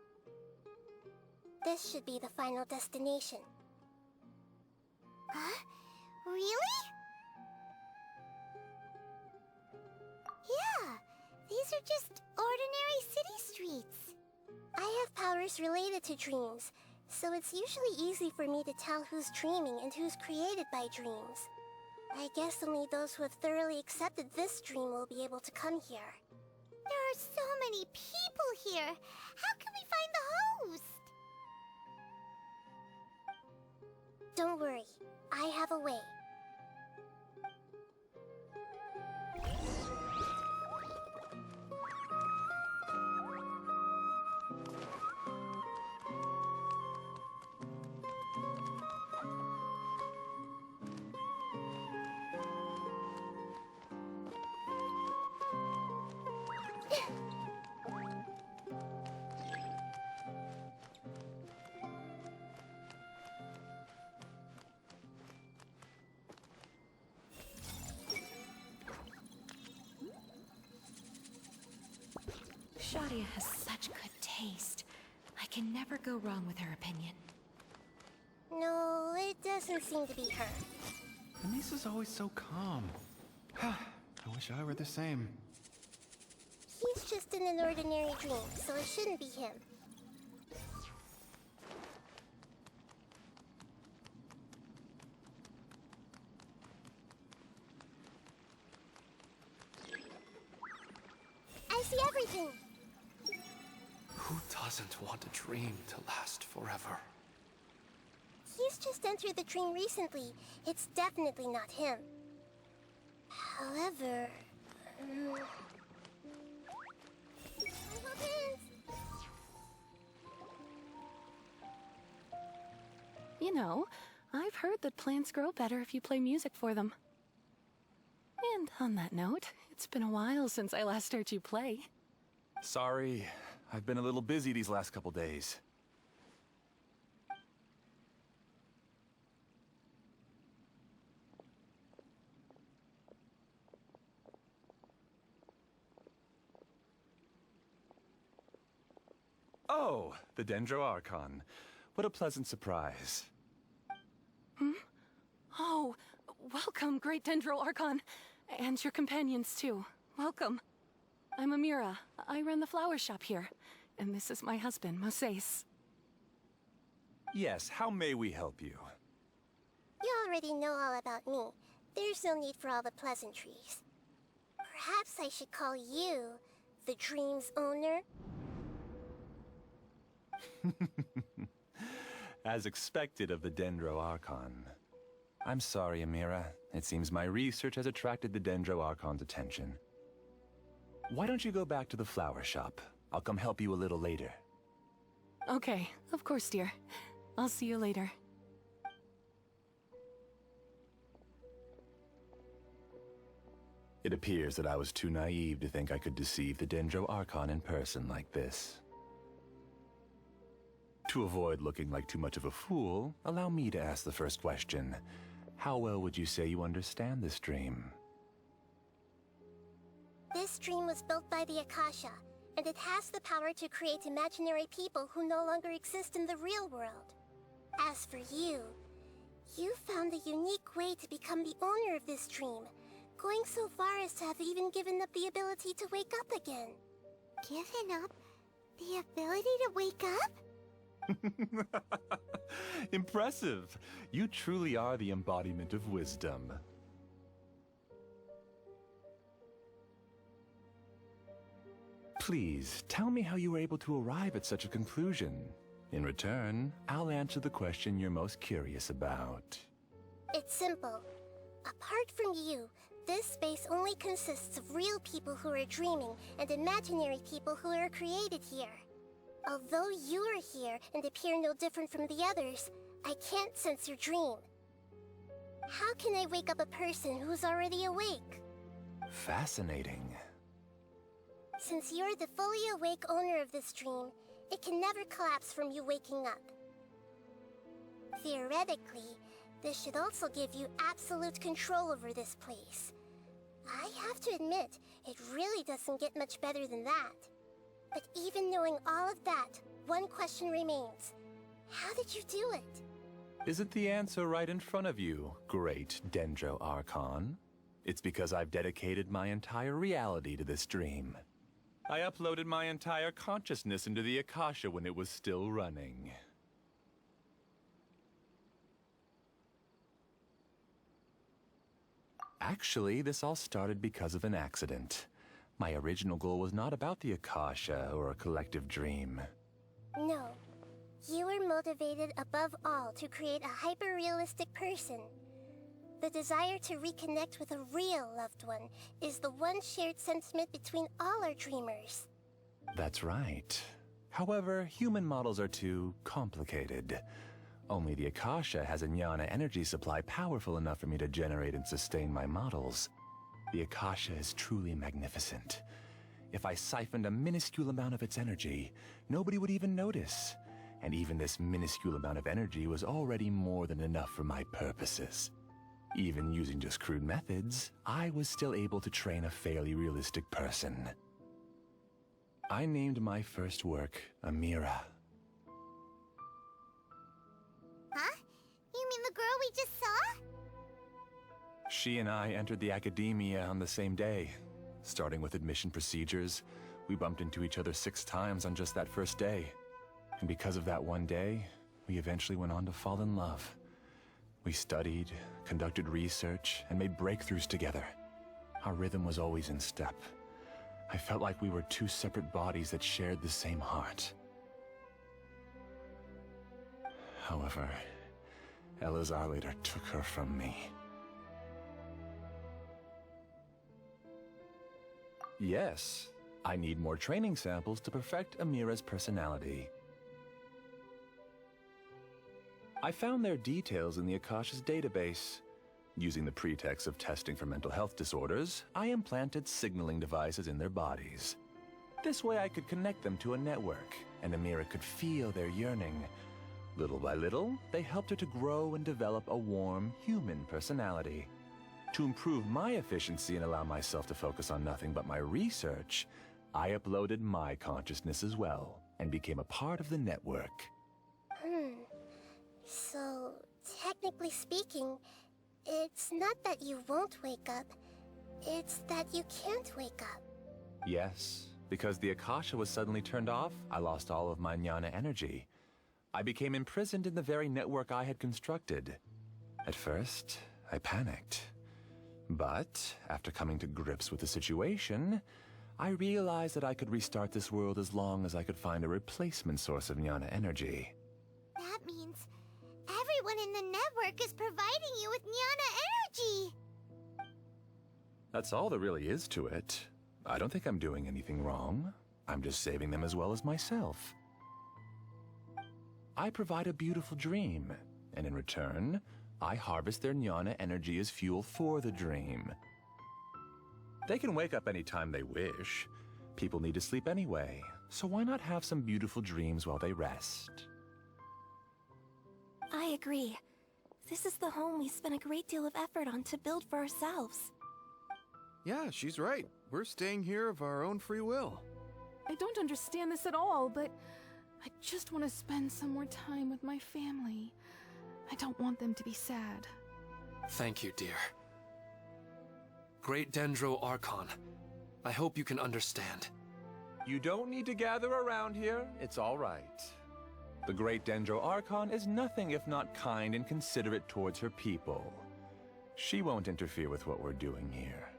A: This should be the final destination.
B: Huh? Really? Yeah, these are just ordinary city streets.
A: I have powers related to dreams, so it's usually easy for me to tell who's dreaming and who's created by dreams. I guess only those who have thoroughly accepted this dream will be able to come here.
B: There are so many people here. How can we find the host?
A: Don't worry, I have a way.
C: Shadia has such good taste. I can never go wrong with her opinion.
A: No, it doesn't seem to be her.
F: Anisa's always so calm. I wish I were the same.
A: He's just in an ordinary dream, so it shouldn't be him. I see everything!
S: Who doesn't want a dream to last forever?
A: He's just entered the dream recently. It's definitely not him. However...
V: You know, I've heard that plants grow better if you play music for them. And on that note, it's been a while since I last heard you play.
F: Sorry, I've been a little busy these last couple days. Oh, the Dendro Archon. What a pleasant surprise.
V: Hmm? Oh, welcome, Great Dendro Archon. And your companions, too. Welcome. I'm Amira. I run the flower shop here. And this is my husband, Moses.
F: Yes, how may we help you?
A: You already know all about me. There's no need for all the pleasantries. Perhaps I should call you the dream's owner?
F: As expected of the Dendro Archon. I'm sorry, Amira. It seems my research has attracted the Dendro Archon's attention. Why don't you go back to the flower shop? I'll come help you a little later.
V: Okay, of course, dear. I'll see you later.
F: It appears that I was too naive to think I could deceive the Dendro Archon in person like this. To avoid looking like too much of a fool, allow me to ask the first question. How well would you say you understand this dream?
A: This dream was built by the Akasha, and it has the power to create imaginary people who no longer exist in the real world. As for you, you found a unique way to become the owner of this dream, going so far as to have even given up the ability to wake up again.
B: Given up the ability to wake up?
F: Impressive! You truly are the embodiment of wisdom. Please, tell me how you were able to arrive at such a conclusion. In return, I'll answer the question you're most curious about.
A: It's simple. Apart from you, this space only consists of real people who are dreaming and imaginary people who are created here. Although you are here and appear no different from the others, I can't sense your dream. How can I wake up a person who's already awake?
F: Fascinating.
A: Since you're the fully awake owner of this dream, it can never collapse from you waking up. Theoretically, this should also give you absolute control over this place. I have to admit, it really doesn't get much better than that. But even knowing all of that, one question remains. How did you do it?
F: Isn't the answer right in front of you, great Dendro Archon? It's because I've dedicated my entire reality to this dream. I uploaded my entire consciousness into the Akasha when it was still running. Actually, this all started because of an accident. My original goal was not about the Akasha or a collective dream.
A: No. You were motivated above all to create a hyper-realistic person. The desire to reconnect with a real loved one is the one shared sentiment between all our dreamers.
F: That's right. However, human models are too complicated. Only the Akasha has a jnana energy supply powerful enough for me to generate and sustain my models. The Akasha is truly magnificent. If I siphoned a minuscule amount of its energy, nobody would even notice. And even this minuscule amount of energy was already more than enough for my purposes. Even using just crude methods, I was still able to train a fairly realistic person. I named my first work Amira.
B: Huh? You mean the girl we just saw?
F: She and I entered the academia on the same day. Starting with admission procedures, we bumped into each other 6 times on just that first day. And because of that one day, we eventually went on to fall in love. We studied, conducted research, and made breakthroughs together. Our rhythm was always in step. I felt like we were 2 separate bodies that shared the same heart. However, Elazar later took her from me. Yes, I need more training samples to perfect Amira's personality. I found their details in the Akasha's database. Using the pretext of testing for mental health disorders, I implanted signaling devices in their bodies. This way I could connect them to a network, and Amira could feel their yearning. Little by little, they helped her to grow and develop a warm, human personality. To improve my efficiency and allow myself to focus on nothing but my research, I uploaded my consciousness as well, and became a part of the network.
A: So, technically speaking, it's not that you won't wake up, it's that you can't wake up.
F: Yes, because the Akasha was suddenly turned off, I lost all of my jnana energy. I became imprisoned in the very network I had constructed. At first, I panicked. But, after coming to grips with the situation, I realized that I could restart this world as long as I could find a replacement source of jnana energy.
B: That means everyone in the network is providing you with jnana energy!
F: That's all there really is to it. I don't think I'm doing anything wrong. I'm just saving them as well as myself. I provide a beautiful dream, and in return, I harvest their jnana energy as fuel for the dream. They can wake up anytime they wish. People need to sleep anyway, so why not have some beautiful dreams while they rest?
P: I agree. This is the home we spent a great deal of effort on to build for ourselves.
G: Yeah, she's right. We're staying here of our own free will.
V: I don't understand this at all, but I just want to spend some more time with my family. I don't want them to be sad.
S: Thank you, dear. Great Dendro Archon, I hope you can understand.
F: You don't need to gather around here. It's all right. The great Dendro Archon is nothing if not kind and considerate towards her people. She won't interfere with what we're doing here.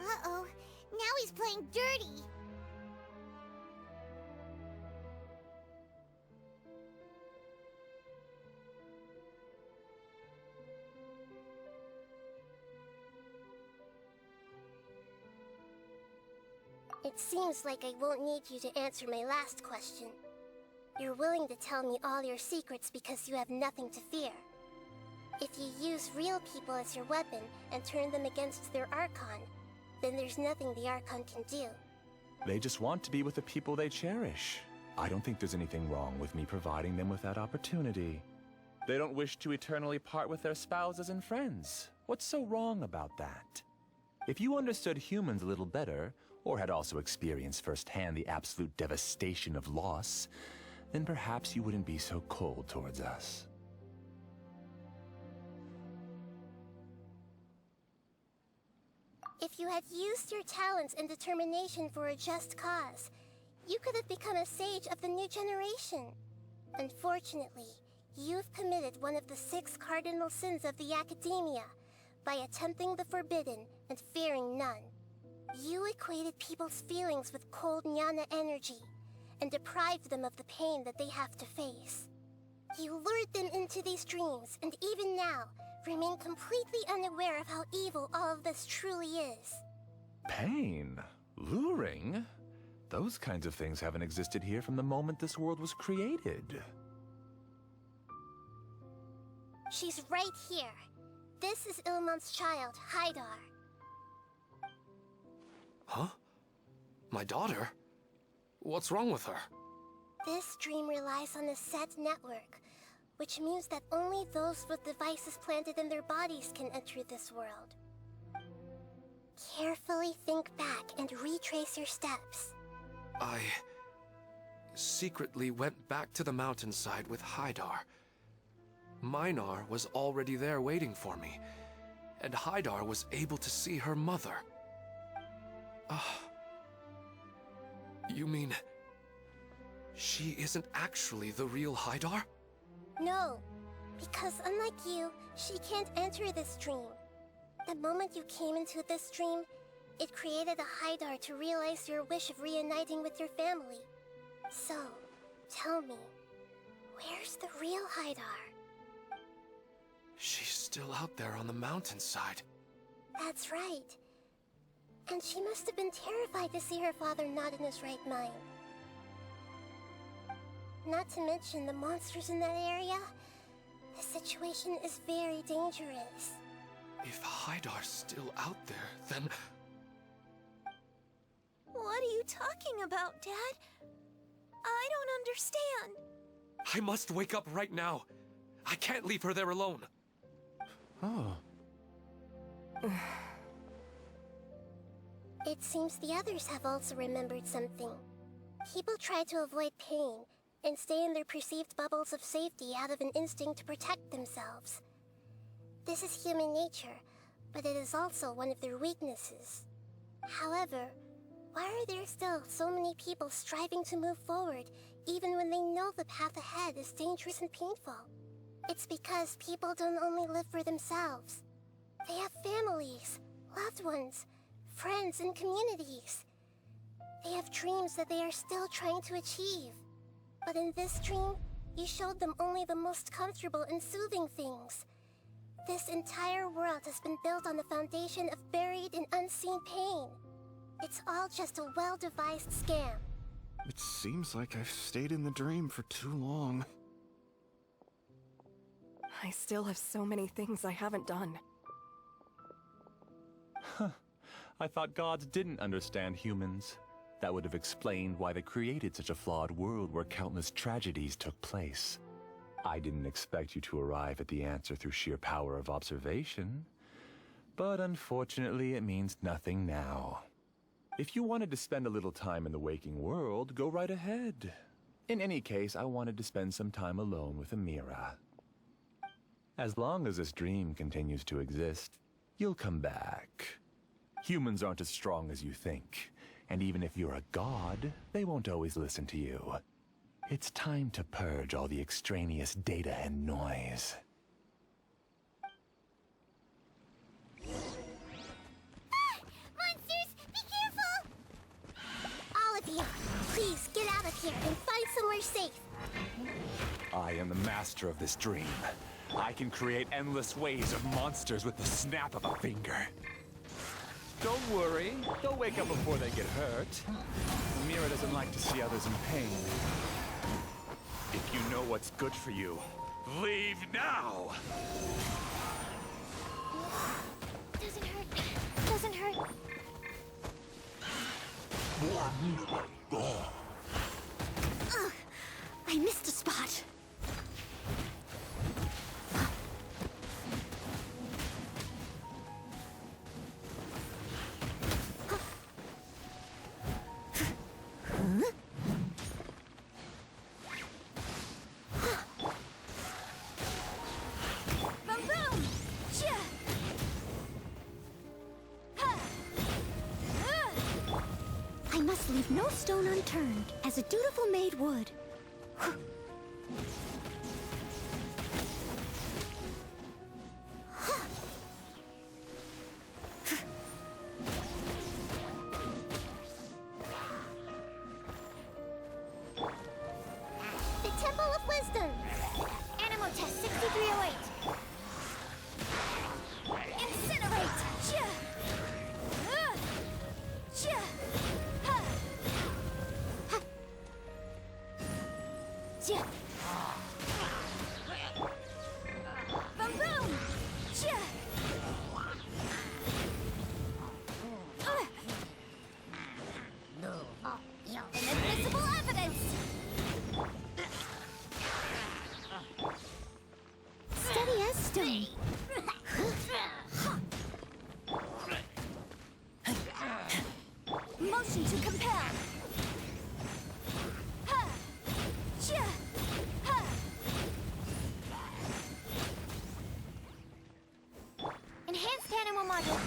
B: Uh-oh, now he's playing dirty.
A: It seems like I won't need you to answer my last question. You're willing to tell me all your secrets because you have nothing to fear. If you use real people as your weapon and turn them against their Archon, then there's nothing the Archon can do.
F: They just want to be with the people they cherish. I don't think there's anything wrong with me providing them with that opportunity. They don't wish to eternally part with their spouses and friends. What's so wrong about that? If you understood humans a little better, or had also experienced firsthand the absolute devastation of loss, then perhaps you wouldn't be so cold towards us.
A: If you had used your talents and determination for a just cause, you could have become a sage of the new generation. Unfortunately, you've committed one of the 6 cardinal sins of the Academia by attempting the forbidden and fearing none. You equated people's feelings with cold jnana energy and deprived them of the pain that they have to face. You lured them into these dreams, and even now, remain completely unaware of how evil all of this truly is.
F: Pain? Luring? Those kinds of things haven't existed here from the moment this world was created.
A: She's right here. This is Ilmon's child, Haidar.
S: Huh? My daughter? What's wrong with her?
A: This dream relies on a set network, which means that only those with devices planted in their bodies can enter this world. Carefully think back and retrace your steps.
S: I secretly went back to the mountainside with Haidar. Minar was already there waiting for me, and Haidar was able to see her mother. You mean she isn't actually the real Haidar?
A: No, because unlike you, she can't enter this dream. The moment you came into this dream, it created a Haidar to realize your wish of reuniting with your family. So, tell me, where's the real Haidar?
S: She's still out there on the mountainside.
A: That's right. And she must have been terrified to see her father not in his right mind. Not to mention the monsters in that area. The situation is very dangerous.
S: If Haidar's still out there, then...
I: What are you talking about, Dad? I don't understand.
S: I must wake up right now. I can't leave her there alone.
F: Oh.
A: It seems the others have also remembered something. People try to avoid pain and stay in their perceived bubbles of safety out of an instinct to protect themselves. This is human nature, but it is also one of their weaknesses. However, why are there still so many people striving to move forward even when they know the path ahead is dangerous and painful? It's because people don't only live for themselves. They have families, loved ones, friends, and communities. They have dreams that they are still trying to achieve. But in this dream, you showed them only the most comfortable and soothing things. This entire world has been built on the foundation of buried and unseen pain. It's all just a well-devised scam.
G: It seems like I've stayed in the dream for too long.
L: I still have so many things I haven't done.
F: Huh. I thought gods didn't understand humans. That would have explained why they created such a flawed world where countless tragedies took place. I didn't expect you to arrive at the answer through sheer power of observation. But unfortunately, it means nothing now. If you wanted to spend a little time in the waking world, go right ahead. In any case, I wanted to spend some time alone with Amira. As long as this dream continues to exist, you'll come back. Humans aren't as strong as you think. And even if you're a god, they won't always listen to you. It's time to purge all the extraneous data and noise.
A: Monsters, be careful! All of you, please get out of here and find somewhere safe.
F: I am the master of this dream. I can create endless waves of monsters with the snap of a finger.
K: Don't worry. They'll wake up before they get hurt. Mira doesn't like to see others in pain.
F: If you know what's good for you, leave now!
A: Doesn't hurt. Doesn't hurt. Ugh, I missed a spot.
B: must leave no stone unturned, as a dutiful maid would.
A: The Temple of Wisdom. Animal Test 6308. Incinerate! Chia! Chia! Ha! Ha! Chia! Boom boom! Chia! Inadmissible evidence!
B: Steady as stone.
A: Motion to compel. Ha! Chia! Ha! Enhanced animal module.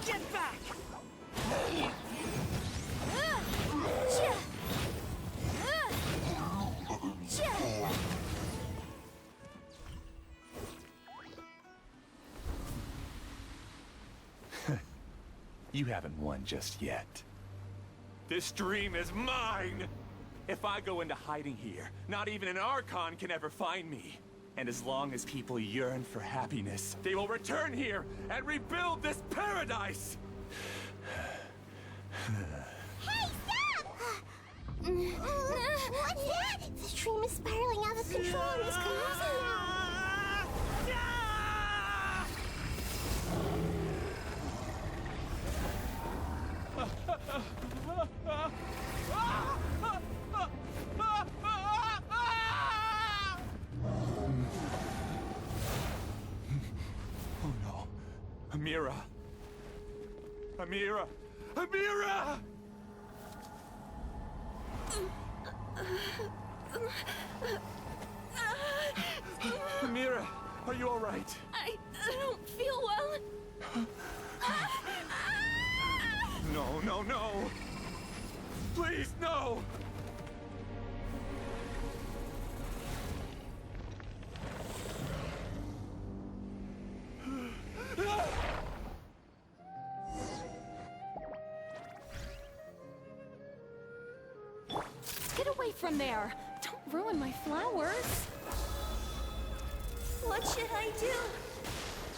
A: Get back! Chia! Chia!
F: You haven't won just yet. This dream is mine! If I go into hiding here, not even an Archon can ever find me. And as long as people yearn for happiness, they will return here and rebuild this paradise!
A: Hey, stop! What's that? The stream is spiraling out of control and is collapsing now.
F: Oh no. Amira. Amira! Amira! Amira, are you all right?
P: I don't feel well.
F: No, no, no! Please, no!
L: Get away from there! Don't ruin my flowers!
I: What should I do?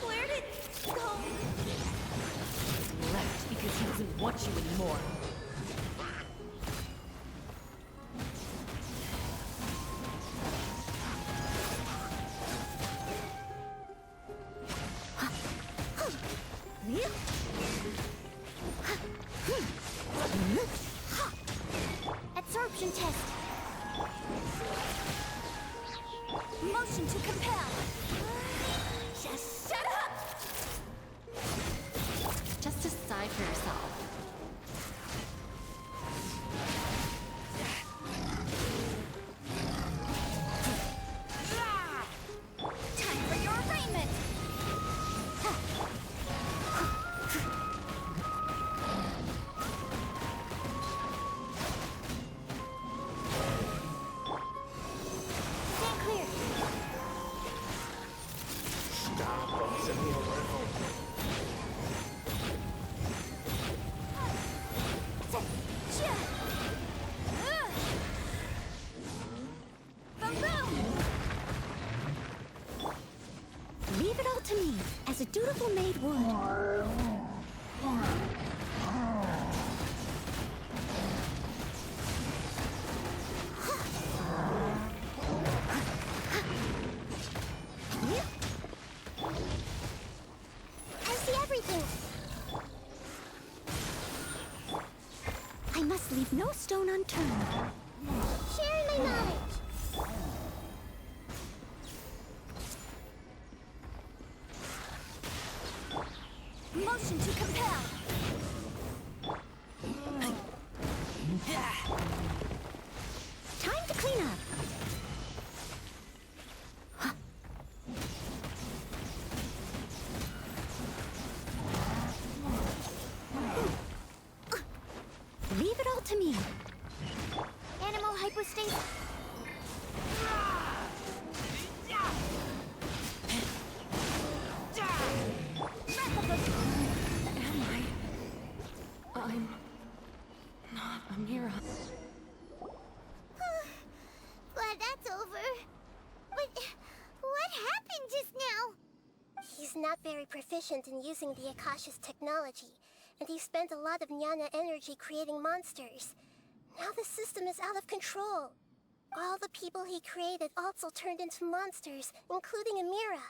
I: Where did it go?
C: Left because he doesn't want you anymore.
A: Absorption test. Motion to compel. Just shut up!
C: Just decide for yourself.
A: Time for your arraignment! Stand clear. Chia! Boom boom!
B: Leave it all to me, as a dutiful maid would.
A: I see everything.
B: I must leave no stone unturned.
A: Sharing my knowledge. Motion to compel.
B: Time to clean up.
L: to me!
B: Animal hypostasis.
L: Am I? I'm not Amira.
B: Glad that's over. But what happened just now?
A: He's not very proficient in using the Akasha's technology, and he spent a lot of Jnana energy creating monsters. Now the system is out of control. All the people he created also turned into monsters, including Amira.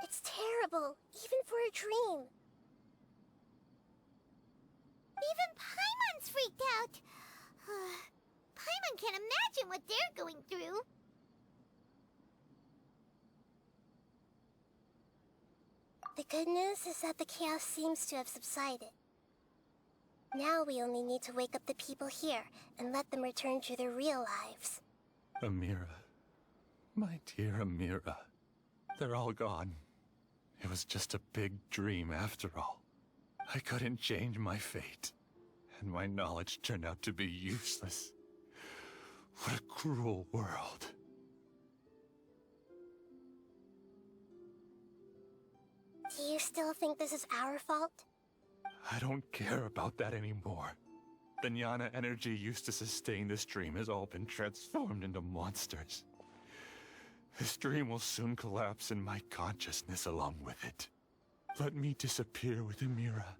A: It's terrible, even for a dream.
B: Even Paimon's freaked out. Paimon can't imagine what they're going through.
A: The good news is that the chaos seems to have subsided. Now we only need to wake up the people here and let them return to their real lives.
F: Amira. My dear Amira. They're all gone. It was just a big dream after all. I couldn't change my fate, and my knowledge turned out to be useless. What a cruel world.
A: Do you still think this is our fault?
F: I don't care about that anymore. The Jnana energy used to sustain this dream has all been transformed into monsters. This dream will soon collapse and my consciousness along with it. Let me disappear with Amira.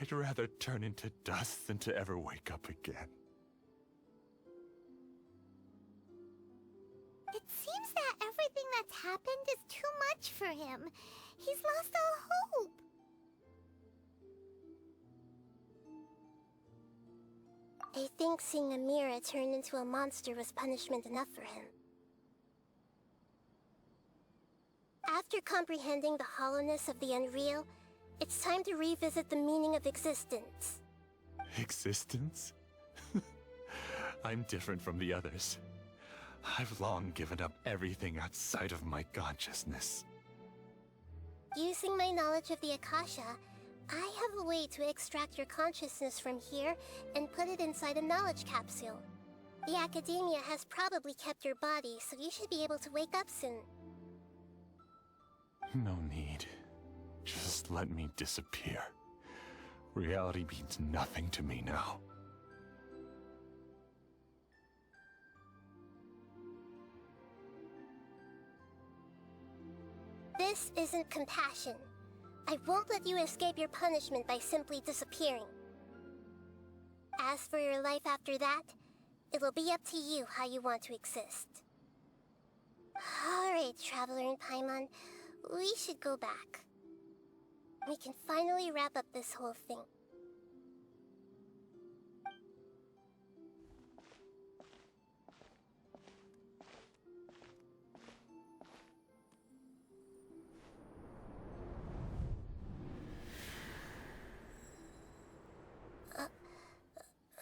F: I'd rather turn into dust than to ever wake up again.
B: It seems that everything that's happened is too much for him. He's lost all hope.
A: I think seeing Amira turn into a monster was punishment enough for him. After comprehending the hollowness of the unreal, it's time to revisit the meaning of existence.
F: Existence? I'm different from the others. I've long given up everything outside of my consciousness.
A: Using my knowledge of the Akasha, I have a way to extract your consciousness from here and put it inside a knowledge capsule. The Academia has probably kept your body, so you should be able to wake up soon.
F: No need. Just let me disappear. Reality means nothing to me now.
A: This isn't compassion. I won't let you escape your punishment by simply disappearing. As for your life after that, it'll be up to you how you want to exist. Alright, Traveler and Paimon, we should go back. We can finally wrap up this whole thing.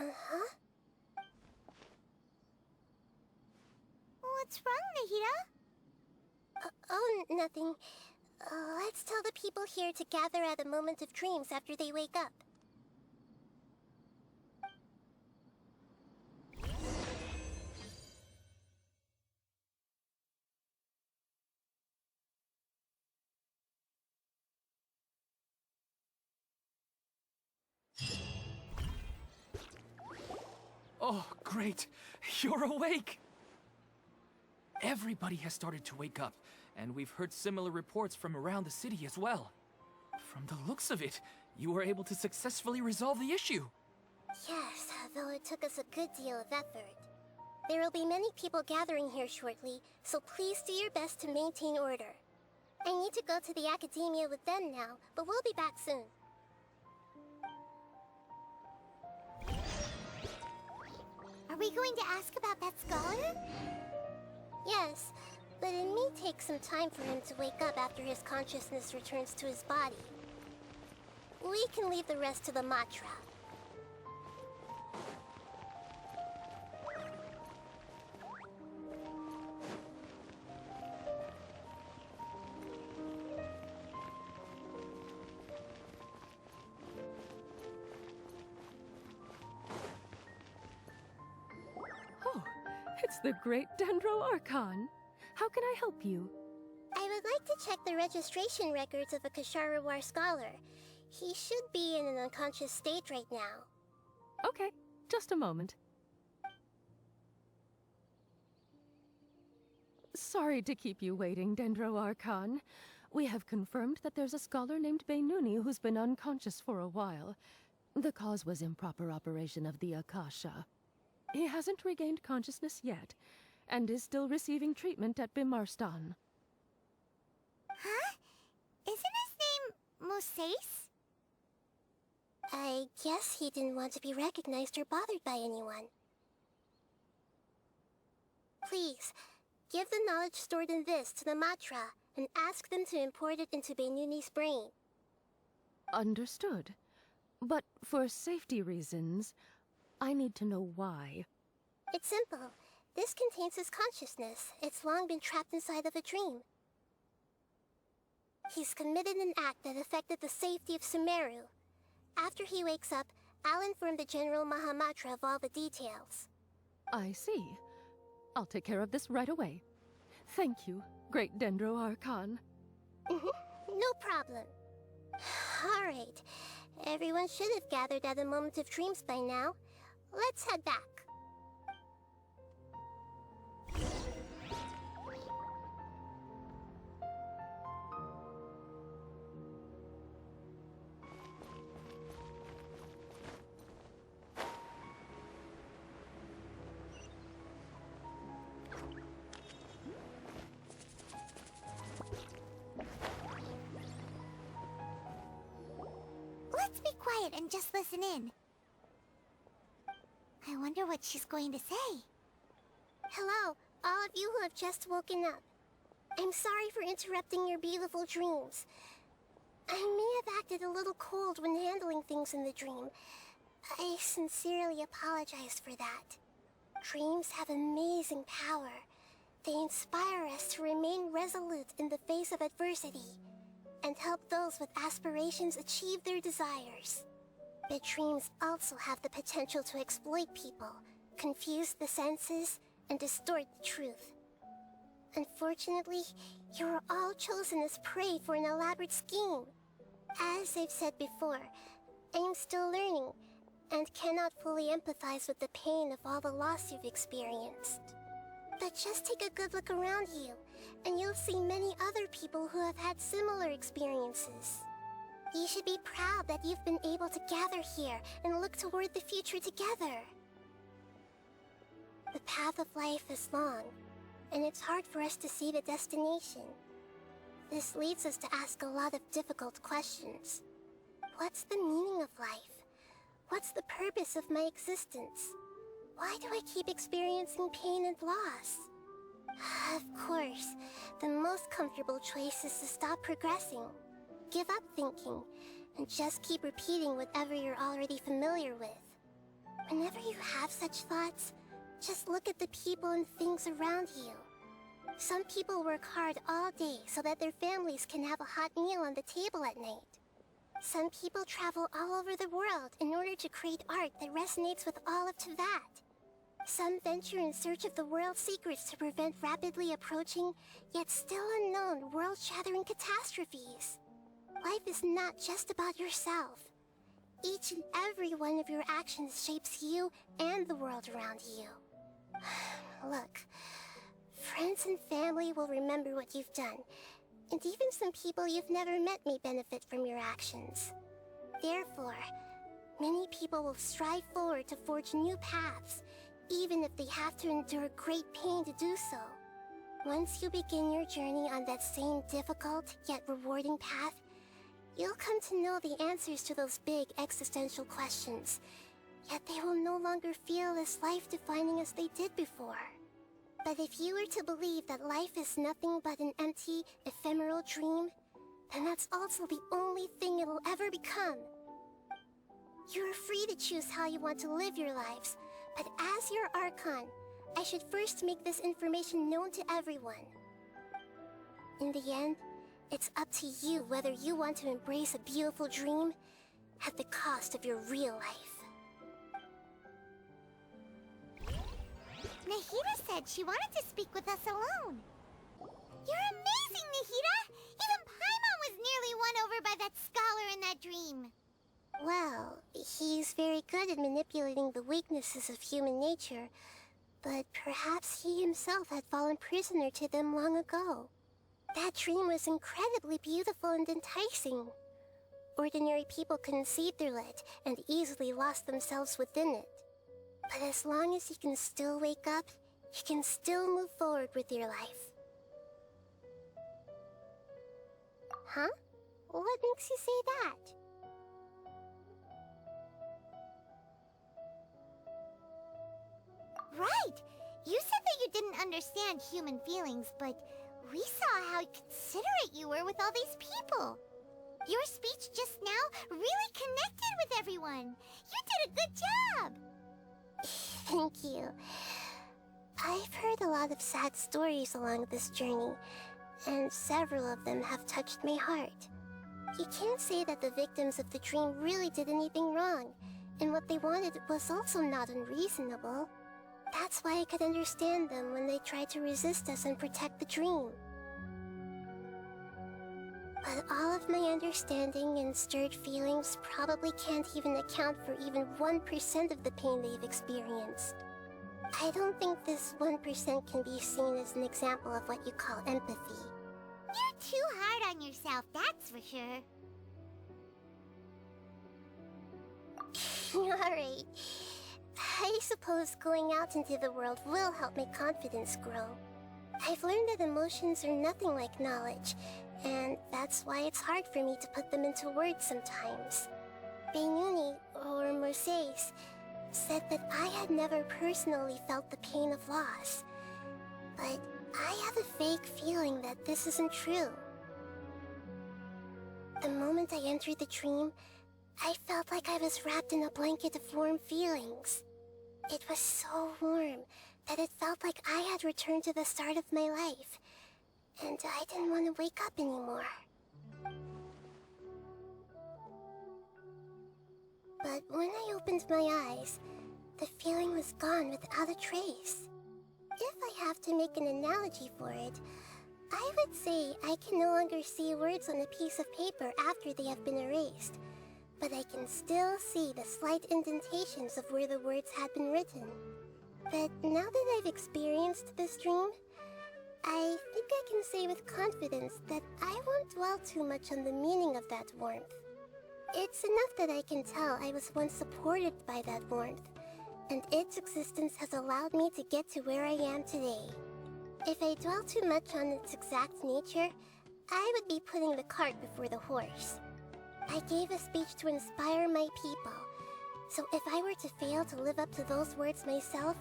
A: Uh-huh?
B: What's wrong, Nahida?
A: Oh, nothing. Let's tell the people here to gather at a moment of dreams after they wake up.
N: Oh, great! You're awake! Everybody has started to wake up, and we've heard similar reports from around the city as well. From the looks of it, you were able to successfully resolve the issue.
A: Yes, though it took us a good deal of effort. There will be many people gathering here shortly, so please do your best to maintain order. I need to go to the Academia with them now, but we'll be back soon.
B: Are we going to ask about that scholar?
A: Yes, but it may take some time for him to wake up after his consciousness returns to his body. We can leave the rest to the Matra.
V: It's the great Dendro Archon. How can I help you?
A: I would like to check the registration records of a Kashara War scholar. He should be in an unconscious state right now.
V: Okay, just a moment. Sorry to keep you waiting, Dendro Archon. We have confirmed that there's a scholar named Beinuni who's been unconscious for a while. The cause was improper operation of the Akasha. He hasn't regained consciousness yet, and is still receiving treatment at Bimarstan.
B: Huh? Isn't his name Mosace?
A: I guess he didn't want to be recognized or bothered by anyone. Please, give the knowledge stored in this to the Matra, and ask them to import it into Beinuni's brain.
V: Understood. But for safety reasons, I need to know why.
A: It's simple. This contains his consciousness. It's long been trapped inside of a dream. He's committed an act that affected the safety of Sumeru. After he wakes up, I'll inform the General Mahamatra of all the details.
V: I see. I'll take care of this right away. Thank you, great Dendro Archon.
A: No problem. Alright. Everyone should have gathered at a moment of dreams by now. Let's head back.
B: Let's be quiet and just listen in. I wonder what she's going to say.
A: Hello, all of you who have just woken up. I'm sorry for interrupting your beautiful dreams. I may have acted a little cold when handling things in the dream. I sincerely apologize for that. Dreams have amazing power. They inspire us to remain resolute in the face of adversity, and help those with aspirations achieve their desires. But dreams also have the potential to exploit people, confuse the senses, and distort the truth. Unfortunately, you are all chosen as prey for an elaborate scheme. As I've said before, I am still learning, and cannot fully empathize with the pain of all the loss you've experienced. But just take a good look around you, and you'll see many other people who have had similar experiences. You should be proud that you've been able to gather here and look toward the future together. The path of life is long, and it's hard for us to see the destination. This leads us to ask a lot of difficult questions. What's the meaning of life? What's the purpose of my existence? Why do I keep experiencing pain and loss? Of course, the most comfortable choice is to stop progressing. Give up thinking, and just keep repeating whatever you're already familiar with. Whenever you have such thoughts, just look at the people and things around you. Some people work hard all day so that their families can have a hot meal on the table at night. Some people travel all over the world in order to create art that resonates with all of Teyvat. Some venture in search of the world's secrets to prevent rapidly approaching, yet still unknown, world-shattering catastrophes. Life is not just about yourself. Each and every one of your actions shapes you and the world around you. Look, friends and family will remember what you've done, and even some people you've never met may benefit from your actions. Therefore, many people will strive forward to forge new paths, even if they have to endure great pain to do so. Once you begin your journey on that same difficult yet rewarding path, you'll come to know the answers to those big existential questions, yet they will no longer feel as life-defining as they did before. But if you were to believe that life is nothing but an empty, ephemeral dream, then that's also the only thing it'll ever become. You're free to choose how you want to live your lives, but as your Archon, I should first make this information known to everyone. In the end, it's up to you whether you want to embrace a beautiful dream at the cost of your real life.
B: Nahida said she wanted to speak with us alone. You're amazing, Nahida! Even Paimon was nearly won over by that scholar in that dream.
A: Well, he's very good at manipulating the weaknesses of human nature, but perhaps he himself had fallen prisoner to them long ago. That dream was incredibly beautiful and enticing. Ordinary people couldn't see through it and easily lost themselves within it. But as long as you can still wake up, you can still move forward with your life. Huh? What makes you say that?
B: Right! You said that you didn't understand human feelings, but we saw how considerate you were with all these people. Your speech just now really connected with everyone. You did a good job!
A: Thank you. I've heard a lot of sad stories along this journey, and several of them have touched my heart. You can't say that the victims of the dream really did anything wrong, and what they wanted was also not unreasonable. That's why I could understand them when they tried to resist us and protect the dream. But all of my understanding and stirred feelings probably can't even account for even 1% of the pain they've experienced. I don't think this 1% can be seen as an example of what you call empathy.
B: You're too hard on yourself, that's for sure.
A: Alright. I suppose going out into the world will help my confidence grow. I've learned that emotions are nothing like knowledge, and that's why it's hard for me to put them into words sometimes. Benyuni, or Mercedes, said that I had never personally felt the pain of loss. But I have a vague feeling that this isn't true. The moment I entered the dream, I felt like I was wrapped in a blanket of warm feelings. It was so warm that it felt like I had returned to the start of my life, and I didn't want to wake up anymore. But when I opened my eyes, the feeling was gone without a trace. If I have to make an analogy for it, I would say I can no longer see words on a piece of paper after they have been erased, but I can still see the slight indentations of where the words had been written. But now that I've experienced this dream, I think I can say with confidence that I won't dwell too much on the meaning of that warmth. It's enough that I can tell I was once supported by that warmth, and its existence has allowed me to get to where I am today. If I dwell too much on its exact nature, I would be putting the cart before the horse. I gave a speech to inspire my people, so if I were to fail to live up to those words myself,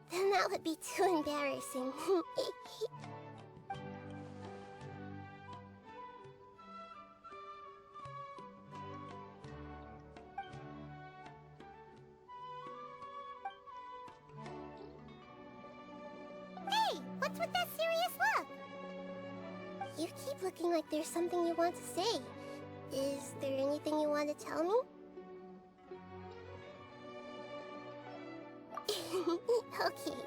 A: then that would be too embarrassing.
B: Hey, what's with that serious look?
A: You keep looking like there's something you want to say. Is there anything you want to tell me? Okay.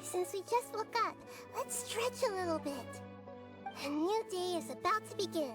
A: Since we just woke up, let's stretch a little bit. A new day is about to begin.